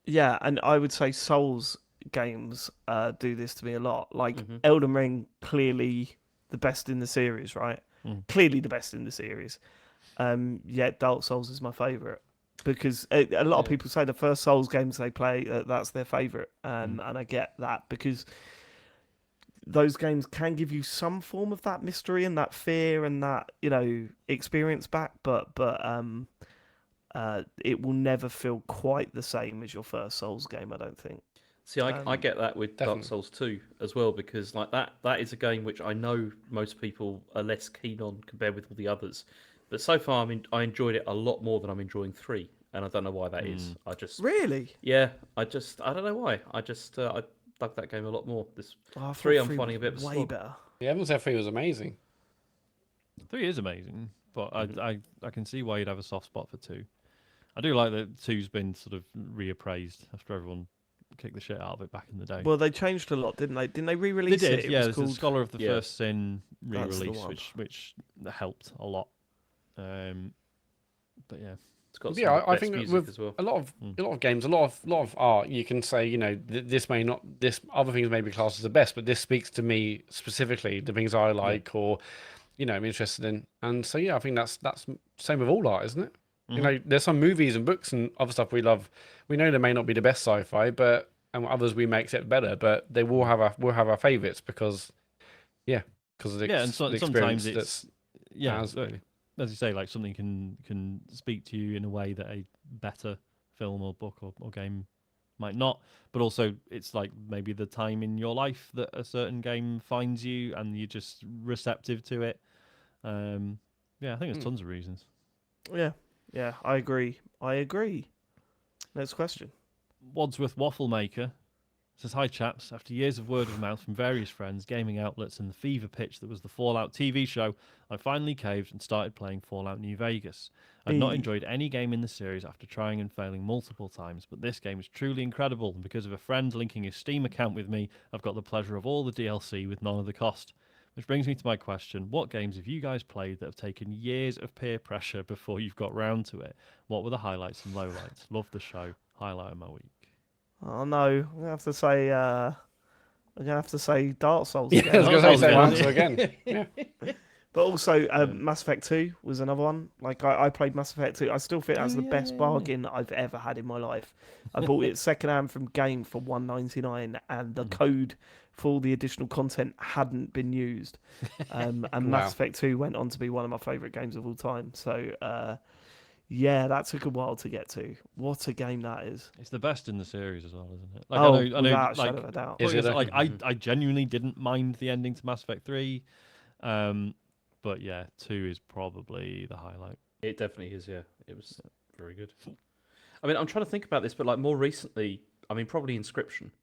Yeah, and I would say Souls games do this to me a lot. Like Mhm. Elden Ring, clearly the best in the series, right? Clearly the best in the series. Yet Dark Souls is my favourite because a lot of Yeah. people say the first Souls games they play that's their favourite, and I get that because those games can give you some form of that mystery and that fear and that experience back, but it will never feel quite the same as your first Souls game, I don't think. See, I get that with Definitely. Dark Souls 2 as well, because like that is a game which I know most people are less keen on compared with all the others, But so far, I enjoyed it a lot more than I'm enjoying 3, and I don't know why that is. I just Really? I don't know why. I dug that game a lot more. This Oh, I 3 thought I'm 3 finding a bit of was a way slog. better. The Heaven's 3 was amazing. 3 is amazing, but I can see why you'd have a soft spot for 2. I do like that 2's been sort of reappraised after everyone kicked the shit out of it back in the day. Well, they changed a lot, didn't they? Didn't they They re-release did, it? It yeah. was There's a called... Scholar of the Yeah. First Sin That's the re-release, one. which helped a lot. But yeah, It's got Yeah, some I best think music with as well. a lot of games, a lot of art, you can say, this may not, this other things may be classed as the best, but this speaks to me specifically, the things I like or, I'm interested in. And so, yeah, I think that's same with all art, isn't it? There's some movies and books and other stuff we love. We know they may not be the best sci-fi, but and others we may accept better, but they will have our favorites because of the, and the experience sometimes that's as you say, like something can speak to you in a way that a better film or book or game might not. But also, it's like maybe the time in your life that a certain game finds you, and you're just receptive to it. I think there's tons of reasons. Yeah, I agree. Next question. Wadsworth Waffle Maker says, "Hi chaps, after years of word of mouth from various friends, gaming outlets and the fever pitch that was the Fallout TV show, I finally caved and started playing Fallout New Vegas. I've not enjoyed any game in the series after trying and failing multiple times, but this game is truly incredible, and because of a friend linking his Steam account with me, I've got the pleasure of all the DLC with none of the cost. Which brings me to my question, what games have you guys played that have taken years of peer pressure before you've got round to it? What were the highlights and lowlights? Love the show. Highlight of my week." Oh no, I'm gonna have to say Dark Souls I again. was going to say Dark same Souls answer again. Yeah. But also, Mass Effect 2 was another one. Like, I played Mass Effect 2. I still think that's the best bargain I've ever had in my life. I bought it secondhand from Game for $1.99, and the code for all the additional content hadn't been used. And Mass Effect 2 went on to be one of my favourite games of all time. So, yeah, that took a while to get to. What a game that is. It's the best in the series as well, isn't it? Like, I I know, without a like, shadow of a doubt. Is it a- like I genuinely didn't mind the ending to Mass Effect 3. But yeah, 2 is probably the highlight. It definitely is, yeah. It was very good. I mean, I'm trying to think about this, but like more recently, I mean, probably Inscription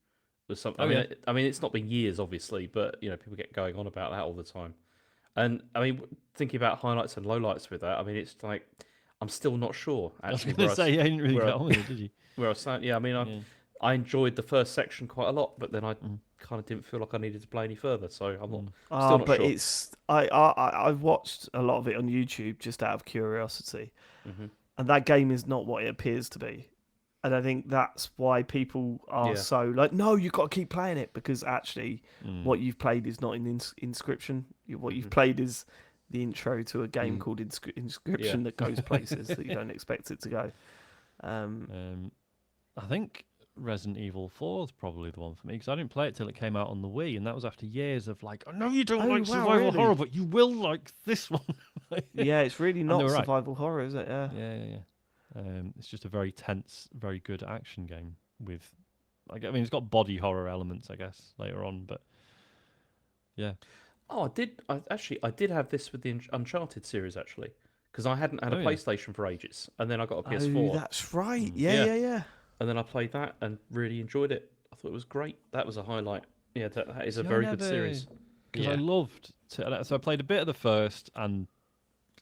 was something. I mean, it's not been years, obviously, but people get going on about that all the time. And I mean, thinking about highlights and lowlights with that, I mean, it's like I'm still not sure. Actually, I was going to say, you didn't really where get on with it, did you? where I stand, yeah. I mean, I enjoyed the first section quite a lot, but then I kind of didn't feel like I needed to play any further, so I'm not. Still not but sure. it's I've watched a lot of it on YouTube just out of curiosity, and that game is not what it appears to be, and I think that's why people are so like, no, you've got to keep playing it, because actually, what you've played is not in Inscription. What you've played is the intro to a game called Inscription that goes places that you don't expect it to go. I think Resident Evil 4 is probably the one for me, because I didn't play it till it came out on the Wii, and that was after years of like, I know you don't like survival horror, but you will like this one. Yeah, it's really not right. survival horror, is it? Yeah. Yeah. It's just a very tense, very good action game with, like, I mean, it's got body horror elements, I guess, later on, but yeah. Oh, I did have this with the Uncharted series actually, because I hadn't had a PlayStation for ages, and then I got a PS4. Oh, that's right. Yeah. And then I played that and really enjoyed it. I thought it was great. That was a highlight. Yeah, that is a very good series. Because I loved so I played a bit of the first, and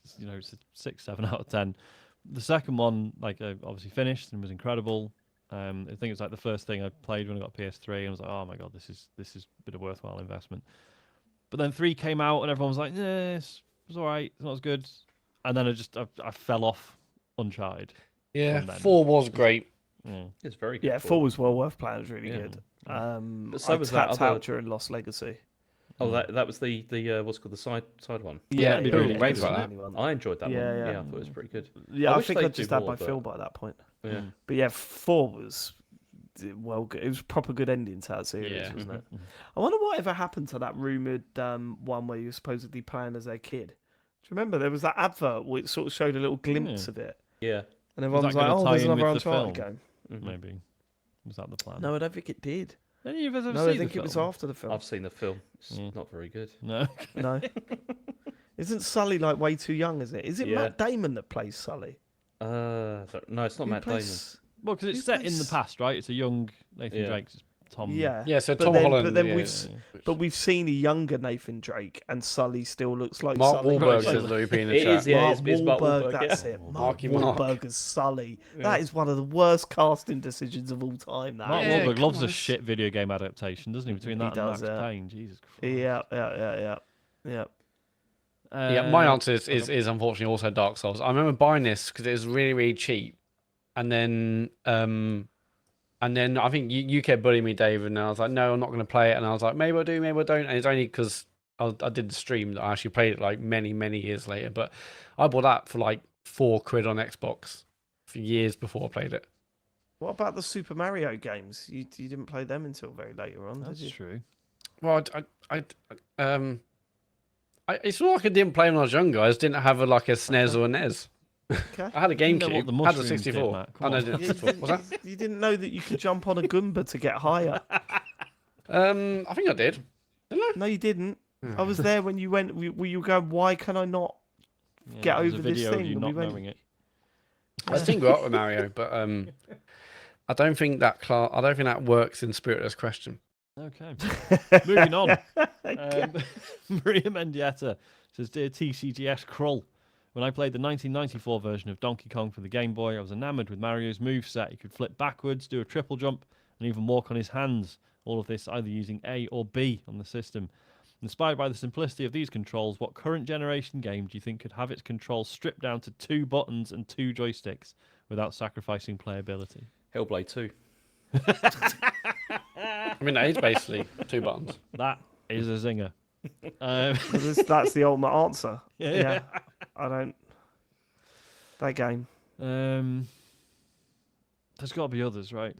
it's a 6, 7 out of 10. The second one, like, I obviously finished and was incredible. I think it was like the first thing I played when I got PS3, and I was like, oh my god, this is a bit of worthwhile investment. But then 3 came out, and everyone was like, yeah, it's all right, it's not as good. And then I fell off Uncharted. Yeah, 4 was great. It's very good. Yeah, 4 was well worth playing. It was really good. But so I was that tapped other... out during Lost Legacy. Oh, that was the what's called the side one. Yeah, people rave about that. I enjoyed that one. Yeah. Yeah, I thought it was pretty good. Yeah, I wish think I they'd just do had more, my fill by that point. Yeah. But yeah, 4 was well good. It was a proper good ending to that series, wasn't it? I wonder whatever happened to that rumoured one where you were supposedly playing as a kid. Do you remember there was that advert where it sort of showed a little glimpse of it? Yeah. And everyone was like, gonna oh, tie there's in another with the Uncharted film? game. Maybe. Was that the plan? No, I don't think it did. Any of us ever No, I seen think the it was film? after the film. I've seen the film. It's not very good. No. No. Isn't Sully like way too young? Is it? Is it Yeah. Matt Damon that plays Sully? No, it's not Who Matt Damon. plays- Well, because it's Who set in the plays- past, right? It's a young Nathan Yeah. Drake's Tom. Yeah. Yeah, so But Tom then- Holland. but then yeah, we've yeah, yeah. But we've seen a younger Nathan Drake, and Sully still looks like Mark Sully. Wahlberg Right. says Loopy in the It chat. is, yeah. Mark it's Mark Wahlberg, Wahlberg, that's yeah. it. Mark Marky Mark. Wahlberg as Sully. That is one of the worst casting decisions of all time. That. Mark Yeah, Wahlberg come loves on, a it's- shit video game adaptation, doesn't he? Between He that does, and Max yeah. Payne, Jesus Christ. Yeah. Yeah, my answer is unfortunately also Dark Souls. I remember buying this because it was really, really cheap, and then I think you kept bullying me, David, and I was like, no, I'm not going to play it, and I was like, maybe I do, maybe I don't, and it's only because I did the stream that I actually played it like many, many years later. But I bought that for like £4 on Xbox for years before I played it. What about the Super Mario games? You didn't play them until very later on, That's did you? true. Well, it's not like I didn't play when I was younger. I just didn't have a SNES or a NES. Okay. I had a didn't know what GameCube. the I had a mushrooms did, 64. Matt. Oh, Come no, on. I didn't. 64. What's that? You didn't know that you could jump on a Goomba to get higher. I think I did. Didn't I? No, you didn't. I was there when you went. Were you going? Why can I not? Yeah, Get there's over a this video of thing, you and not we went- knowing it. I still grew up with Mario, but I don't think that works in Spiritless Question. Okay. Moving on. Maria Mendieta says, Dear TCGS Krull, when I played the 1994 version of Donkey Kong for the Game Boy, I was enamored with Mario's moveset. He could flip backwards, do a triple jump, and even walk on his hands. All of this either using A or B on the system. Inspired by the simplicity of these controls, what current generation game do you think could have its controls stripped down to 2 buttons and 2 joysticks without sacrificing playability? Hellblade 2. I mean, that is basically 2 buttons. That is a zinger. That's the ultimate answer. Yeah. Yeah. I don't. That game. There's got to be others, right?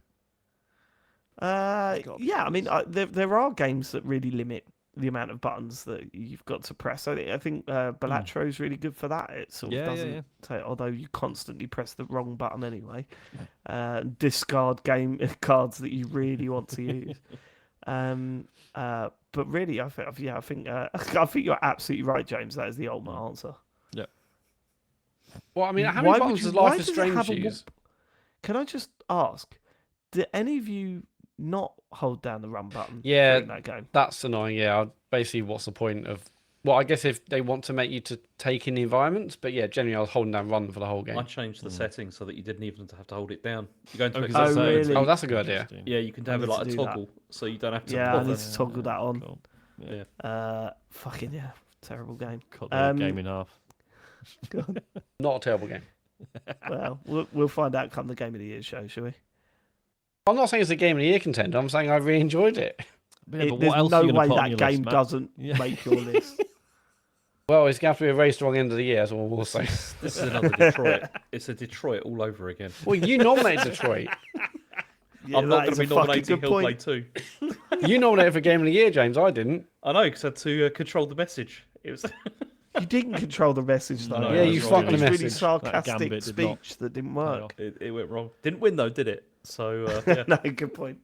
Yeah, I mean, there are games that really limit the amount of buttons that you've got to press. I think Balatro is really good for that. It sort of Yeah, doesn't say, although you constantly press the wrong button anyway. Discard game cards that you really want to use. But really, I think you're absolutely right, James. That is the ultimate answer. Well, I mean, how many buttons does Life is does it Strange have a use? Can I just ask, did any of you not hold down the run button Yeah. during that game? That's annoying, yeah. Basically, what's the point of... Well, I guess if they want to make you to take in the environments, but yeah, generally I was holding down run for the whole game. I changed the settings so that you didn't even have to hold it down. You go into Okay, accessories. Oh, really? Oh, that's a good idea. Interesting. Yeah, you can have it need like to a do that. toggle, so you don't have to. Yeah, I bother. need to toggle that on. Cool. Yeah. Fucking yeah, terrible game. Cut the Um, game in half. Not a terrible game. Well, we'll find out come the Game of the Year show, shall we? I'm not saying it's a Game of the Year contender. I'm saying I really enjoyed it. Yeah, but There's what else no are you way going to put on that your game list, Matt? doesn't Yeah. make your list. Well, it's going to have to be a very strong end of the year, that's all we'll say. This is another Detroit. It's a Detroit all over again. Well, you nominated Detroit. Yeah, I'm not that going to is be a fucking nominating good point. Hellblade 2. You nominated for Game of the Year, James. I didn't. I know, because I had to control the message. It was. You didn't control the message though. No, Yeah, that's you wrong. fucked It the was really message. sarcastic Gambit did not speech that didn't pay work. off. It went wrong. Didn't win though, did it? So yeah. No, good point.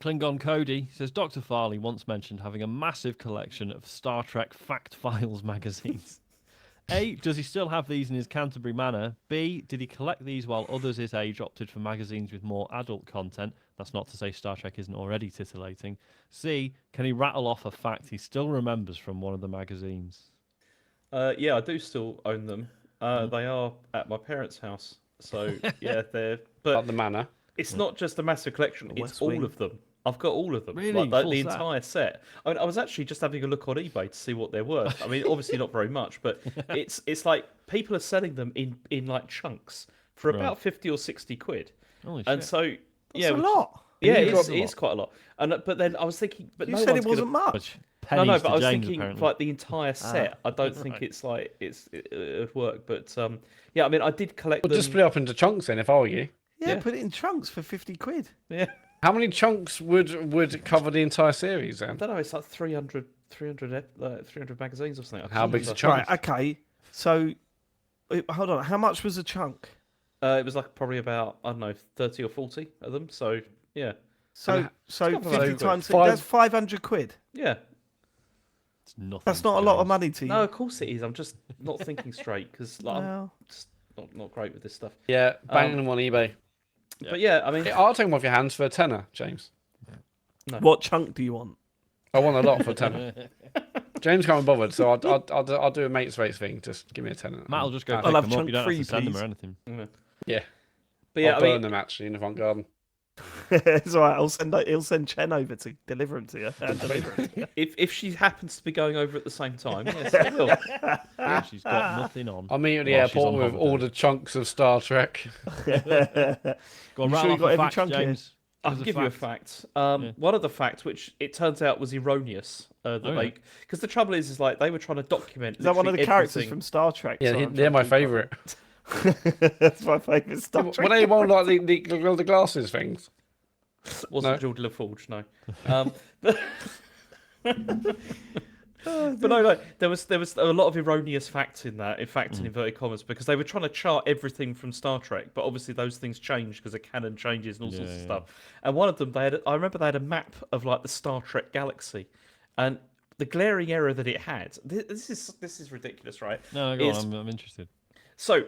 Klingon Cody says Dr. Farley once mentioned having a massive collection of Star Trek Fact Files magazines. A, does he still have these in his Canterbury Manor? B, did he collect these while others his age opted for magazines with more adult content? That's not to say Star Trek isn't already titillating. C, can he rattle off a fact he still remembers from one of the magazines? Yeah, I do still own them. They are at my parents' house. So yeah, they're. But At the manor. it's not just a massive collection. The It's West all Wing. of them. I've got all of them. Really? Like, Full the set? entire set. I mean, I was actually just having a look on eBay to see what they're worth. I mean, obviously not very much, but it's like people are selling them in like chunks for Right. about 50 or 60 quid. Holy And shit. so That's yeah, a lot. yeah, You got it a is quite a lot. And but then I was thinking, but You no said one's it wasn't gonna... much. Which No, pennies no, to but I was James, thinking apparently. like the entire set. I don't think right. it's like it would work. But yeah, I mean, I did collect Well, them. just split up into chunks then, if I were you. Yeah, Yeah. put it in trunks for 50 quid. Yeah, How many chunks would cover the entire series I then? don't know. It's like 300 magazines or something. I How can't big's a remember. chunk? Right, okay. So, hold on. How much was a chunk? It was like probably about, I don't know, 30 or 40 of them. So yeah, So, And so got 50 about times five- that's 500 quid. yeah. It's nothing. That's not a lot of James. money to you. No, of course it is. I'm just not thinking straight because I'm Well, just not great with this stuff. Yeah, bang them on eBay. Yeah. But yeah, I mean, I'll take them off your hands for a tenner, James. what chunk do you want? I want a lot for a tenner. James can't be bothered, so I'll do a mates race thing. Just give me a tenner. Matt will just go I'll pick have them up. chunk You don't have free, to send them please. or anything. Yeah, but yeah, I'll I burn mean, them actually in the front garden. It's all right. He'll send Chen over to deliver them to you. And deliver 'em to you. if she happens to be going over at the same time, yes, I will. Yeah, she's got nothing on. I'll meet you at the while she's airport on with all holiday. the chunks of Star Trek. Go on, You rattle sure you off got a every fact, chunk here? James. I'll Give us give you a fact. Yeah. One of the facts, which it turns out was erroneous, because the trouble is like they were trying to document. Is that one of the literally characters everything. from Star Trek? Yeah, Sorry, I'm they're my trying to keep favourite. up. That's my favourite Star Were Trek. they one like the glasses things? Wasn't No. George LaForge, no. But no, there was a lot of erroneous facts in that. In fact, in inverted commas, because they were trying to chart everything from Star Trek, but obviously those things change because the canon changes and all sorts of stuff. And one of them, I remember they had a map of like the Star Trek galaxy, and the glaring error that it had. This is ridiculous, right? No, go is- on. I'm interested. So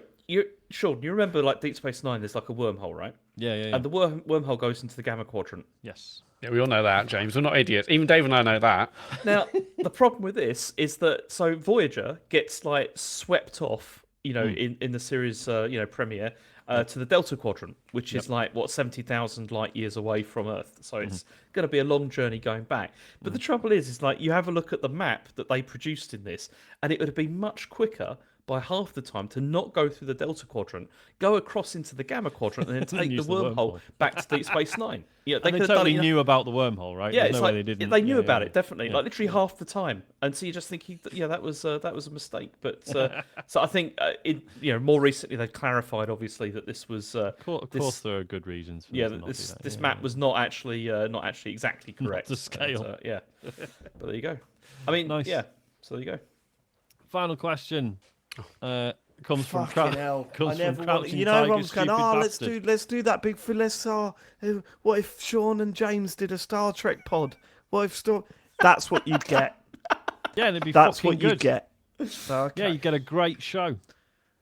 Sean, you remember like Deep Space Nine? There's like a wormhole, right? Yeah. And the wormhole goes into the Gamma Quadrant. Yes. Yeah, we all know that, James. We're not idiots. Even Dave and I know that. Now, the problem with this is that so Voyager gets like swept off, in the series, premiere to the Delta Quadrant, which is like 70,000 light years away from Earth. So it's going to be a long journey going back. But the trouble is like you have a look at the map that they produced in this, and it would have been much quicker by half the time to not go through the Delta Quadrant, go across into the Gamma Quadrant, and then take the Use the wormhole wormhole. back to Deep Space Nine. Yeah, And they could have done totally it, knew about the wormhole, right? Yeah, There's it's no way like they didn't. they knew Yeah, about yeah. it definitely, Yeah. like literally half the time, and so you just think, that was a mistake. But so I think more recently they've clarified, obviously, that this was Of course, this- there are good reasons. For yeah, them to not do that. this Yeah, map yeah. was not actually exactly correct to scale. And, yeah, but there you go. I mean, Nice. yeah. So there you go. Final question. Comes from Fucking hell. comes I from never want, Crouching you know, Tiger, everyone's going, Stupid let's do that big thing. What if Sean and James did a Star Trek pod? What if That's what you'd get. Yeah, and it'd be That's fucking what good. you'd get. Okay. Yeah, you get a great show.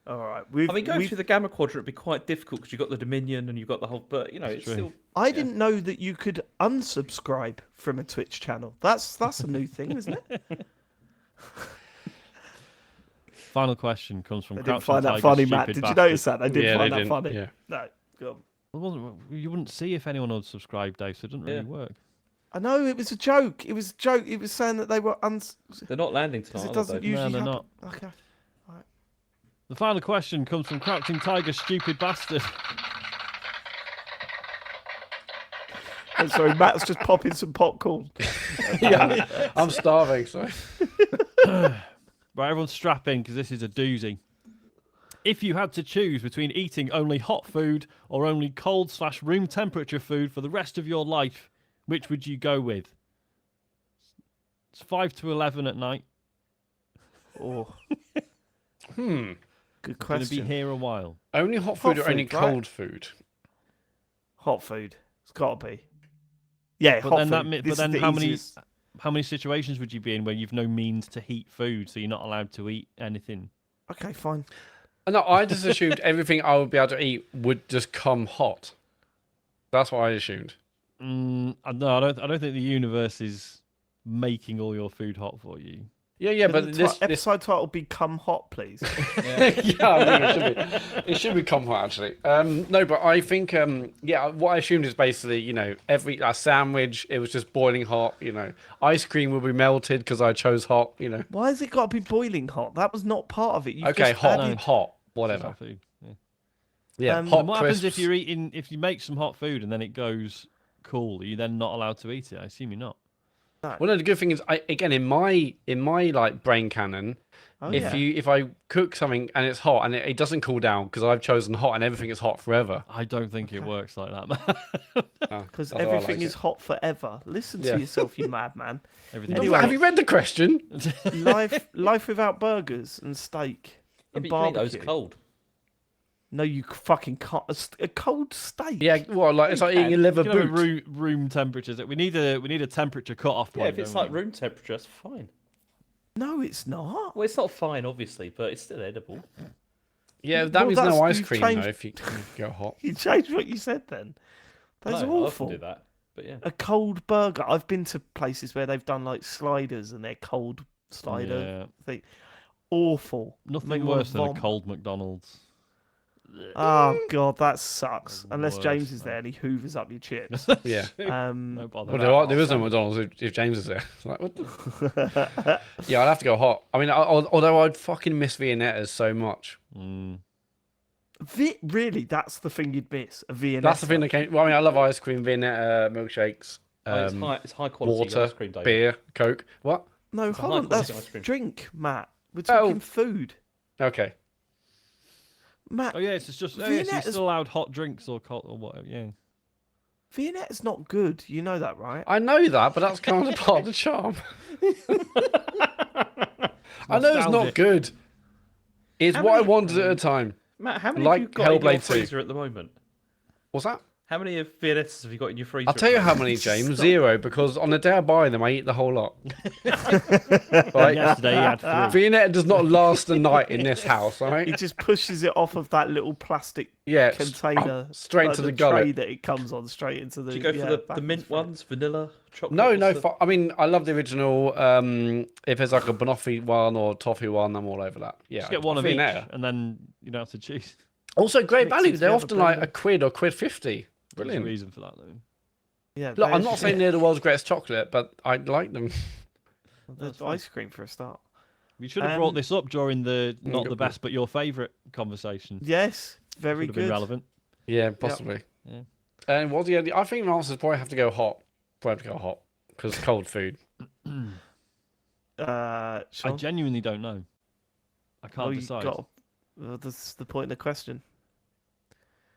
All right. I mean, going through the Gamma Quadrant would be quite difficult because you've got the Dominion and you've got the whole. But it's true. still. I didn't know that you could unsubscribe from a Twitch channel. That's a new thing, isn't it? Final question comes from I didn't Crouching find that Tiger, funny, Stupid Matt. Did you Bastard. notice that? I didn't Yeah, find they that didn't, funny. yeah. No. Go on. It wasn't, you wouldn't see if anyone would subscribe, Dave, so it doesn't really Yeah. work. I know it was a joke. It was a joke. It was saying that they were They're not landing because tonight. it doesn't are they? usually they're happen. not. Okay. The final question comes from Crouching Tiger, Stupid Bastard. I'm sorry, Matt's just popping some popcorn. Yeah, I'm starving. Sorry. Right, everyone strap in because this is a doozy. If you had to choose between eating only hot food or only cold/room temperature food for the rest of your life, which would you go with? It's 5 to 11 at night. Oh, good Going to be question. here a while. Only hot food or only food, right? cold food? Hot food. It's got to be. Yeah, But hot then food. that This but then is the how many easiest. how many situations would you be in where you've no means to heat food, so you're not allowed to eat anything? Okay, fine. No, I just assumed everything I would be able to eat would just come hot. That's what I assumed. No, I don't think the universe is making all your food hot for you. Yeah, Can but the this episode title be "Come Hot," please? yeah, I think it should be. It should be come hot actually. No, but I think what I assumed is basically every sandwich it was just boiling hot. Ice cream will be melted because I chose hot. Why has it got to be boiling hot? That was not part of it. You've Okay, just hot, added- hot, It's whatever. hot food. Yeah. Yeah, Um, hot And what happens if crisps. if you make some hot food and then it goes cool? Are you then not allowed to eat it? I assume you're not. Well, no, the good thing is, in my like brain canon, Oh, if yeah. I cook something and it's hot and it doesn't cool down because I've chosen hot and everything is hot forever. I don't think it works like that, man. Because That's how I everything like is it. hot forever. Listen Yeah. to yourself, you madman. Everything. Anyway. Have you read the question? Life without burgers and steak Yeah, and but you can eat barbecue. those cold. No, you fucking can't. A cold steak. Yeah, well, like it's like eating a liver You can have boot. room temperatures. We need a temperature cut off point. Yeah, if it's don't like we? room temperature, that's fine. No, it's not. Well, it's not fine, obviously, but it's still edible. Yeah, that Well, means no ice you've cream changed- though. If you go hot. You changed what you said then. That's I often awful. do that, but yeah. A cold burger. I've been to places where they've done like sliders and they're cold slider Yeah. thing. Awful. Make Nothing me wanna worse than a vomit. cold McDonald's. Oh god, that sucks. The Unless James worst, is there and he hoovers up your chips. Yeah. No bother. Well, there isn't McDonald's if James is there. It's like, what the... Yeah, I'd have to go hot. I mean, although I'd fucking miss Viennettas so much. Really, that's the thing you'd miss. A Viennetta. That's the thing that came. Well, I mean, I love ice cream, Viennetta, milkshakes, It's high quality water, ice cream, David. beer, Coke. What? No, It's a hold high on. That's quality ice cream. drink, Matt. We're Oh. talking food. Okay. Matt, Oh yeah, it's just you're Viennetta's- still allowed hot drinks or cold or whatever. Yeah. Viennetta's not good. You know that, right? I know that, but that's kind of part of the charm. I know it's not Nostalgic. good. It's How what I many- wanted at a time. Matt, how many Like have you got in your Hellblade 2. freezer at the moment? What's that? How many of Viennettas have you got in your freezer? I'll tell you how many, James. 0, because on the day I buy them, I eat the whole lot. Right? Yesterday you had 3. Viennetta does not last a night in this house, all He right? just pushes it off of that little plastic Yeah, container, straight like to the tray gullet. that it comes on, straight into the. Do you go for the back mint into front. ones, vanilla, chocolate? No, what's the- I mean, I love the original. If there's like a banoffee one or toffee one, I'm all over that. Yeah, Just get one of each, Viennetta. and then you don't have to choose. Also, great Mix it value. They're together, often like blend a quid or £1.50. There's a Brilliant. reason for that though. Yeah, Look, I'm there's- not saying they're the world's greatest chocolate, but I like them. There's ice cream for a start. We should have brought Um, this up during the not good the best but your favourite conversation. Yes, very Would have been good. relevant. Yeah, possibly. Yeah. And what's the? I think the answers probably have to go hot. Probably have to go hot because cold food. Sean? I genuinely don't know. I can't Well, you decide. got. Well, that's the point of the question.